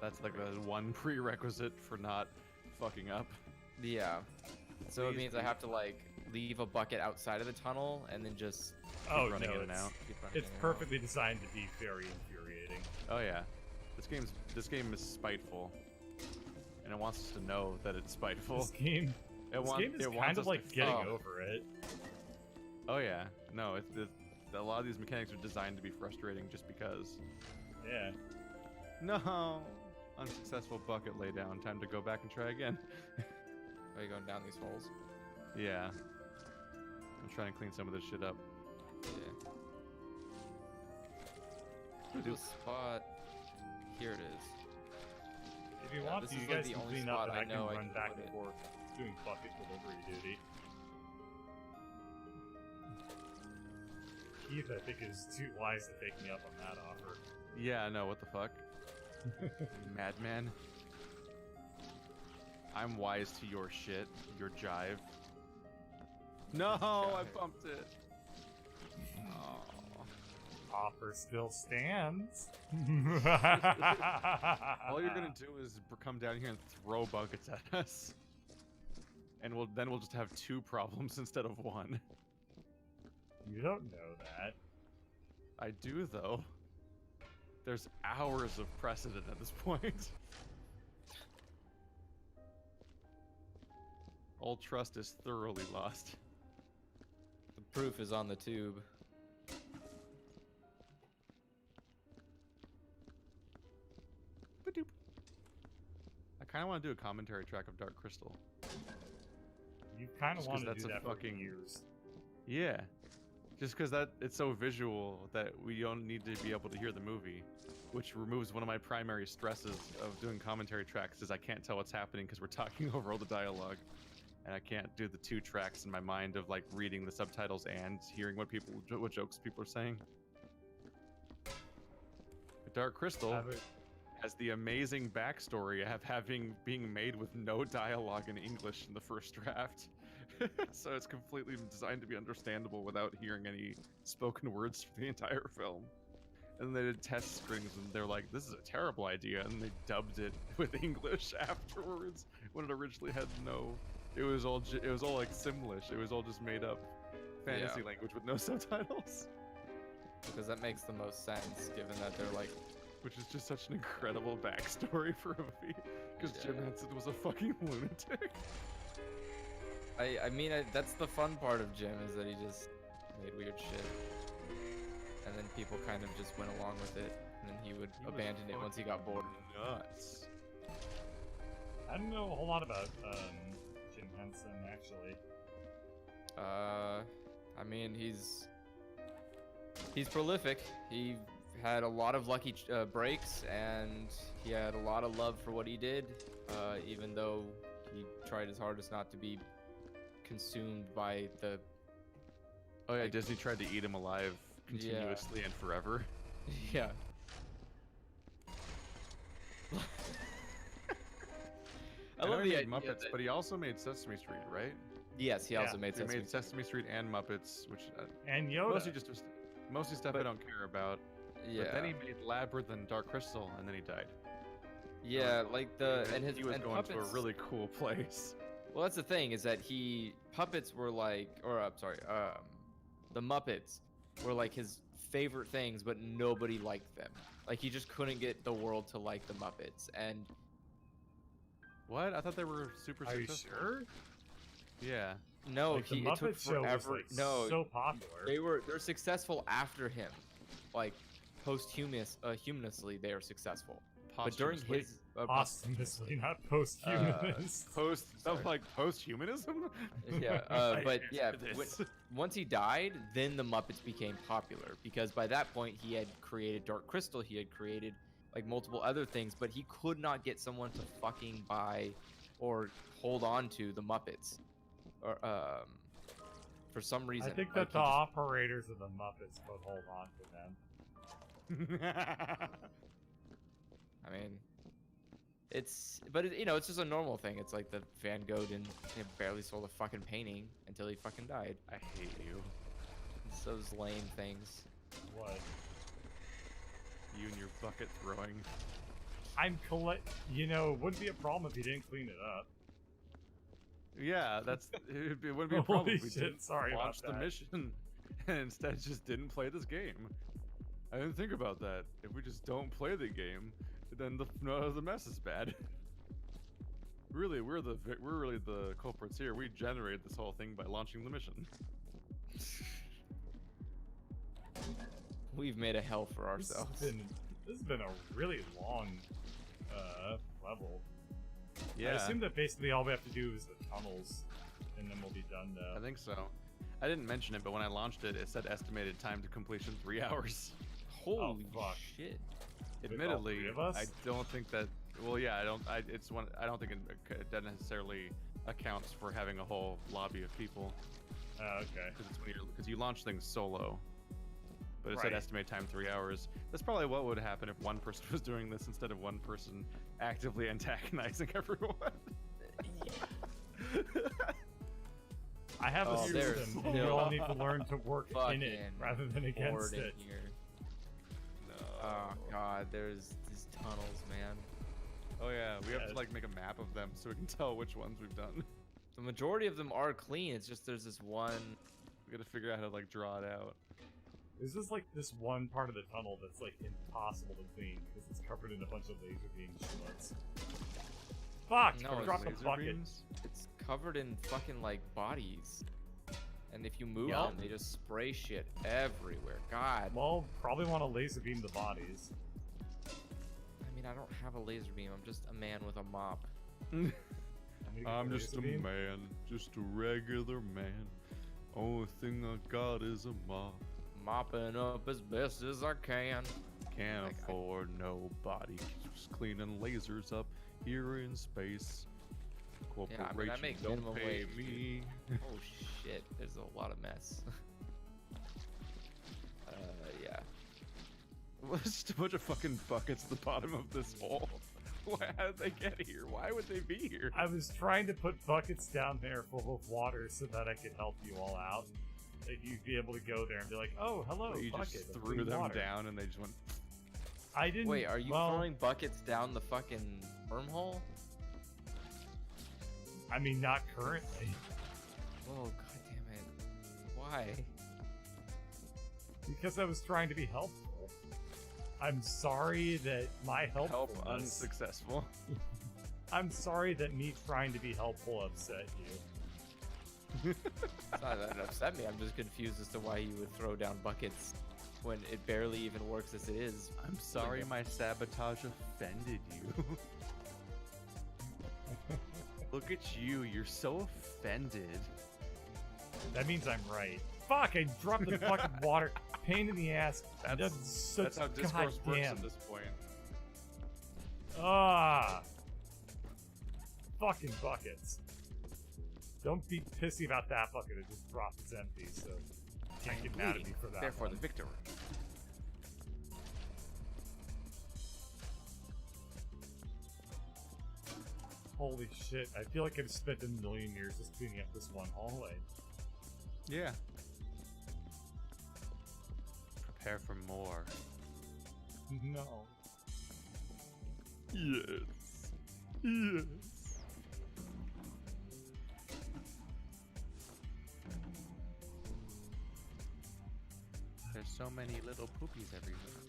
Speaker 2: That's like the one prerequisite for not fucking up.
Speaker 3: Yeah. So it
Speaker 2: Please
Speaker 3: means I have to like leave a bucket outside of the tunnel and then just
Speaker 1: Oh
Speaker 2: running
Speaker 1: no,
Speaker 2: in and
Speaker 1: it's,
Speaker 2: out.
Speaker 3: keep running
Speaker 1: it's
Speaker 3: in and out.
Speaker 1: perfectly designed to be very infuriating.
Speaker 2: Oh yeah, this game is spiteful, and it wants us to know that it's spiteful.
Speaker 1: This game is
Speaker 2: it wants
Speaker 1: kind
Speaker 2: us
Speaker 1: of like
Speaker 2: to
Speaker 1: getting
Speaker 3: Oh.
Speaker 1: over it.
Speaker 2: Oh yeah, no, a lot of these mechanics are designed to be frustrating just because.
Speaker 1: Yeah.
Speaker 2: No, unsuccessful bucket laydown. Time to go back and try again.
Speaker 3: Are you going down these holes?
Speaker 2: Yeah, I'm trying to clean some of this shit up.
Speaker 3: Yeah. There's a spot. Here it is.
Speaker 1: If you
Speaker 3: Yeah,
Speaker 1: want
Speaker 3: this
Speaker 1: to, you
Speaker 3: is, like,
Speaker 1: guys
Speaker 3: the
Speaker 1: can
Speaker 3: only
Speaker 1: clean up
Speaker 3: spot
Speaker 1: and
Speaker 3: I
Speaker 1: I can
Speaker 3: know I
Speaker 1: run
Speaker 3: can
Speaker 1: back
Speaker 3: put
Speaker 1: and
Speaker 3: it.
Speaker 1: forth doing bucket delivery duty. Keith, I think, is too wise to take me up on that offer.
Speaker 2: Yeah, no, what the fuck, madman. I'm wise to your shit, your jive. No, I
Speaker 3: it.
Speaker 2: bumped it. Oh.
Speaker 1: Offer still stands.
Speaker 2: All you're gonna do is come down here and throw buckets at us, and we'll just have 2 problems instead of 1.
Speaker 1: You don't know that.
Speaker 2: I do though. There's hours of precedent at this point. All trust is thoroughly lost.
Speaker 3: The proof is on the tube.
Speaker 2: Ba-doop. I kind of want to do a commentary track of Dark Crystal.
Speaker 1: You kind of
Speaker 2: Just 'cause
Speaker 1: want to
Speaker 2: that's
Speaker 1: do
Speaker 2: a
Speaker 1: that for
Speaker 2: fucking-
Speaker 1: years.
Speaker 2: Yeah. Just because it's so visual that we don't need to be able to hear the movie, which removes one of my primary stresses of doing commentary tracks is I can't tell what's happening because we're talking over all the dialogue, and I can't do the 2 tracks in my mind of like reading the subtitles and hearing what jokes people are saying. But Dark Crystal
Speaker 1: Have it-
Speaker 2: has the amazing backstory of being made with no dialogue in English in the first draft. So it's completely designed to be understandable without hearing any spoken words for the entire film. And then they did test screenings and they're like, this is a terrible idea, and they dubbed it with English afterwards when it originally had no. It was all like Simlish. It was all just made up fantasy language with no subtitles.
Speaker 3: Because that makes the most sense, given that they're like,
Speaker 2: Which is just such an incredible backstory for a movie. Because Jim
Speaker 3: Yeah.
Speaker 2: Henson was a fucking lunatic.
Speaker 3: I mean, that's the fun part of Jim, is that he just made weird shit. And then people kind of just went along with it, and then he would
Speaker 2: He was
Speaker 3: abandon it once he got bored.
Speaker 2: Nuts.
Speaker 1: I don't know a whole lot about Jim Henson actually.
Speaker 3: I mean, he's prolific. He had a lot of lucky breaks, and he had a lot of love for what he did, even though he tried his hardest not to be consumed by the.
Speaker 2: Oh yeah,
Speaker 3: Like-
Speaker 2: Disney tried to eat him alive continuously and forever.
Speaker 3: Yeah. I
Speaker 2: know
Speaker 3: love
Speaker 2: he
Speaker 3: the
Speaker 2: made
Speaker 3: idea
Speaker 2: Muppets,
Speaker 3: that-
Speaker 2: but he also made Sesame Street, right?
Speaker 3: Yes, he also
Speaker 1: Yeah,
Speaker 3: made
Speaker 2: He
Speaker 3: Sesame
Speaker 2: made Sesame Street and Muppets, which
Speaker 1: And Yoda.
Speaker 2: mostly stuff I
Speaker 3: But-
Speaker 2: don't care about.
Speaker 3: Yeah.
Speaker 2: But then he made Labyrinth and Dark Crystal, and then he died.
Speaker 3: Yeah, like
Speaker 2: He was
Speaker 3: and
Speaker 2: going to a
Speaker 3: puppets-
Speaker 2: really cool place.
Speaker 3: Well, that's the thing, is that puppets were like, the Muppets were like his favorite things, but nobody liked them. Like, he just couldn't get the world to like the Muppets, and
Speaker 2: What? I thought they were super
Speaker 1: Are you
Speaker 2: successful.
Speaker 1: sure?
Speaker 2: Yeah.
Speaker 3: no,
Speaker 1: Like, the
Speaker 3: it took
Speaker 1: Muppet Show was
Speaker 3: forever.
Speaker 1: like
Speaker 3: No,
Speaker 1: so popular.
Speaker 3: they're successful after him, like posthumously they are successful. But during
Speaker 2: Posthumously.
Speaker 3: his
Speaker 1: Posthumously, not posthumanist.
Speaker 2: Post-humanism?
Speaker 3: yeah,
Speaker 2: I
Speaker 3: but yeah,
Speaker 2: answer this.
Speaker 3: once he died, then the Muppets became popular, because by that point he had created Dark Crystal, he had created like multiple other things, but he could not get someone to fucking buy or hold on to the Muppets, or for some reason.
Speaker 1: I think
Speaker 3: like,
Speaker 1: that the
Speaker 3: he just-
Speaker 1: operators of the Muppets could hold on to them.
Speaker 3: I mean, it's just a normal thing. It's like the Van Gogh barely sold a fucking painting until he fucking died.
Speaker 2: I hate you.
Speaker 3: It's those lame things.
Speaker 1: What?
Speaker 2: You and your bucket throwing.
Speaker 1: It wouldn't be a problem if you didn't clean it up.
Speaker 2: Yeah, it wouldn't be a problem
Speaker 1: Holy
Speaker 2: if we
Speaker 1: shit,
Speaker 2: didn't
Speaker 1: sorry about
Speaker 2: launch the
Speaker 1: that.
Speaker 2: mission and instead just didn't play this game. I didn't think about that. If we just don't play the game, then the mess is bad. Really, we're really the culprits here. We generated this whole thing by launching the mission.
Speaker 3: We've made a hell for ourselves.
Speaker 1: This has been a really long level.
Speaker 2: Yeah,
Speaker 1: I assume that basically all we have to do is the tunnels, and then we'll be done.
Speaker 2: I think so. I didn't mention it, but when I launched it, it said estimated time to completion 3 hours.
Speaker 3: Holy
Speaker 1: fuck.
Speaker 3: shit!
Speaker 1: With all
Speaker 2: Admittedly,
Speaker 1: three of us?
Speaker 2: I don't think that. Well, yeah, I don't. I don't think it necessarily accounts for having a whole lobby of people
Speaker 1: Okay.
Speaker 2: because you launch things solo. But it said
Speaker 1: Right.
Speaker 2: estimate time 3 hours. That's probably what would happen if one person was doing this instead of one person actively antagonizing everyone.
Speaker 1: I have a
Speaker 3: Oh, there's
Speaker 1: system, and you
Speaker 3: no
Speaker 1: all need to learn to work in it
Speaker 3: fucking
Speaker 1: rather than against
Speaker 3: board in
Speaker 1: it.
Speaker 3: here.
Speaker 2: No.
Speaker 3: Oh god, there's these tunnels, man.
Speaker 2: Oh yeah, we have
Speaker 1: Yeah.
Speaker 2: to like make a map of them so we can tell which ones we've done.
Speaker 3: The majority of them are clean. It's just there's this one.
Speaker 2: We gotta figure out how to like draw it out.
Speaker 1: There's just like this one part of the tunnel that's like impossible to clean because it's covered in a bunch of laser beam shmuts. Fuck!
Speaker 3: No,
Speaker 1: I
Speaker 3: it's
Speaker 1: dropped the
Speaker 2: Laser
Speaker 1: bucket.
Speaker 2: beams?
Speaker 3: It's covered in fucking like bodies. And if you move
Speaker 1: Yup.
Speaker 3: them, they just spray shit everywhere. God.
Speaker 1: Well, probably want to laser beam the bodies.
Speaker 3: I mean, I don't have a laser beam. I'm just a man with a mop.
Speaker 1: I'm gonna get
Speaker 2: I'm
Speaker 1: the
Speaker 2: just a
Speaker 1: laser beam.
Speaker 2: man, just a regular man. Only thing I got is a mop.
Speaker 3: Mopping up as best as I can.
Speaker 2: Can't
Speaker 3: Like,
Speaker 2: afford nobody. Just cleaning lasers up here in space.
Speaker 3: Yeah, I mean, I
Speaker 2: Corporations
Speaker 3: make
Speaker 2: don't
Speaker 3: minimum
Speaker 2: pay
Speaker 3: wage, dude.
Speaker 2: me.
Speaker 3: Oh shit, there's a lot of mess. Yeah.
Speaker 2: Just a bunch of fucking buckets at the bottom of this hole. How did they get here? Why would they be here?
Speaker 1: I was trying to put buckets down there full of water so that I could help you all out. That you'd be able to go there and be like, "Oh, hello,
Speaker 2: But you
Speaker 1: bucket."
Speaker 2: just
Speaker 1: of
Speaker 2: threw
Speaker 1: clean
Speaker 2: them
Speaker 1: water.
Speaker 2: down and they just went.
Speaker 1: I didn't.
Speaker 3: Wait, are you
Speaker 1: well,
Speaker 3: throwing buckets down the fucking wormhole?
Speaker 1: I mean, not currently.
Speaker 3: Oh god damn it. Why?
Speaker 1: Because I was trying to be helpful. I'm sorry that my
Speaker 2: Help
Speaker 1: helpfulness.
Speaker 2: unsuccessful.
Speaker 1: I'm sorry that me trying to be helpful upset you.
Speaker 3: It's not that it upset me. I'm just confused as to why you would throw down buckets when it barely even works as it is.
Speaker 2: I'm sorry my sabotage offended you. Look at you, you're so offended.
Speaker 1: That means I'm right. Fuck! I dropped the fucking water. Pain in the ass.
Speaker 2: That's
Speaker 1: such
Speaker 2: how discourse works
Speaker 1: goddamn.
Speaker 2: at this point.
Speaker 1: Ah! Fucking buckets. Don't be pissy about that bucket. It just dropped. It's empty, so can't get mad at me for that.
Speaker 2: Therefore,
Speaker 1: one.
Speaker 2: the victor.
Speaker 1: Holy shit! I feel like I've spent a million years just cleaning up this one hallway.
Speaker 2: Yeah. Prepare for more.
Speaker 1: No.
Speaker 2: Yes. Yes. There's so many little poopies everywhere.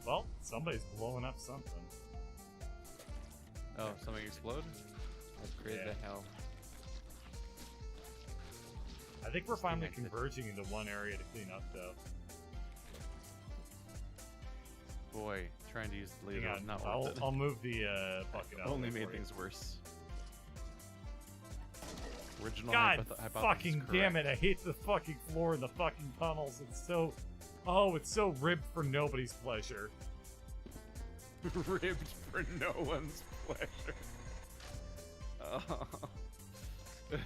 Speaker 1: Well, somebody's blowing up something.
Speaker 2: Oh, something explode?
Speaker 3: Upgrade
Speaker 1: Yeah.
Speaker 3: the hell.
Speaker 1: I think we're finally
Speaker 2: Disconnected.
Speaker 1: converging into one area to clean up, though.
Speaker 2: Boy, trying to use the
Speaker 1: Hang
Speaker 2: laser
Speaker 1: on,
Speaker 2: was not
Speaker 1: I'll,
Speaker 2: worth it.
Speaker 1: I'll move the bucket out.
Speaker 2: Only
Speaker 1: of the way
Speaker 2: made
Speaker 1: for you.
Speaker 2: things worse. Original
Speaker 1: God
Speaker 2: hypothesis
Speaker 1: fucking
Speaker 2: is
Speaker 1: damn
Speaker 2: correct.
Speaker 1: it! I hate the fucking floor and the fucking tunnels. It's so, oh, it's so ribbed for nobody's pleasure.
Speaker 2: Ribbed for no one's pleasure. Oh. I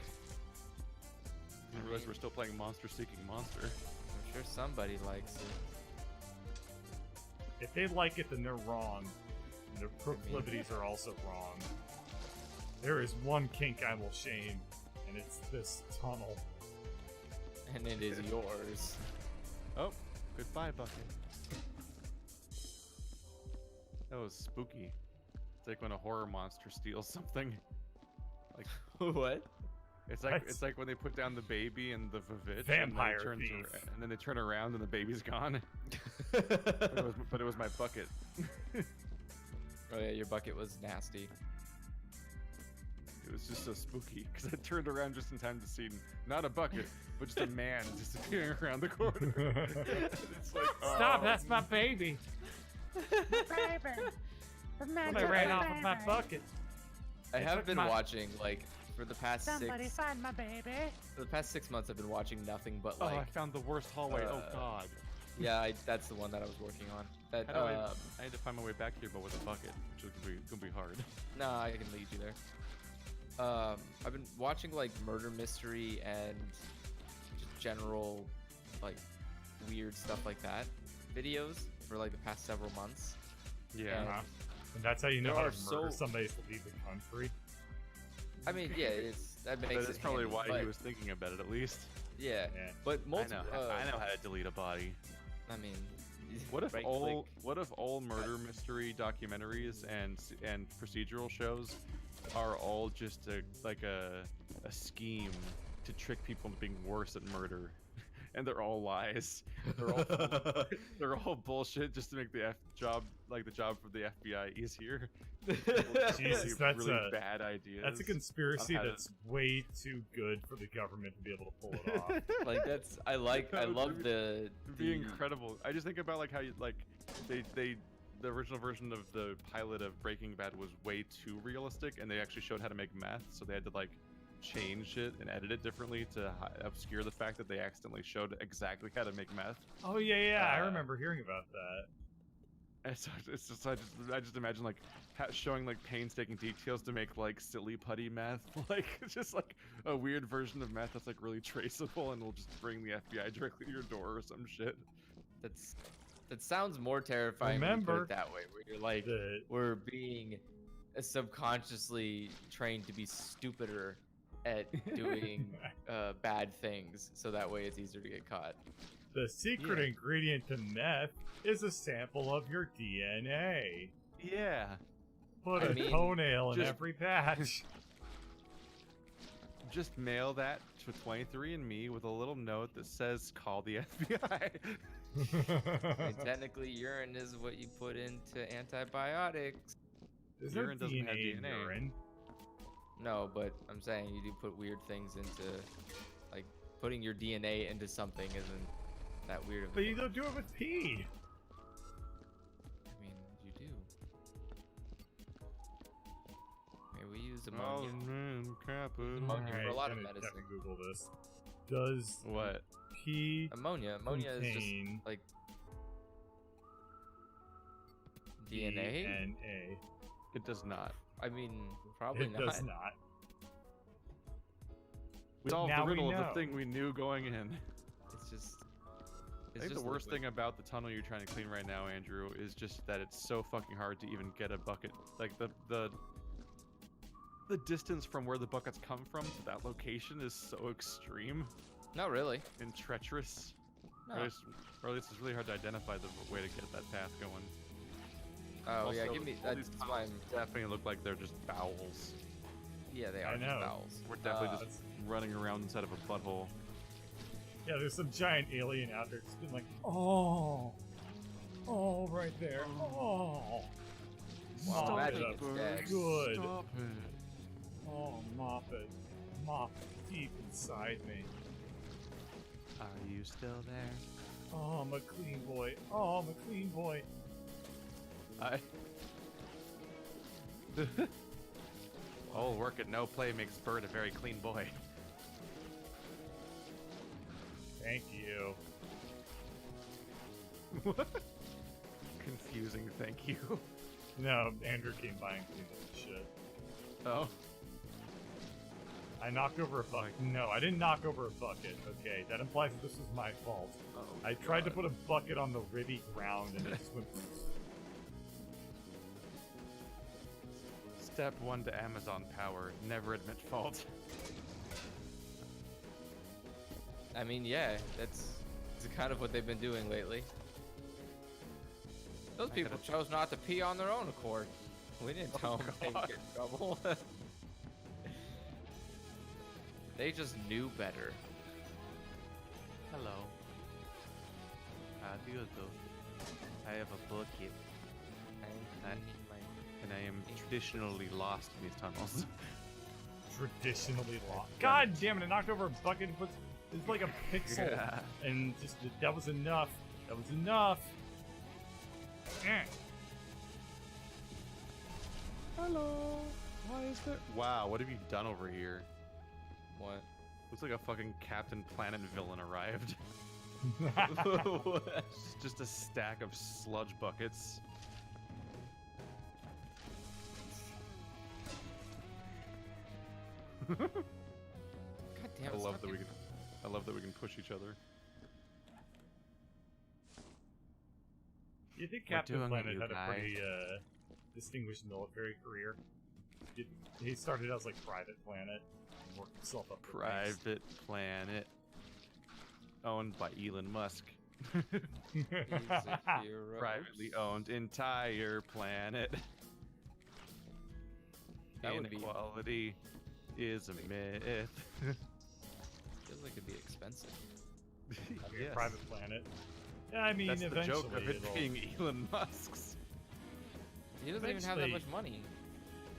Speaker 2: realize we're still playing Monster Seeking Monster.
Speaker 3: I'm sure somebody likes it.
Speaker 1: If they like it, then they're wrong. And their proclivities are also wrong. There is one kink I will shame, and it's this tunnel.
Speaker 3: And it is yours.
Speaker 2: Oh, goodbye, Bucket. That was spooky. It's like when a horror monster steals something. Like
Speaker 3: What?
Speaker 2: it's like
Speaker 1: That's-
Speaker 2: it's like when they put down the baby and the Vivitch,
Speaker 1: Vampire
Speaker 2: and,
Speaker 1: thief.
Speaker 2: and then they turn around and the baby's gone. but it was my bucket.
Speaker 3: Oh yeah, your bucket was nasty.
Speaker 2: It was just so spooky because I turned around just in time to see not a bucket, but just a man disappearing around the corner. It's like,
Speaker 1: Stop!
Speaker 2: oh.
Speaker 1: That's my baby. When I ran off with my bucket.
Speaker 3: I
Speaker 1: They
Speaker 3: have
Speaker 1: took
Speaker 3: been
Speaker 1: my-
Speaker 3: watching like for the past
Speaker 6: Somebody
Speaker 3: 6
Speaker 6: find my baby.
Speaker 3: for the past 6 months I've been watching nothing but
Speaker 2: Oh, I
Speaker 3: like
Speaker 2: found the worst hallway. Oh
Speaker 3: uh,
Speaker 2: God.
Speaker 3: yeah, that's the one that I was working on. That
Speaker 2: How do I had to find my way back here, but with a bucket, which is gonna be hard.
Speaker 3: no, I can lead you there. I've been watching like murder mystery and just general like weird stuff like that videos for like the past several months.
Speaker 2: Yeah.
Speaker 3: And
Speaker 1: And that's how you know
Speaker 3: There
Speaker 1: how
Speaker 3: are
Speaker 1: to murder
Speaker 3: so-
Speaker 1: somebody to leave the country.
Speaker 3: I mean, yeah, that makes
Speaker 2: That's
Speaker 3: it
Speaker 2: probably
Speaker 3: handy,
Speaker 2: why
Speaker 3: but,
Speaker 2: he was thinking about it, at least.
Speaker 3: Yeah,
Speaker 1: Yeah.
Speaker 3: but
Speaker 4: I
Speaker 3: multiple.
Speaker 4: know. I know how to delete a body.
Speaker 3: I mean,
Speaker 2: What if
Speaker 3: right
Speaker 2: all
Speaker 3: click.
Speaker 2: what if all murder mystery documentaries and procedural shows are all just a scheme to trick people into being worse at murder, and they're all lies. They're all bullshit just to make the job for the FBI easier.
Speaker 1: Jesus, that's
Speaker 2: really
Speaker 1: a
Speaker 2: bad idea.
Speaker 1: That's a conspiracy
Speaker 2: how to-
Speaker 1: that's way too good for the government to be able to pull it off.
Speaker 3: Like that's I love the
Speaker 2: It'd be incredible. I just think about like how you like the original version of the pilot of Breaking Bad was way too realistic, and they actually showed how to make meth, so they had to like change it and edit it differently to obscure the fact that they accidentally showed exactly how to make meth.
Speaker 1: Oh yeah, I
Speaker 2: Uh,
Speaker 1: remember hearing about that.
Speaker 2: And so it's just I just imagine like showing like painstaking details to make like silly putty meth, like it's just like a weird version of meth that's like really traceable and will just bring the FBI directly to your door or some shit.
Speaker 3: that sounds more terrifying when you put
Speaker 1: Remember
Speaker 3: it that way, where you're like,
Speaker 1: The
Speaker 3: we're being subconsciously trained to be stupider at doing bad things, so that way it's easier to get caught.
Speaker 1: the secret ingredient to meth is a sample of your DNA.
Speaker 2: Yeah.
Speaker 1: Put
Speaker 3: I
Speaker 1: a
Speaker 3: mean,
Speaker 1: toenail in
Speaker 2: just-
Speaker 1: every patch.
Speaker 2: Just mail that to 23andMe with a little note that says "Call the FBI."
Speaker 3: I mean, technically, urine is what you put into antibiotics.
Speaker 1: Is there
Speaker 2: Urine doesn't have
Speaker 1: DNA in
Speaker 2: DNA.
Speaker 1: urine?
Speaker 3: No, but I'm saying you do put weird things into, like, putting your DNA into something isn't that weird of a
Speaker 1: But you
Speaker 3: thing.
Speaker 1: don't do it with pee.
Speaker 3: I mean, you do. Maybe we use
Speaker 2: Oh
Speaker 3: ammonia.
Speaker 2: man, crap.
Speaker 3: Ammonia for a lot of
Speaker 1: gonna
Speaker 3: medicine.
Speaker 1: have to Google this. Does
Speaker 2: What?
Speaker 1: pee
Speaker 3: Ammonia is just
Speaker 1: contain
Speaker 3: like DNA.
Speaker 1: DNA?
Speaker 2: It does not.
Speaker 3: I mean, probably
Speaker 1: It
Speaker 3: not.
Speaker 1: does not.
Speaker 2: We solved
Speaker 1: Now
Speaker 2: the
Speaker 1: we
Speaker 2: riddle of
Speaker 1: know.
Speaker 2: the thing we knew going in.
Speaker 3: It's just.
Speaker 2: I think the worst thing about the tunnel you're trying to clean right now, Andrew, is just that it's so fucking hard to even get a bucket. Like the distance from where the buckets come from to that location is so extreme
Speaker 3: Not really.
Speaker 2: and treacherous.
Speaker 3: No.
Speaker 2: Or at least it's really hard to identify the way to get that path going.
Speaker 3: Oh yeah,
Speaker 2: Also,
Speaker 3: give me.
Speaker 2: all
Speaker 3: That's
Speaker 2: these
Speaker 3: why I'm.
Speaker 2: tunnels definitely look like they're just bowels.
Speaker 3: Yeah, they
Speaker 1: I
Speaker 3: are just
Speaker 1: know.
Speaker 3: bowels.
Speaker 2: We're definitely
Speaker 3: Uh,
Speaker 2: just running around inside of a butthole.
Speaker 1: Yeah, there's some giant alien out there just being like, oh, right there, oh.
Speaker 3: Wow,
Speaker 1: Mop
Speaker 3: magic
Speaker 1: it up
Speaker 3: is dead.
Speaker 1: good.
Speaker 2: Stop it.
Speaker 1: Oh, mop it deep inside me.
Speaker 4: Are you still there?
Speaker 1: Oh, I'm a clean boy. Oh, I'm a clean boy.
Speaker 2: All work and no play makes Bird a very clean boy.
Speaker 1: Thank you.
Speaker 2: Confusing, thank you.
Speaker 1: No, Andrew came by and cleaned up the shit.
Speaker 2: Oh.
Speaker 1: I knocked over a bucket. No, I didn't knock over a bucket. Okay, that implies that this was my fault. I tried to put a bucket on the ribby ground and it just went.
Speaker 2: Step 1 to Amazon power, never admit fault.
Speaker 3: I mean, yeah, that's kind of what they've been doing lately. Those people chose not to pee on their own accord. We didn't tell them they would get in trouble. They just knew better.
Speaker 4: Hello. How do you do? I have a bucket, and I am traditionally lost in these tunnels.
Speaker 1: Traditionally lost. God damn it! I knocked over a bucket. It's like a pixel,
Speaker 2: Yeah.
Speaker 1: and just that was enough. That was enough. Eh.
Speaker 2: Hello. Why is there? Wow, what have you done over here?
Speaker 3: What?
Speaker 2: Looks like a fucking Captain Planet villain arrived. Just a stack of sludge buckets.
Speaker 3: God damn it!
Speaker 2: I love
Speaker 3: stop
Speaker 2: that we
Speaker 3: getting-
Speaker 2: can. I love that we can push each other.
Speaker 1: You think
Speaker 4: We're
Speaker 1: Captain
Speaker 4: doing it,
Speaker 1: Planet
Speaker 4: you
Speaker 1: had a
Speaker 4: guys.
Speaker 1: pretty distinguished military career. He started as like Private Planet and worked himself up. the ranks.
Speaker 2: Private Planet, owned by Elon Musk.
Speaker 3: He's a hero.
Speaker 2: Privately owned entire planet.
Speaker 3: That would be-
Speaker 2: Inequality is a myth.
Speaker 3: Feels like it'd be expensive.
Speaker 1: Yes. Private Planet. Yeah, I mean,
Speaker 2: That's the
Speaker 1: eventually
Speaker 2: joke of it
Speaker 1: it'll-
Speaker 2: being Elon Musk's.
Speaker 3: He doesn't even have that much
Speaker 1: Eventually-
Speaker 3: money.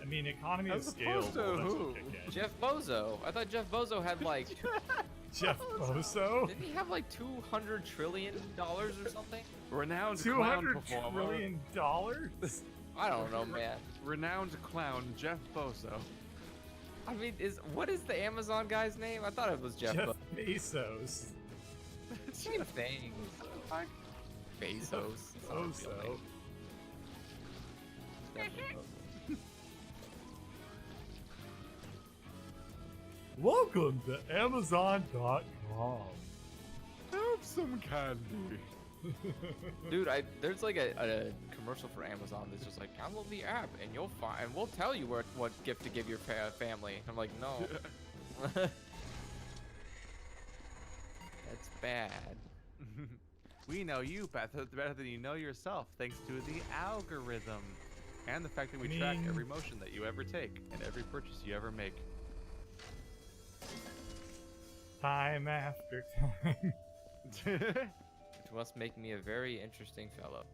Speaker 1: I mean, economy of
Speaker 2: As
Speaker 1: scale
Speaker 2: opposed to
Speaker 1: will eventually
Speaker 2: who?
Speaker 1: kick in.
Speaker 3: Jeff Bozo. I thought Jeff Bozo had like.
Speaker 1: Jeff Bozo?
Speaker 3: Didn't he have like $200 trillion or something?
Speaker 2: Renowned clown
Speaker 1: $200
Speaker 2: performer.
Speaker 1: trillion?
Speaker 3: I don't know, man.
Speaker 2: Renowned clown Jeff Bozo.
Speaker 3: I mean, what is the Amazon guy's name? I thought it was Jeff.
Speaker 1: Jeff Bezos.
Speaker 3: Same thing. Bezos. It's not a real
Speaker 1: Bozo.
Speaker 3: name. It's definitely Bozo.
Speaker 1: Welcome to Amazon.com.
Speaker 2: Have some candy.
Speaker 3: Dude, there's like a commercial for Amazon that's just like, download the app and you'll find, and we'll tell you what gift to give your family. I'm like, no. That's bad.
Speaker 2: We know you better than you know yourself, thanks to the algorithm. And the fact that we track every motion that you ever take and every purchase you ever make.
Speaker 1: Time after time.
Speaker 3: Which must make me a very interesting fellow.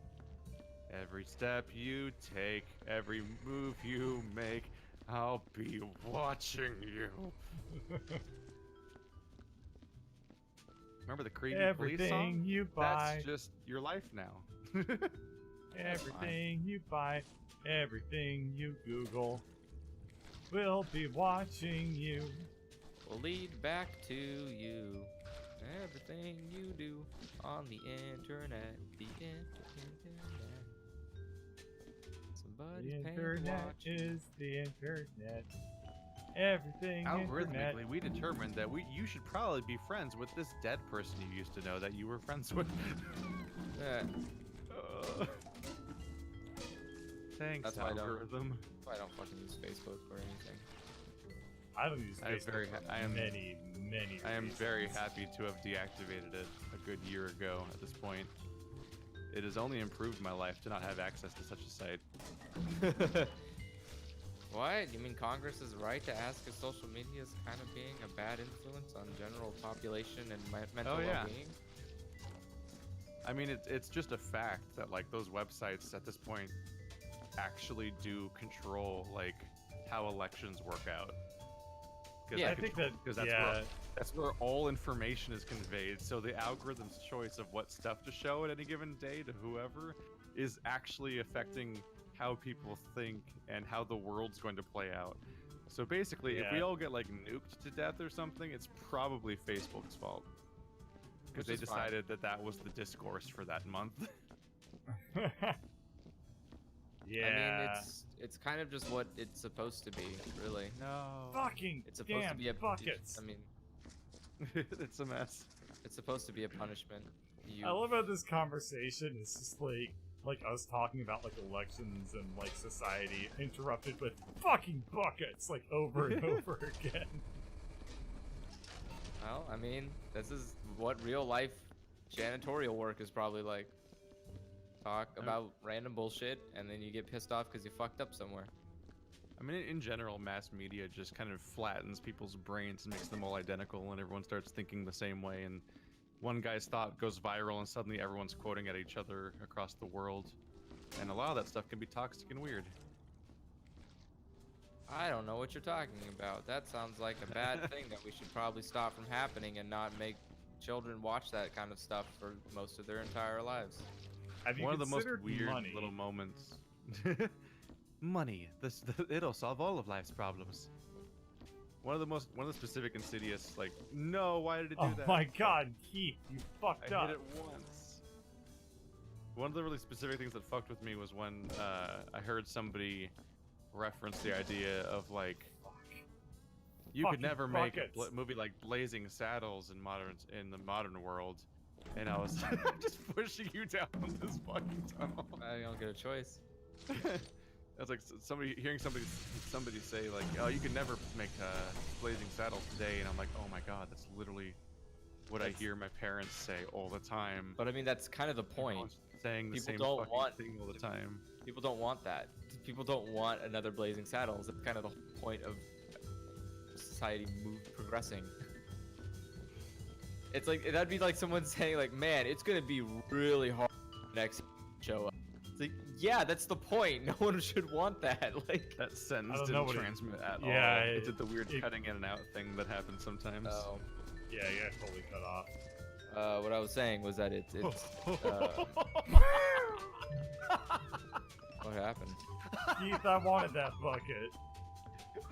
Speaker 2: Every step you take, every move you make, I'll be watching you. Remember the creepy police
Speaker 1: Everything
Speaker 2: song?
Speaker 1: you buy,
Speaker 2: That's just your life now.
Speaker 1: everything you buy, everything you Google, we'll be watching you.
Speaker 3: Will lead back to you. Everything you do on the internet. The internet. Somebody's
Speaker 1: The
Speaker 3: paying to
Speaker 1: internet
Speaker 3: watch.
Speaker 1: is the internet. Everything internet.
Speaker 2: Algorithmically, we determined that you should probably be friends with this dead person you used to know that you were friends with.
Speaker 3: Yeah,
Speaker 2: Thanks,
Speaker 3: That's why I don't-
Speaker 2: algorithm.
Speaker 3: that's why I don't fucking use Facebook or anything.
Speaker 1: I haven't used
Speaker 2: I am
Speaker 1: Facebook
Speaker 2: very
Speaker 1: for
Speaker 2: ha- I am-
Speaker 1: many
Speaker 2: I am very
Speaker 1: reasons.
Speaker 2: happy to have deactivated it a good year ago at this point. It has only improved my life to not have access to such a site.
Speaker 3: What? You mean Congress's right to ask if social media is kind of being a bad influence on general population and mental
Speaker 2: Oh, yeah.
Speaker 3: well-being?
Speaker 2: I mean, it's just a fact that like those websites at this point actually do control like how elections work out.
Speaker 3: Yeah,
Speaker 1: I think that
Speaker 2: because that's where all information is conveyed. So the algorithm's choice of what stuff to show at any given day to whoever is actually affecting how people think and how the world's going to play out. So basically, if we
Speaker 1: Yeah.
Speaker 2: all get like nuked to death or something, it's probably Facebook's fault because
Speaker 3: Which
Speaker 2: they
Speaker 3: is fine.
Speaker 2: decided that that was the discourse for that month.
Speaker 1: yeah.
Speaker 3: I mean, it's kind of just what it's supposed to be, really.
Speaker 2: No,
Speaker 1: fucking
Speaker 3: It's supposed
Speaker 1: damn
Speaker 3: to be a
Speaker 1: buckets.
Speaker 3: I mean,
Speaker 2: it's a mess.
Speaker 3: it's supposed to be a punishment.
Speaker 1: I love how this conversation is just like us talking about like elections and like society interrupted with fucking buckets like over and over again.
Speaker 3: Well, I mean, this is what real life janitorial work is probably like. Talk about random bullshit, and then you get pissed off because you fucked up somewhere.
Speaker 2: I mean, in general, mass media just kind of flattens people's brains and makes them all identical, and everyone starts thinking the same way. And one guy's thought goes viral, and suddenly everyone's quoting at each other across the world. And a lot of that stuff can be toxic and weird.
Speaker 3: I don't know what you're talking about. That sounds like a bad thing that we should probably stop from happening and not make children watch that kind of stuff for most of their entire lives.
Speaker 1: Have you
Speaker 2: One of the most
Speaker 1: considered
Speaker 2: weird
Speaker 1: money?
Speaker 2: little moments. Money. It'll solve all of life's problems. One of the specific insidious, like, no, why did it do
Speaker 1: Oh
Speaker 2: that?
Speaker 1: my god, Keith, you fucked
Speaker 2: I
Speaker 1: up.
Speaker 2: hit it once. One of the really specific things that fucked with me was when I heard somebody reference the idea of like, you could
Speaker 1: Fucking
Speaker 2: never make a
Speaker 1: buckets.
Speaker 2: movie like Blazing Saddles in the modern world, and I was just pushing you down this fucking tunnel.
Speaker 3: I don't get a choice.
Speaker 2: That's like hearing somebody say like, "Oh, you can never make blazing saddles today," and I'm like, "Oh my god, that's literally what I hear my parents say all the time."
Speaker 3: But I mean, that's kind of the point.
Speaker 2: Everyone's saying the
Speaker 3: People
Speaker 2: same
Speaker 3: don't
Speaker 2: fucking
Speaker 3: want-
Speaker 2: thing all the time.
Speaker 3: People don't want that. People don't want another blazing saddles. That's kind of the whole point of society progressing. It's like that'd be like someone saying like, "Man, it's gonna be really hard next show up." It's like, yeah, that's the point. No one should want that. Like,
Speaker 2: That sentence
Speaker 1: don't know
Speaker 2: didn't
Speaker 1: what it-
Speaker 2: transmit at
Speaker 1: yeah,
Speaker 2: all. It did the weird cutting in and out thing that happens sometimes.
Speaker 3: oh,
Speaker 1: Yeah, you got totally cut off.
Speaker 3: what I was saying was that it's what happened?
Speaker 1: Keith, I wanted that bucket.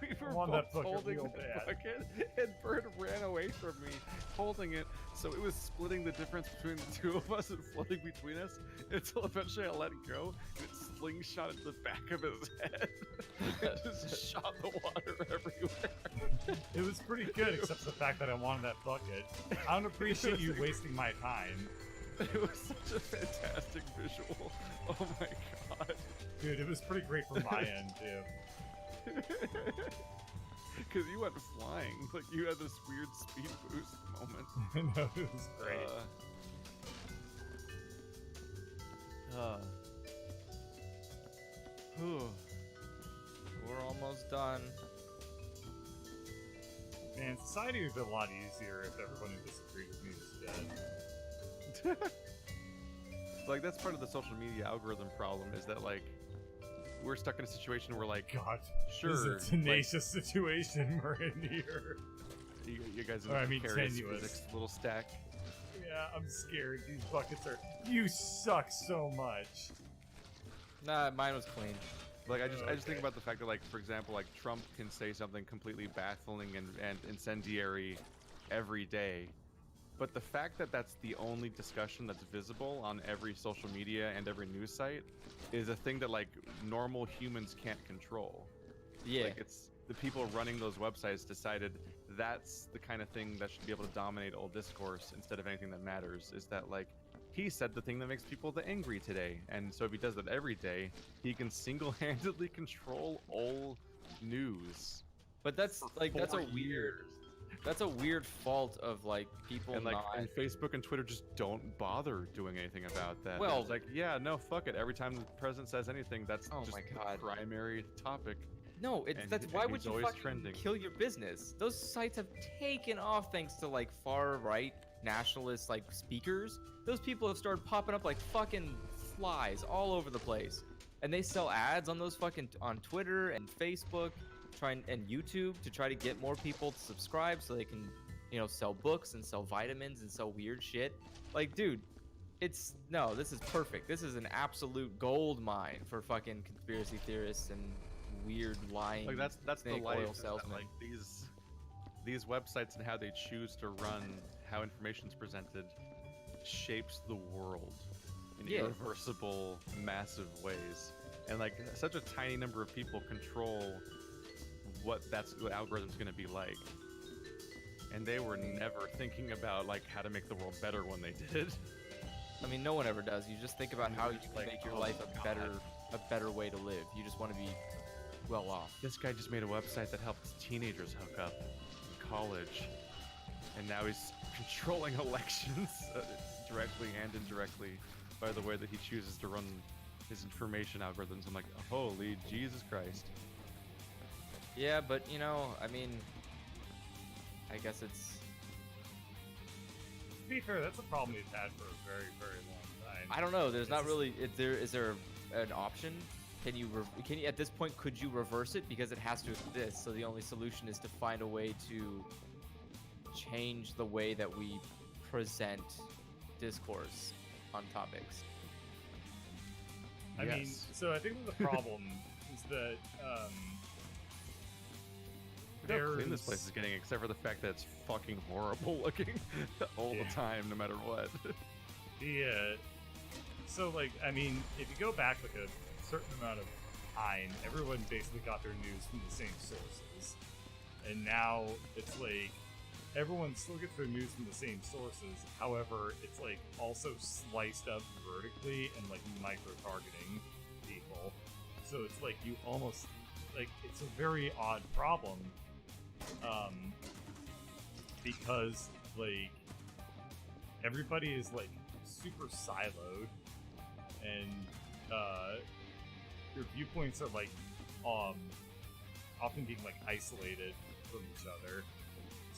Speaker 2: We were
Speaker 1: want
Speaker 2: both
Speaker 1: that bucket
Speaker 2: holding
Speaker 1: real
Speaker 2: the
Speaker 1: bad.
Speaker 2: bucket, and Bird ran away from me, holding it. So it was splitting the difference between the two of us and floating between us until eventually I let it go, and it slingshotted the back of his head. It just shot the water everywhere.
Speaker 1: It was pretty good, except for the fact that I wanted that bucket. I don't appreciate you wasting my time.
Speaker 2: It was such a fantastic visual. Oh my god.
Speaker 1: Dude, it was pretty great from my end, too.
Speaker 2: Because you went flying. Like, you had this weird speed boost moment.
Speaker 1: No, it was great.
Speaker 3: We're almost done.
Speaker 1: Man, society would be a lot easier if everyone who disagreed with me was dead.
Speaker 2: Like, that's part of the social media algorithm problem, is that, like, we're stuck in a situation where, like,
Speaker 1: God,
Speaker 2: sure,
Speaker 1: this is a tenacious situation we're in here.
Speaker 2: you guys
Speaker 1: Or, I mean,
Speaker 2: precarious
Speaker 1: tenuous.
Speaker 2: physics little stack.
Speaker 1: Yeah, I'm scared. These buckets are. You suck so much.
Speaker 3: Nah, mine was clean.
Speaker 2: Like, I just think
Speaker 1: Okay.
Speaker 2: about the fact that, like, for example, like, Trump can say something completely baffling and incendiary every day, but the fact that that's the only discussion that's visible on every social media and every news site is a thing that, like, normal humans can't control.
Speaker 3: Yeah.
Speaker 2: Like, it's the people running those websites decided that's the kind of thing that should be able to dominate all discourse instead of anything that matters. Is that, like, he said the thing that makes people the angry today, and so if he does that every day, he can single-handedly control all news.
Speaker 3: But that's like that's a
Speaker 2: 4
Speaker 3: weird
Speaker 2: years.
Speaker 3: that's a weird fault of like people
Speaker 2: And like,
Speaker 3: not.
Speaker 2: and Facebook and Twitter just don't bother doing anything about that.
Speaker 3: Well-
Speaker 2: It's like, yeah, no, fuck it. Every time the president says anything, that's
Speaker 3: Oh
Speaker 2: just
Speaker 3: my
Speaker 2: the
Speaker 3: God.
Speaker 2: primary topic.
Speaker 3: No, it's
Speaker 2: and
Speaker 3: that's
Speaker 2: he-
Speaker 3: why
Speaker 2: and
Speaker 3: would
Speaker 2: he's
Speaker 3: you
Speaker 2: always
Speaker 3: fucking
Speaker 2: trending.
Speaker 3: kill your business? Those sites have taken off thanks to like far right nationalist like speakers. Those people have started popping up like fucking flies all over the place, and they sell ads on those fucking on Twitter and Facebook, and YouTube to try to get more people to subscribe so they can, you know, sell books and sell vitamins and sell weird shit. Like, dude, this is perfect. This is an absolute gold mine for fucking conspiracy theorists and weird lying
Speaker 2: Like, that's the
Speaker 3: snake
Speaker 2: life.
Speaker 3: oil
Speaker 2: is that,
Speaker 3: salesmen.
Speaker 2: like, these websites and how they choose to run, how information's presented, shapes the world in
Speaker 3: Yeah.
Speaker 2: irreversible, massive ways. And like, such a tiny number of people control what algorithm's going to be like. And they were never thinking about like how to make the world better when they did.
Speaker 3: I mean, no one ever does. You just think about how you can
Speaker 2: Like,
Speaker 3: make your
Speaker 2: oh
Speaker 3: life
Speaker 2: my
Speaker 3: a better way to live. You just want to be well off.
Speaker 2: This guy just made a website that helps teenagers hook up in college, and now he's controlling elections directly and indirectly by the way that he chooses to run his information algorithms. I'm like, holy Jesus Christ.
Speaker 3: Yeah, but you know, I mean, I guess it's.
Speaker 1: To be fair, that's a problem we've had for a very, very long time.
Speaker 3: I don't know. There's not
Speaker 1: It's-
Speaker 3: really. Is there an option? Can you at this point could you reverse it because it has to exist? So the only solution is to find a way to change the way that we present discourse on topics.
Speaker 1: I mean,
Speaker 2: Yes.
Speaker 1: so I think that the problem is that
Speaker 2: Look how clean this
Speaker 1: there's-
Speaker 2: place is getting, except for the fact that it's fucking horrible looking all
Speaker 1: Yeah.
Speaker 2: the time, no matter what.
Speaker 1: So like, I mean, if you go back like a certain amount of time, everyone basically got their news from the same sources, and now it's like everyone still gets their news from the same sources. However, it's like also sliced up vertically and like micro targeting people. So it's like you almost like it's a very odd problem, because like everybody is like super siloed, and your viewpoints are like often being like isolated from each other.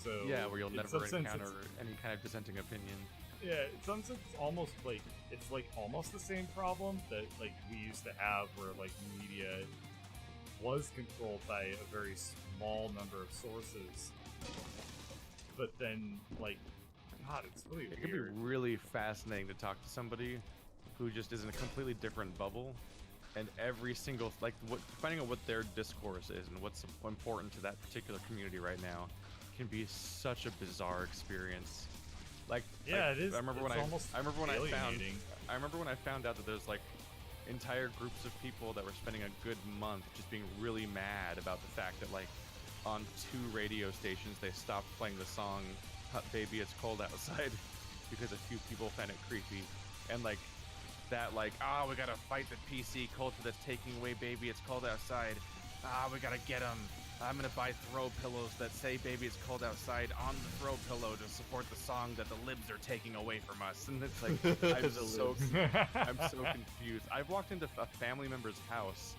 Speaker 1: So
Speaker 2: Yeah, where you'll
Speaker 1: in
Speaker 2: never
Speaker 1: some sense,
Speaker 2: encounter any kind of dissenting opinion.
Speaker 1: yeah, in some sense, almost like it's like almost the same problem that like we used to have, where like media was controlled by a very small number of sources. But then, like, God, it's really
Speaker 2: It could
Speaker 1: weird.
Speaker 2: be really fascinating to talk to somebody who just is in a completely different bubble, and every single finding out what their discourse is and what's important to that particular community right now can be such a bizarre experience.
Speaker 1: Yeah, it is.
Speaker 2: I remember
Speaker 1: it's
Speaker 2: when
Speaker 1: almost
Speaker 2: I remember when
Speaker 1: alienating.
Speaker 2: I remember when I found out that there's like entire groups of people that were spending a good month just being really mad about the fact that like on 2 radio stations they stopped playing the song "Baby It's Cold Outside" because a few people found it creepy, and like that like we gotta fight the PC culture that's taking away "Baby It's Cold Outside." We gotta get them. I'm gonna buy throw pillows that say "Baby It's Cold Outside" on the throw pillow to support the song that the libs are taking away from us. And it's like I'm so confused. I've walked into a family member's house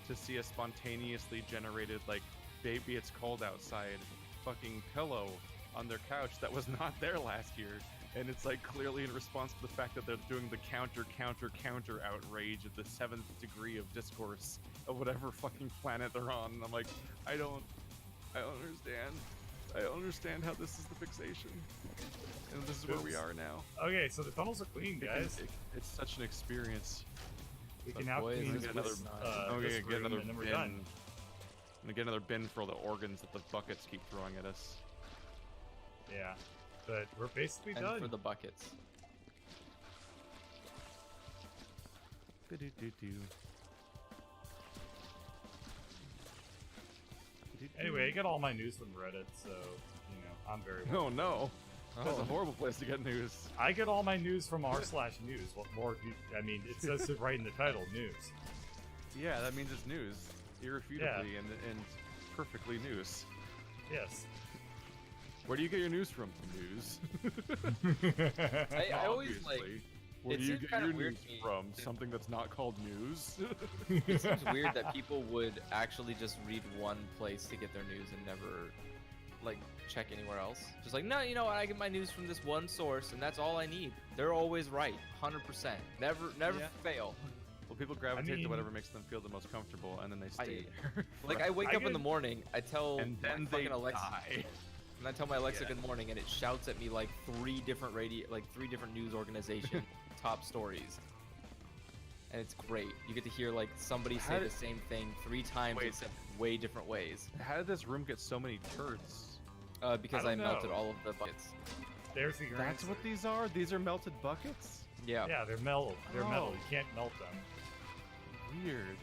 Speaker 2: to see a spontaneously generated like "Baby It's Cold Outside" fucking pillow on their couch that was not there last year. And it's like clearly in response to the fact that they're doing the counter outrage at the 7th degree of discourse of whatever fucking planet they're on. And I'm like, I don't understand. I don't understand how this is the fixation. And this is where we are now.
Speaker 1: Okay, so the tunnels are clean, guys.
Speaker 2: It's such an experience.
Speaker 1: We can now
Speaker 3: boys,
Speaker 1: clean
Speaker 3: it's
Speaker 1: this,
Speaker 3: another-
Speaker 2: I'm
Speaker 1: this
Speaker 2: gonna get
Speaker 1: room,
Speaker 2: another
Speaker 1: and then we're
Speaker 2: bin.
Speaker 1: done.
Speaker 2: I'm gonna get another bin for all the organs that the buckets keep throwing at us.
Speaker 1: Yeah, but we're basically
Speaker 3: And
Speaker 1: done.
Speaker 3: for the buckets.
Speaker 1: Anyway, I get all my news from Reddit, so you know I'm very.
Speaker 2: Oh no! That's a
Speaker 3: Oh.
Speaker 2: horrible place to get news.
Speaker 1: I get all my news from r/news. What more? I mean, it says it right in the title, news.
Speaker 2: Yeah, that means it's news, irrefutably and perfectly news.
Speaker 1: Yes.
Speaker 2: Where do you get your news from? News.
Speaker 3: I always like.
Speaker 2: Obviously. Where
Speaker 3: it
Speaker 2: do you
Speaker 3: seems
Speaker 2: get
Speaker 3: kinda
Speaker 2: your
Speaker 3: weird
Speaker 2: news
Speaker 3: to me
Speaker 2: from?
Speaker 3: that-
Speaker 2: Something that's not called news.
Speaker 3: It seems weird that people would actually just read one place to get their news and never, like, check anywhere else. Just like, no, you know what? I get my news from this one source, and that's all I need. They're always right, 100%. Never
Speaker 2: Yeah.
Speaker 3: fail.
Speaker 2: Well, people gravitate
Speaker 1: mean-
Speaker 2: to whatever makes them feel the most comfortable, and then they stay there.
Speaker 3: Like, I wake
Speaker 1: I
Speaker 3: up in
Speaker 1: get-
Speaker 3: the morning, I tell
Speaker 2: and
Speaker 3: my
Speaker 2: then they
Speaker 3: fucking Alexa,
Speaker 2: die.
Speaker 3: and I tell my Alexa
Speaker 2: Yeah.
Speaker 3: good morning, and it shouts at me like 3 different news organization top stories. And it's great. You get to hear like somebody
Speaker 2: How
Speaker 3: say
Speaker 2: did-
Speaker 3: the same thing 3 times
Speaker 2: Wait.
Speaker 3: except way different ways.
Speaker 2: How did this room get so many turds?
Speaker 3: Because
Speaker 1: I
Speaker 3: I
Speaker 1: don't
Speaker 3: melted
Speaker 1: know.
Speaker 3: all of the buckets.
Speaker 1: There's the.
Speaker 2: That's
Speaker 1: answer.
Speaker 2: what these are? These are melted buckets?
Speaker 3: Yeah.
Speaker 1: Yeah, they're metal. They're metal.
Speaker 2: Oh.
Speaker 1: You can't melt them.
Speaker 2: Weird.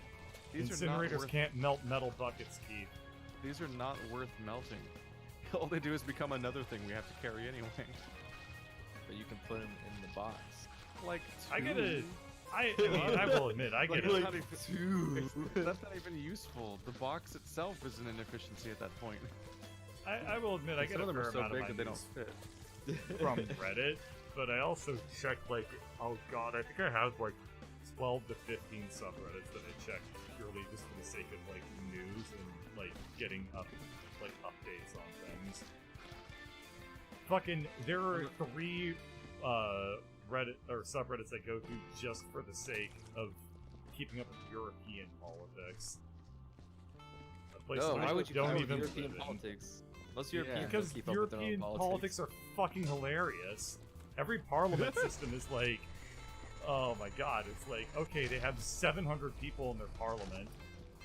Speaker 2: These are not
Speaker 1: Incinerators
Speaker 2: worth,
Speaker 1: can't melt metal buckets, Keith.
Speaker 2: These are not worth melting. All they do is become another thing we have to carry anyway.
Speaker 3: But you can put them in the box.
Speaker 2: Like,
Speaker 1: I get
Speaker 2: two?
Speaker 1: I mean, I will admit, I get
Speaker 2: Like,
Speaker 1: it.
Speaker 2: not even, that's not even useful. The box itself is an inefficiency at that point.
Speaker 1: I will admit, I get
Speaker 2: Some
Speaker 1: a
Speaker 2: of them
Speaker 1: fair
Speaker 2: are so
Speaker 1: amount
Speaker 2: big
Speaker 1: of
Speaker 2: that
Speaker 1: my
Speaker 2: they don't
Speaker 1: news
Speaker 2: fit.
Speaker 1: from Reddit, but I also check like, oh god, I think I have like 12 to 15 subreddits that I check purely just for the sake of like news and like getting updates on things. Fucking, there are 3 Reddit or subreddits I go to just for the sake of keeping up with European politics. A place
Speaker 3: No,
Speaker 1: that
Speaker 3: why
Speaker 1: I
Speaker 3: would you
Speaker 1: don't
Speaker 3: keep up
Speaker 1: even
Speaker 3: with European
Speaker 1: live in.
Speaker 3: politics? Most
Speaker 2: Yeah.
Speaker 3: Europeans
Speaker 1: Because
Speaker 3: don't keep up with their own
Speaker 1: European
Speaker 3: politics.
Speaker 1: politics are fucking hilarious. Every parliament system is like, oh my god, it's like, okay, they have 700 people in their parliament,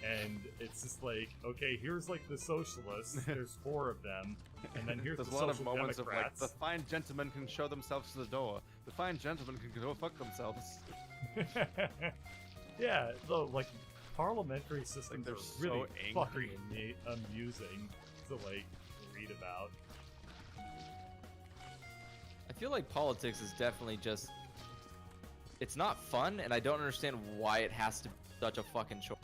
Speaker 1: and it's just like, okay, here's like the socialists, there's 4 of them, and then here's
Speaker 2: There's
Speaker 1: the
Speaker 2: a lot of
Speaker 1: social
Speaker 2: moments of like,
Speaker 1: democrats.
Speaker 2: the fine gentlemen can show themselves to the door. The fine gentlemen can go fuck themselves.
Speaker 1: Yeah, the like parliamentary systems
Speaker 2: they're
Speaker 1: are
Speaker 2: so
Speaker 1: really
Speaker 2: angry.
Speaker 1: fucking amusing to like read about.
Speaker 3: I feel like politics is definitely just. It's not fun, and I don't understand why it has to be such a fucking chore.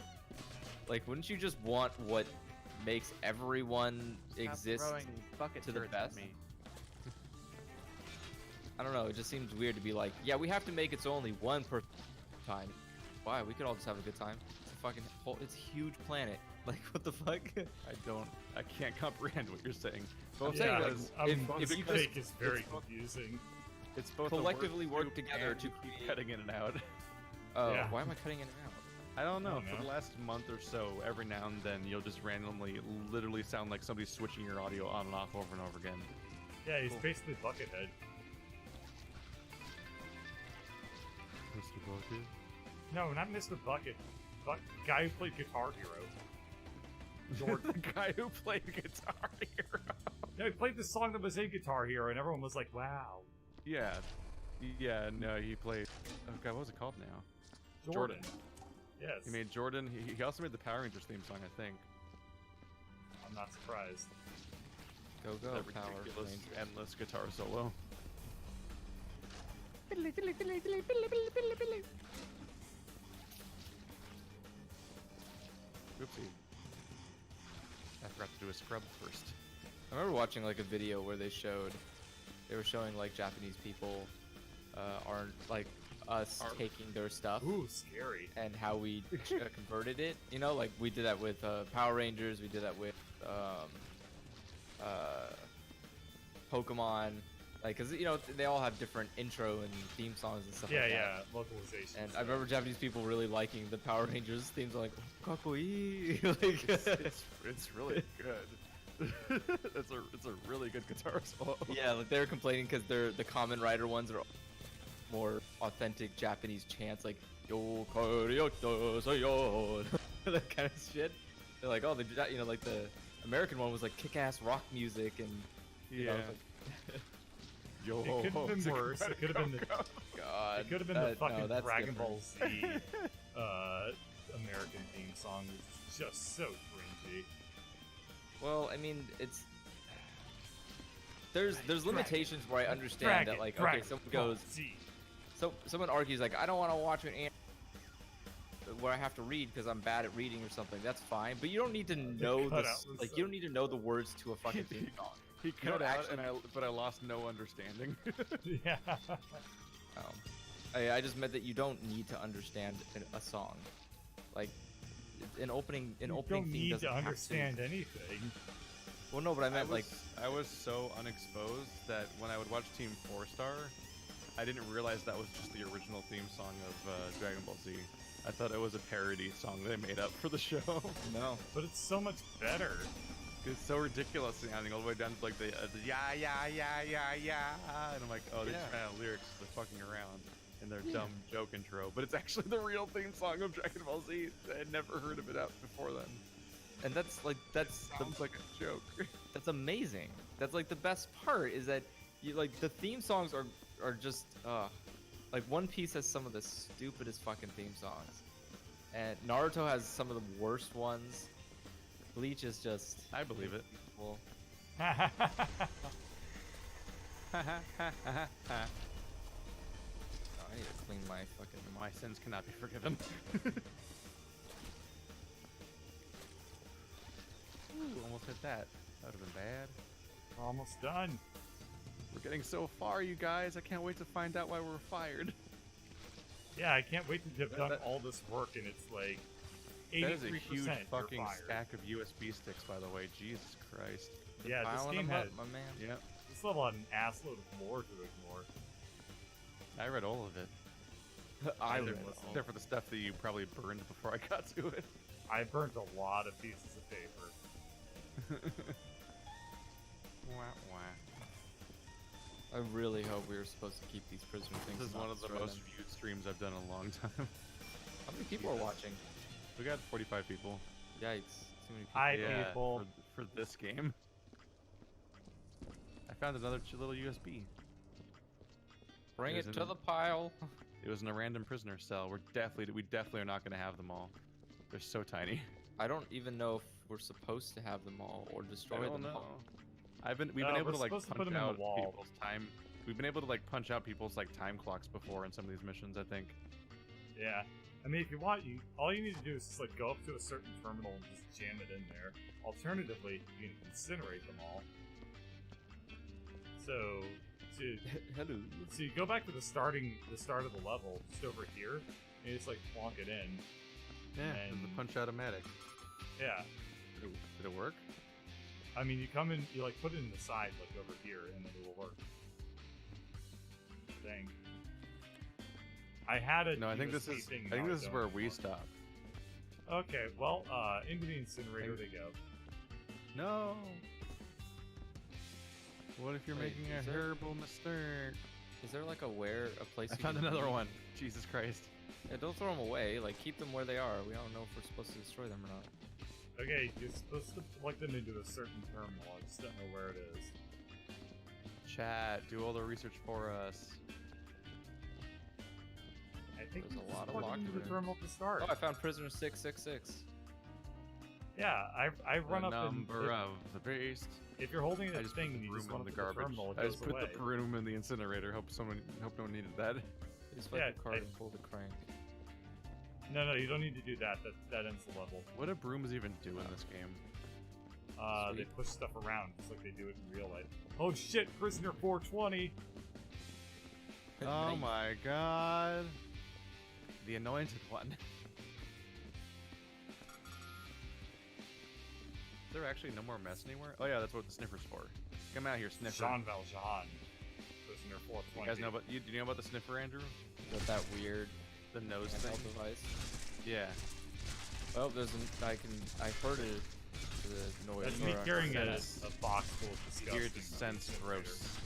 Speaker 3: Like, wouldn't you just want what makes everyone
Speaker 4: Stop
Speaker 3: exist?
Speaker 4: throwing bucket
Speaker 3: to the
Speaker 4: turds at
Speaker 3: best?
Speaker 4: me.
Speaker 3: I don't know. It just seems weird to be like, yeah, we have to make it so only one per time. Why? We could all just have a good time. It's a fucking whole. It's a huge planet. Like, what the fuck?
Speaker 2: I can't comprehend what you're saying. Both
Speaker 3: saying, like,
Speaker 2: because
Speaker 3: if you
Speaker 1: fake
Speaker 3: just-
Speaker 1: is very
Speaker 3: it's both-
Speaker 1: confusing.
Speaker 2: it's both
Speaker 3: collectively
Speaker 2: a
Speaker 3: work
Speaker 2: loop
Speaker 3: together
Speaker 2: and
Speaker 3: to
Speaker 2: you keep
Speaker 3: create-
Speaker 2: cutting in and out.
Speaker 3: Oh,
Speaker 1: Yeah.
Speaker 3: why am I cutting in and out?
Speaker 2: I don't know.
Speaker 1: don't
Speaker 2: For
Speaker 1: know.
Speaker 2: the last month or so, every now and then you'll just randomly, literally sound like somebody's switching your audio on and off over and over again.
Speaker 1: Yeah, he's
Speaker 2: Cool.
Speaker 1: basically Buckethead.
Speaker 2: Mr. Bucket.
Speaker 1: No, not Mr. Bucket. Guy who played Guitar Hero. Jordan.
Speaker 2: The guy who played Guitar Hero.
Speaker 1: No, he played the song that was in Guitar Hero, and everyone was like, "Wow."
Speaker 2: Yeah. Yeah, no, he played. Oh god, what was it called now? Jordan.
Speaker 1: Yes.
Speaker 2: He made Jordan. He also made the Power Rangers theme song, I think.
Speaker 1: I'm not surprised.
Speaker 3: Go go
Speaker 2: That
Speaker 3: power.
Speaker 2: ridiculous,
Speaker 3: Ranger.
Speaker 2: endless guitar solo. Oopsie. I forgot to do a scrub first.
Speaker 3: I remember watching like a video where they were showing like Japanese people aren't like us
Speaker 2: Are-
Speaker 3: taking their stuff
Speaker 1: Ooh, scary.
Speaker 3: and how we converted it. You know, like we did that with Power Rangers. We did that with Pokemon. Like, cause you know they all have different intro and theme songs and stuff
Speaker 1: Yeah,
Speaker 3: like that.
Speaker 1: yeah, localization.
Speaker 3: And I remember Japanese people really liking the Power Rangers themes. Like, kakoi. Like,
Speaker 2: It's really good. it's a really good guitar solo.
Speaker 3: yeah, like they were complaining because the Kamen Rider ones are more authentic Japanese chants, like yo karyoto sayo, that kind of shit. They're like, oh, you know, like the American one was like kick-ass rock music and you know,
Speaker 2: Yeah.
Speaker 3: it's like,
Speaker 2: Yo,
Speaker 1: It could have been worse. It could have been the
Speaker 3: God,
Speaker 1: It could have been the
Speaker 3: no,
Speaker 1: fucking
Speaker 3: that's
Speaker 1: Dragon
Speaker 3: different.
Speaker 1: Ball Z American theme song, which is just so cringy.
Speaker 3: Well, I mean, it's there's limitations where I understand
Speaker 1: Dragon,
Speaker 3: that, like,
Speaker 1: Dragon
Speaker 3: okay, someone
Speaker 1: Ball
Speaker 3: goes,
Speaker 1: Z.
Speaker 3: so someone argues like, I don't want to watch an anime where I have to read because I'm bad at reading or something. That's fine, but you don't need to know the
Speaker 1: cutout was
Speaker 3: like
Speaker 1: so-
Speaker 3: you don't need to know the words to a fucking theme song.
Speaker 2: He
Speaker 3: You
Speaker 2: cut
Speaker 3: don't
Speaker 2: out,
Speaker 3: actually-
Speaker 2: but I lost no understanding.
Speaker 1: Yeah.
Speaker 3: I just meant that you don't need to understand a song, like an opening
Speaker 1: You
Speaker 3: theme
Speaker 1: don't need
Speaker 3: doesn't
Speaker 1: to
Speaker 3: have
Speaker 1: understand anything.
Speaker 3: Well, no, but I meant like
Speaker 2: I was so unexposed that when I would watch Team 4 Star, I didn't realize that was just the original theme song of Dragon Ball Z. I thought it was a parody song they made up for the show.
Speaker 3: no.
Speaker 1: But it's so much better.
Speaker 2: It's so ridiculous sounding all the way down to like the yeah, and I'm like, oh, they're
Speaker 3: Yeah.
Speaker 2: just trying out lyrics, they're fucking around in their dumb joke intro, but it's actually the real theme song of Dragon Ball Z. I had never heard of it out before then.
Speaker 3: And that's
Speaker 2: Sounds like a joke.
Speaker 3: that's amazing. That's like the best part is that you like the theme songs are just like One Piece has some of the stupidest fucking theme songs, and Naruto has some of the worst ones. Bleach is just
Speaker 2: I believe it.
Speaker 3: well, I need to clean my fucking
Speaker 2: My sins cannot be forgiven. Ooh, almost hit that. That would have been bad.
Speaker 1: We're almost done.
Speaker 2: We're getting so far, you guys. I can't wait to find out why we're fired.
Speaker 1: Yeah, I can't wait to have done
Speaker 2: That-
Speaker 1: all this work, and it's like 83%
Speaker 2: That is a huge
Speaker 1: you're
Speaker 2: fucking
Speaker 1: fired.
Speaker 2: stack of USB sticks, by the way. Jesus Christ.
Speaker 1: Yeah, this
Speaker 3: piling
Speaker 1: game
Speaker 3: them
Speaker 1: had
Speaker 3: up, my man.
Speaker 2: Yeah,
Speaker 1: this level had an assload of lore to ignore.
Speaker 2: I read all of it.
Speaker 3: I
Speaker 1: Neither
Speaker 3: read
Speaker 1: was
Speaker 3: all.
Speaker 2: Except for the stuff that you probably burned before I got to it.
Speaker 1: I burnt a lot of pieces of paper.
Speaker 2: Wah, wah.
Speaker 3: I really hope we were supposed to keep these prisoner things.
Speaker 2: This is
Speaker 3: and
Speaker 2: one
Speaker 3: not
Speaker 2: of the
Speaker 3: destroy
Speaker 2: most
Speaker 3: them.
Speaker 2: viewed streams I've done in a long time.
Speaker 3: How many people are watching?
Speaker 2: We got 45 people.
Speaker 3: Yikes! Too many people.
Speaker 1: Hi,
Speaker 2: Yeah,
Speaker 1: people.
Speaker 2: for this game. I found another little USB.
Speaker 3: Bring
Speaker 2: There's
Speaker 3: it to
Speaker 2: an-
Speaker 3: the pile.
Speaker 2: It was in a random prisoner cell. We definitely are not going to have them all. They're so tiny.
Speaker 3: I don't even know if we're supposed to have them all or destroy
Speaker 2: I don't
Speaker 3: them
Speaker 2: know.
Speaker 3: all.
Speaker 2: We've been
Speaker 1: No,
Speaker 2: able
Speaker 1: we're
Speaker 2: to like
Speaker 1: supposed to put
Speaker 2: punch
Speaker 1: 'em in the
Speaker 2: out
Speaker 1: wall.
Speaker 2: people's time. We've been able to like punch out people's like time clocks before in some of these missions. I think.
Speaker 1: Yeah. I mean, if you want, all you need to do is just like go up to a certain terminal and just jam it in there. Alternatively, you can incinerate them all. So
Speaker 3: Hello.
Speaker 1: so you go back to the start of the level, just over here, and you just like plonk it in.
Speaker 2: Yeah,
Speaker 1: And-
Speaker 2: the punch automatic.
Speaker 1: Yeah.
Speaker 2: Did it work?
Speaker 1: I mean, you come in, you like put it in the side, like over here, and then it will work. Dang. I had a
Speaker 2: No, I think
Speaker 1: USB
Speaker 2: this is.
Speaker 1: thing,
Speaker 2: I think
Speaker 1: now
Speaker 2: this is
Speaker 1: don't
Speaker 2: where
Speaker 1: anymore.
Speaker 2: we stop.
Speaker 1: Okay, well, into the incinerator they go.
Speaker 2: No. What if you're
Speaker 3: Wait,
Speaker 2: making a
Speaker 3: is there-
Speaker 2: terrible mistake?
Speaker 3: Is there like a place
Speaker 2: I
Speaker 3: you
Speaker 2: found
Speaker 3: can
Speaker 2: another
Speaker 3: leave?
Speaker 2: one. Jesus Christ.
Speaker 3: Yeah, don't throw them away. Like, keep them where they are. We don't know if we're supposed to destroy them or not.
Speaker 1: Okay, you're supposed to plug them into a certain terminal. I just don't know where it is.
Speaker 2: Chat, do all the research for us.
Speaker 1: I think
Speaker 3: There's
Speaker 1: you
Speaker 3: a
Speaker 1: just
Speaker 3: lot of
Speaker 1: plug it
Speaker 3: locked
Speaker 1: into the
Speaker 3: rooms.
Speaker 1: terminal to start.
Speaker 3: Oh, I found prisoner 666.
Speaker 1: Yeah, I run
Speaker 2: The
Speaker 1: up and
Speaker 2: number of the beast.
Speaker 1: if you're holding
Speaker 2: I
Speaker 1: that
Speaker 2: just put
Speaker 1: thing
Speaker 2: the
Speaker 1: and you just
Speaker 2: broom
Speaker 1: run
Speaker 2: in
Speaker 1: up
Speaker 2: the
Speaker 1: to the
Speaker 2: garbage.
Speaker 1: terminal, it
Speaker 2: I
Speaker 1: goes
Speaker 2: just put
Speaker 1: away.
Speaker 2: the broom in the incinerator. Hope no one needed that.
Speaker 3: You just
Speaker 1: Yeah,
Speaker 3: swipe the card and pull the crank.
Speaker 1: No, you don't need to do that. That ends the level.
Speaker 2: What do brooms even do in this game?
Speaker 1: They
Speaker 3: Sweet.
Speaker 1: push stuff around just like they do it in real life. Oh shit, prisoner 420.
Speaker 2: Oh
Speaker 3: Nice.
Speaker 2: my god. The anointed one. Is there actually no more mess anywhere? Oh yeah, that's what the sniffer's for. Come out here, sniffer.
Speaker 1: Jean Valjean. Prisoner
Speaker 2: You
Speaker 1: 420.
Speaker 2: guys know about do you know about the sniffer, Andrew?
Speaker 3: Is that weird
Speaker 2: The nose thing?
Speaker 3: handheld device?
Speaker 2: Yeah.
Speaker 3: Oh, I heard it. The noise.
Speaker 1: That's me
Speaker 3: or I
Speaker 1: carrying
Speaker 3: heard
Speaker 1: a
Speaker 3: it.
Speaker 1: box full of disgusting.
Speaker 2: Here it scents
Speaker 1: incinerator.
Speaker 2: gross.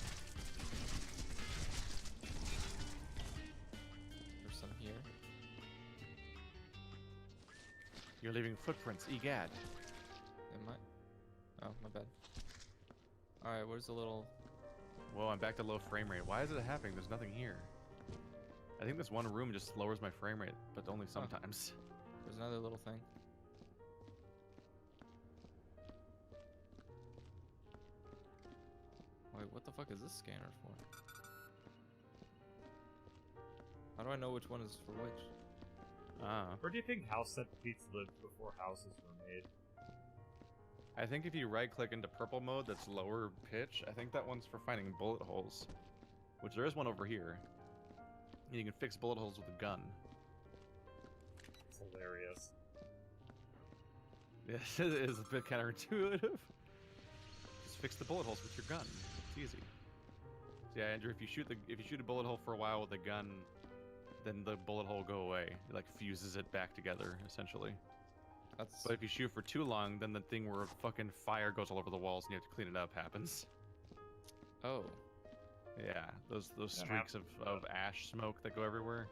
Speaker 3: There's some here.
Speaker 2: You're leaving footprints, egad.
Speaker 3: Am I? Oh, my bad. Alright, where's the little...
Speaker 2: Whoa, I'm back to low frame rate. Why is it happening? There's nothing here. I think this one room just lowers my frame rate, but only sometimes.
Speaker 3: There's another little thing. Wait, what the fuck is this scanner for? How do I know which one is for which?
Speaker 2: Ah.
Speaker 1: Where do you think house centipedes lived before houses were made?
Speaker 2: I think if you right click into purple mode that's lower pitch, I think that one's for finding bullet holes. Which there is one over here. And you can fix bullet holes with a gun.
Speaker 1: It's hilarious.
Speaker 2: Yes, it is a bit counterintuitive. Just fix the bullet holes with your gun. It's easy. So yeah, Andrew, if you shoot a bullet hole for a while with a gun, then the bullet hole will go away. It like fuses it back together, essentially.
Speaker 3: That's...
Speaker 2: But if you shoot for too long, then the thing where fucking fire goes all over the walls and you have to clean it up happens.
Speaker 3: Oh.
Speaker 2: Yeah, those
Speaker 1: That
Speaker 2: streaks
Speaker 1: happens,
Speaker 2: of ash smoke that go everywhere.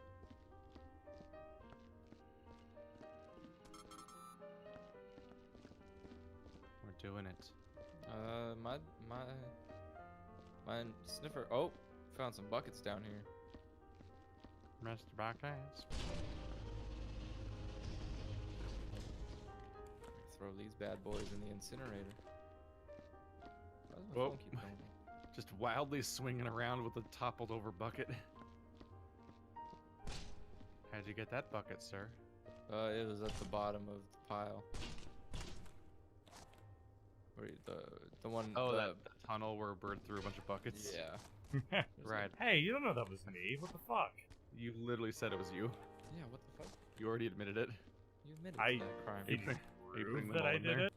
Speaker 2: We're doing it.
Speaker 3: My sniffer... Oh! Found some buckets down here.
Speaker 2: Mr. Buckets.
Speaker 3: Throw these bad boys in the incinerator. Why does my
Speaker 2: Whoa.
Speaker 3: phone keep going?
Speaker 2: Just wildly swinging around with a toppled over bucket. How'd you get that bucket, sir?
Speaker 3: It was at the bottom of the pile. Where the one...
Speaker 2: Oh,
Speaker 3: the,
Speaker 2: that tunnel where a bird threw a bunch of buckets?
Speaker 3: Yeah.
Speaker 2: Right.
Speaker 1: Hey, you don't know that was me. What the fuck?
Speaker 2: You literally said it was you.
Speaker 3: Yeah, what the fuck?
Speaker 2: You already admitted it.
Speaker 3: You admitted
Speaker 1: I-
Speaker 3: to that crime.
Speaker 1: It
Speaker 2: you putting
Speaker 1: proves
Speaker 2: them
Speaker 1: that
Speaker 2: all
Speaker 1: I
Speaker 2: in
Speaker 1: did
Speaker 2: there?
Speaker 1: it.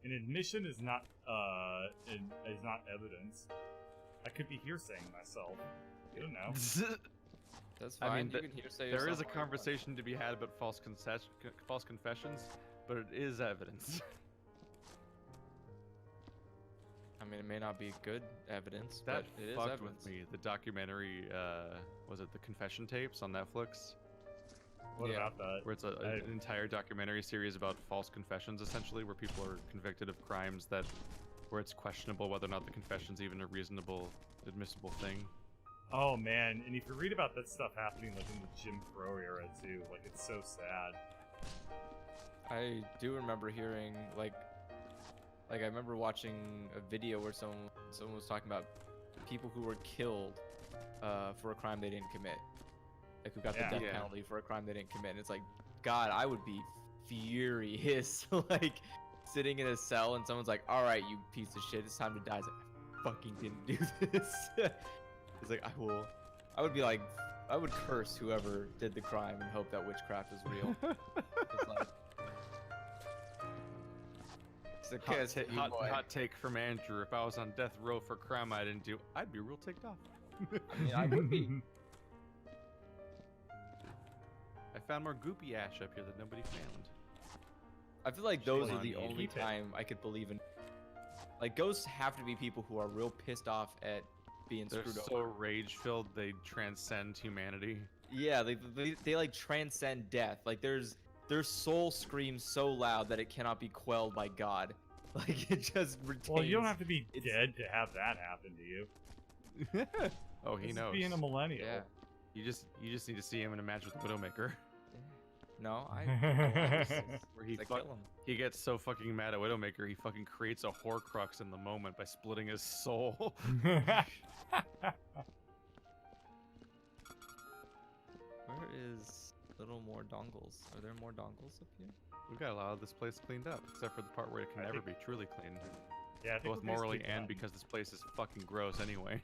Speaker 1: An admission is not evidence. I could be hearsaying myself. You don't know.
Speaker 3: That's
Speaker 2: I
Speaker 3: fine.
Speaker 2: mean,
Speaker 3: you can hearsay
Speaker 2: There
Speaker 3: yourself
Speaker 2: is a
Speaker 3: all you want.
Speaker 2: conversation to be had about false confessions, but it is evidence.
Speaker 3: I mean, it may not be good evidence,
Speaker 2: That
Speaker 3: but it is
Speaker 2: fucked
Speaker 3: evidence.
Speaker 2: with me. The documentary, was it the Confession Tapes on Netflix?
Speaker 1: What
Speaker 3: Yeah.
Speaker 1: about that?
Speaker 2: Where it's an entire documentary series about false confessions, essentially, where people are convicted of crimes where it's questionable whether or not the confession's even a reasonable, admissible thing.
Speaker 1: Oh man, and if you read about that stuff happening like in the Jim Crow era too, like it's so sad.
Speaker 3: I do remember hearing like I remember watching a video where someone was talking about people who were killed for a crime they didn't commit, like who got
Speaker 1: Yeah.
Speaker 3: the death
Speaker 2: Yeah.
Speaker 3: penalty for a crime they didn't commit. And it's like, God, I would be furious, like sitting in a cell and someone's like, "All right, you piece of shit, it's time to die." It's like, I fucking didn't do this. It's like I would be like, I would curse whoever did the crime and hope that witchcraft is real. It's like, it's a kiss, you boy.
Speaker 2: Hot take from Andrew. If I was on death row for a crime I didn't do, I'd be real ticked off.
Speaker 3: I mean, I would be.
Speaker 2: I found more goopy ash up here that nobody found.
Speaker 3: I feel like those
Speaker 1: Shame
Speaker 3: are
Speaker 1: on
Speaker 3: the
Speaker 1: you.
Speaker 3: only
Speaker 1: Keep it.
Speaker 3: time I could believe in. Like ghosts have to be people who are real pissed off at being
Speaker 2: They're
Speaker 3: screwed
Speaker 2: so
Speaker 3: over.
Speaker 2: rage-filled they transcend humanity.
Speaker 3: Yeah, they like transcend death. Like their soul screams so loud that it cannot be quelled by God. Like it just retains.
Speaker 1: Well, you don't have to be
Speaker 3: it's-
Speaker 1: dead to have that happen to you.
Speaker 2: Oh, he
Speaker 1: This is
Speaker 2: knows.
Speaker 1: being a millennial.
Speaker 3: Yeah.
Speaker 2: You just need to see him in a match with the Widowmaker,
Speaker 3: No, I.
Speaker 2: where he
Speaker 3: I
Speaker 2: fuck,
Speaker 3: kill him.
Speaker 2: he gets so fucking mad at Widowmaker he fucking creates a Horcrux in the moment by splitting his soul.
Speaker 3: Where is little more dongles? Are there more dongles up here?
Speaker 2: We got a lot of this place cleaned up, except for the part where it can
Speaker 1: I
Speaker 2: never
Speaker 1: think-
Speaker 2: be truly cleaned,
Speaker 1: Yeah, I think
Speaker 2: both
Speaker 1: we're
Speaker 2: morally
Speaker 1: basically
Speaker 2: and
Speaker 1: done.
Speaker 2: because this place is fucking gross anyway.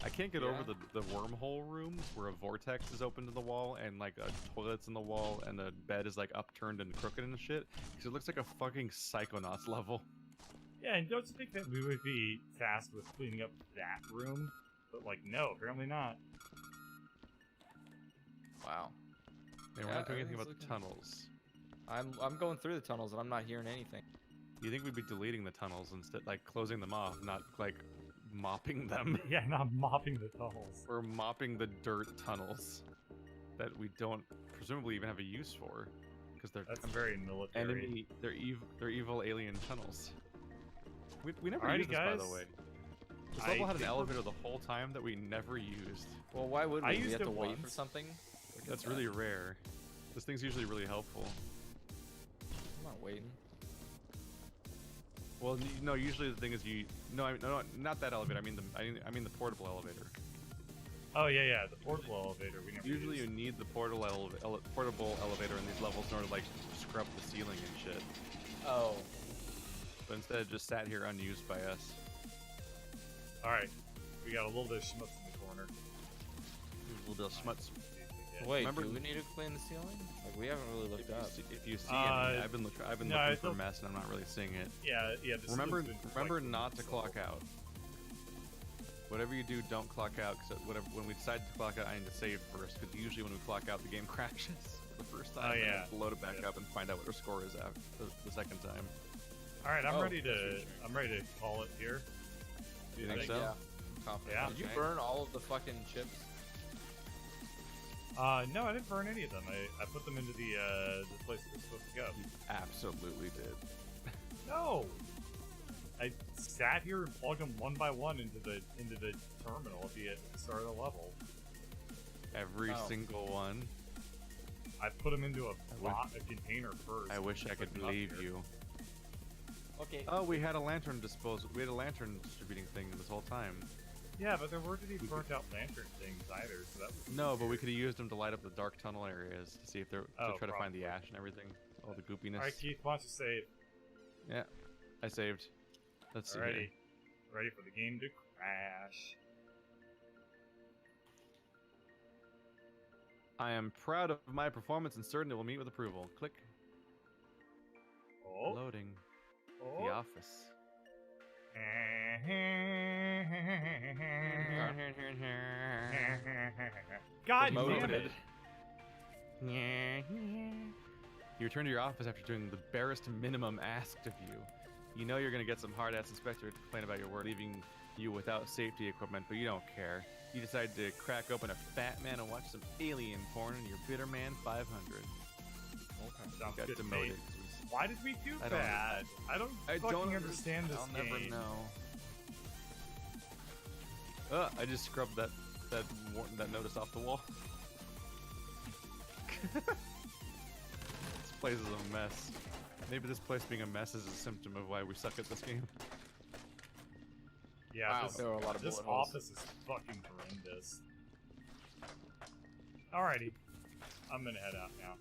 Speaker 2: I can't get over
Speaker 3: Yeah.
Speaker 2: the wormhole rooms where a vortex is open to the wall and like a toilet's in the wall and the bed is like upturned and crooked and shit, because it looks like a fucking Psychonauts level.
Speaker 1: Yeah, and don't you think that we would be tasked with cleaning up that room? But like, no, apparently not.
Speaker 3: Wow.
Speaker 2: And we're
Speaker 3: Yeah,
Speaker 2: not doing anything about
Speaker 3: everything's
Speaker 2: the
Speaker 3: looking-
Speaker 2: tunnels.
Speaker 3: I'm going through the tunnels and I'm not hearing anything.
Speaker 2: You think we'd be deleting the tunnels instead, like closing them off, not like mopping them?
Speaker 1: Yeah, not mopping the tunnels.
Speaker 2: We're mopping the dirt tunnels that we don't presumably even have a use for, because they're
Speaker 1: That's very military.
Speaker 2: enemy. They're evil alien tunnels. We never
Speaker 1: Alrighty,
Speaker 2: used this, by the
Speaker 1: guys.
Speaker 2: way. This
Speaker 1: I
Speaker 2: level had an
Speaker 1: think
Speaker 2: elevator the whole time that we never used.
Speaker 3: Well, why would
Speaker 1: I
Speaker 3: we? We
Speaker 1: used
Speaker 3: have to
Speaker 1: it
Speaker 3: wait for
Speaker 1: once.
Speaker 3: something. Look at
Speaker 2: That's
Speaker 3: that.
Speaker 2: really rare. This thing's usually really helpful.
Speaker 3: I'm not waiting.
Speaker 2: Well, no. Usually the thing is no, not that elevator. I mean the portable elevator.
Speaker 1: Oh yeah, the portable elevator. We never
Speaker 2: Usually you
Speaker 1: used.
Speaker 2: need the portable elevator in these levels in order to like scrub the ceiling and shit.
Speaker 3: Oh.
Speaker 2: But instead it just sat here unused by us.
Speaker 1: All right, we got a little bit of schmutz in the corner.
Speaker 2: A little bit of schmutz.
Speaker 3: Wait,
Speaker 2: Remember-
Speaker 3: do we need to clean the ceiling? Like we haven't really looked up.
Speaker 2: If you see
Speaker 1: Uh,
Speaker 2: any, I've been
Speaker 1: no,
Speaker 2: looking
Speaker 1: I
Speaker 2: for
Speaker 1: don't-
Speaker 2: mess and I'm not really seeing it.
Speaker 1: Yeah. The
Speaker 2: Remember
Speaker 1: ceiling's been, like,
Speaker 2: not to
Speaker 1: so-
Speaker 2: clock out. Whatever you do, don't clock out. Because when we decide to clock out, I need to save first. Because usually when we clock out, the game crashes for the first time.
Speaker 1: Oh,
Speaker 2: and
Speaker 1: yeah.
Speaker 2: we have to load it back
Speaker 1: Yeah.
Speaker 2: up and find out what our score is after the second time.
Speaker 1: All right, I'm
Speaker 3: Oh,
Speaker 1: ready
Speaker 3: that's
Speaker 1: to.
Speaker 3: reassuring.
Speaker 1: I'm ready to call it here.
Speaker 2: Do you
Speaker 3: I
Speaker 2: think so?
Speaker 3: Yeah. I'm confident.
Speaker 1: Yeah.
Speaker 3: Did you
Speaker 2: Okay.
Speaker 3: burn all of the fucking chips?
Speaker 1: No, I didn't burn any of them. I put them into the place they're supposed to go.
Speaker 2: Absolutely did.
Speaker 1: No, I sat here and plugged them one by one into the terminal at the start of the level.
Speaker 2: Every
Speaker 3: Oh.
Speaker 2: single one.
Speaker 1: I put them into a
Speaker 2: wish-
Speaker 1: container first.
Speaker 2: I wish I could
Speaker 1: Put them up
Speaker 2: believe
Speaker 1: here.
Speaker 2: you.
Speaker 3: Okay.
Speaker 2: Oh, we had a lantern disposal. We had a lantern distributing thing this whole time.
Speaker 1: Yeah, but there weren't any burnt out lantern things either, so that was
Speaker 2: No, but we could have used them to light up the dark tunnel areas to see if they're
Speaker 1: Oh,
Speaker 2: to try to find the
Speaker 1: probably.
Speaker 2: ash and everything, all the goopiness.
Speaker 1: All right, Keith, why don't you save?
Speaker 2: Yeah, I saved. Let's see.
Speaker 1: Ready,
Speaker 2: here.
Speaker 1: ready for the game to crash.
Speaker 2: I am proud of my performance and certain it will meet with approval. Click.
Speaker 1: Oh,
Speaker 2: Loading.
Speaker 1: oh.
Speaker 2: The office.
Speaker 1: God damn
Speaker 3: Promoted.
Speaker 1: it!
Speaker 2: You return to your office after doing the barest minimum asked of you. You know you're gonna get some hard-ass inspector to complain about your work, leaving you without safety equipment, but you don't care. You decide to crack open a Fat Man and watch some alien porn in your Bitter Man 500.
Speaker 1: Sounds
Speaker 2: Got
Speaker 1: good to me.
Speaker 2: demoted.
Speaker 1: Why did we do
Speaker 2: I don't-
Speaker 1: bad? I don't fucking understand this
Speaker 2: I'll
Speaker 1: game.
Speaker 2: never know. I just scrubbed that notice off the wall. This place is a mess. Maybe this place being a mess is a symptom of why we suck at this game.
Speaker 1: Yeah,
Speaker 3: Wow,
Speaker 1: this,
Speaker 3: there were a lot of
Speaker 1: this
Speaker 3: bullet holes.
Speaker 1: office is fucking horrendous. Alrighty. I'm gonna head out now.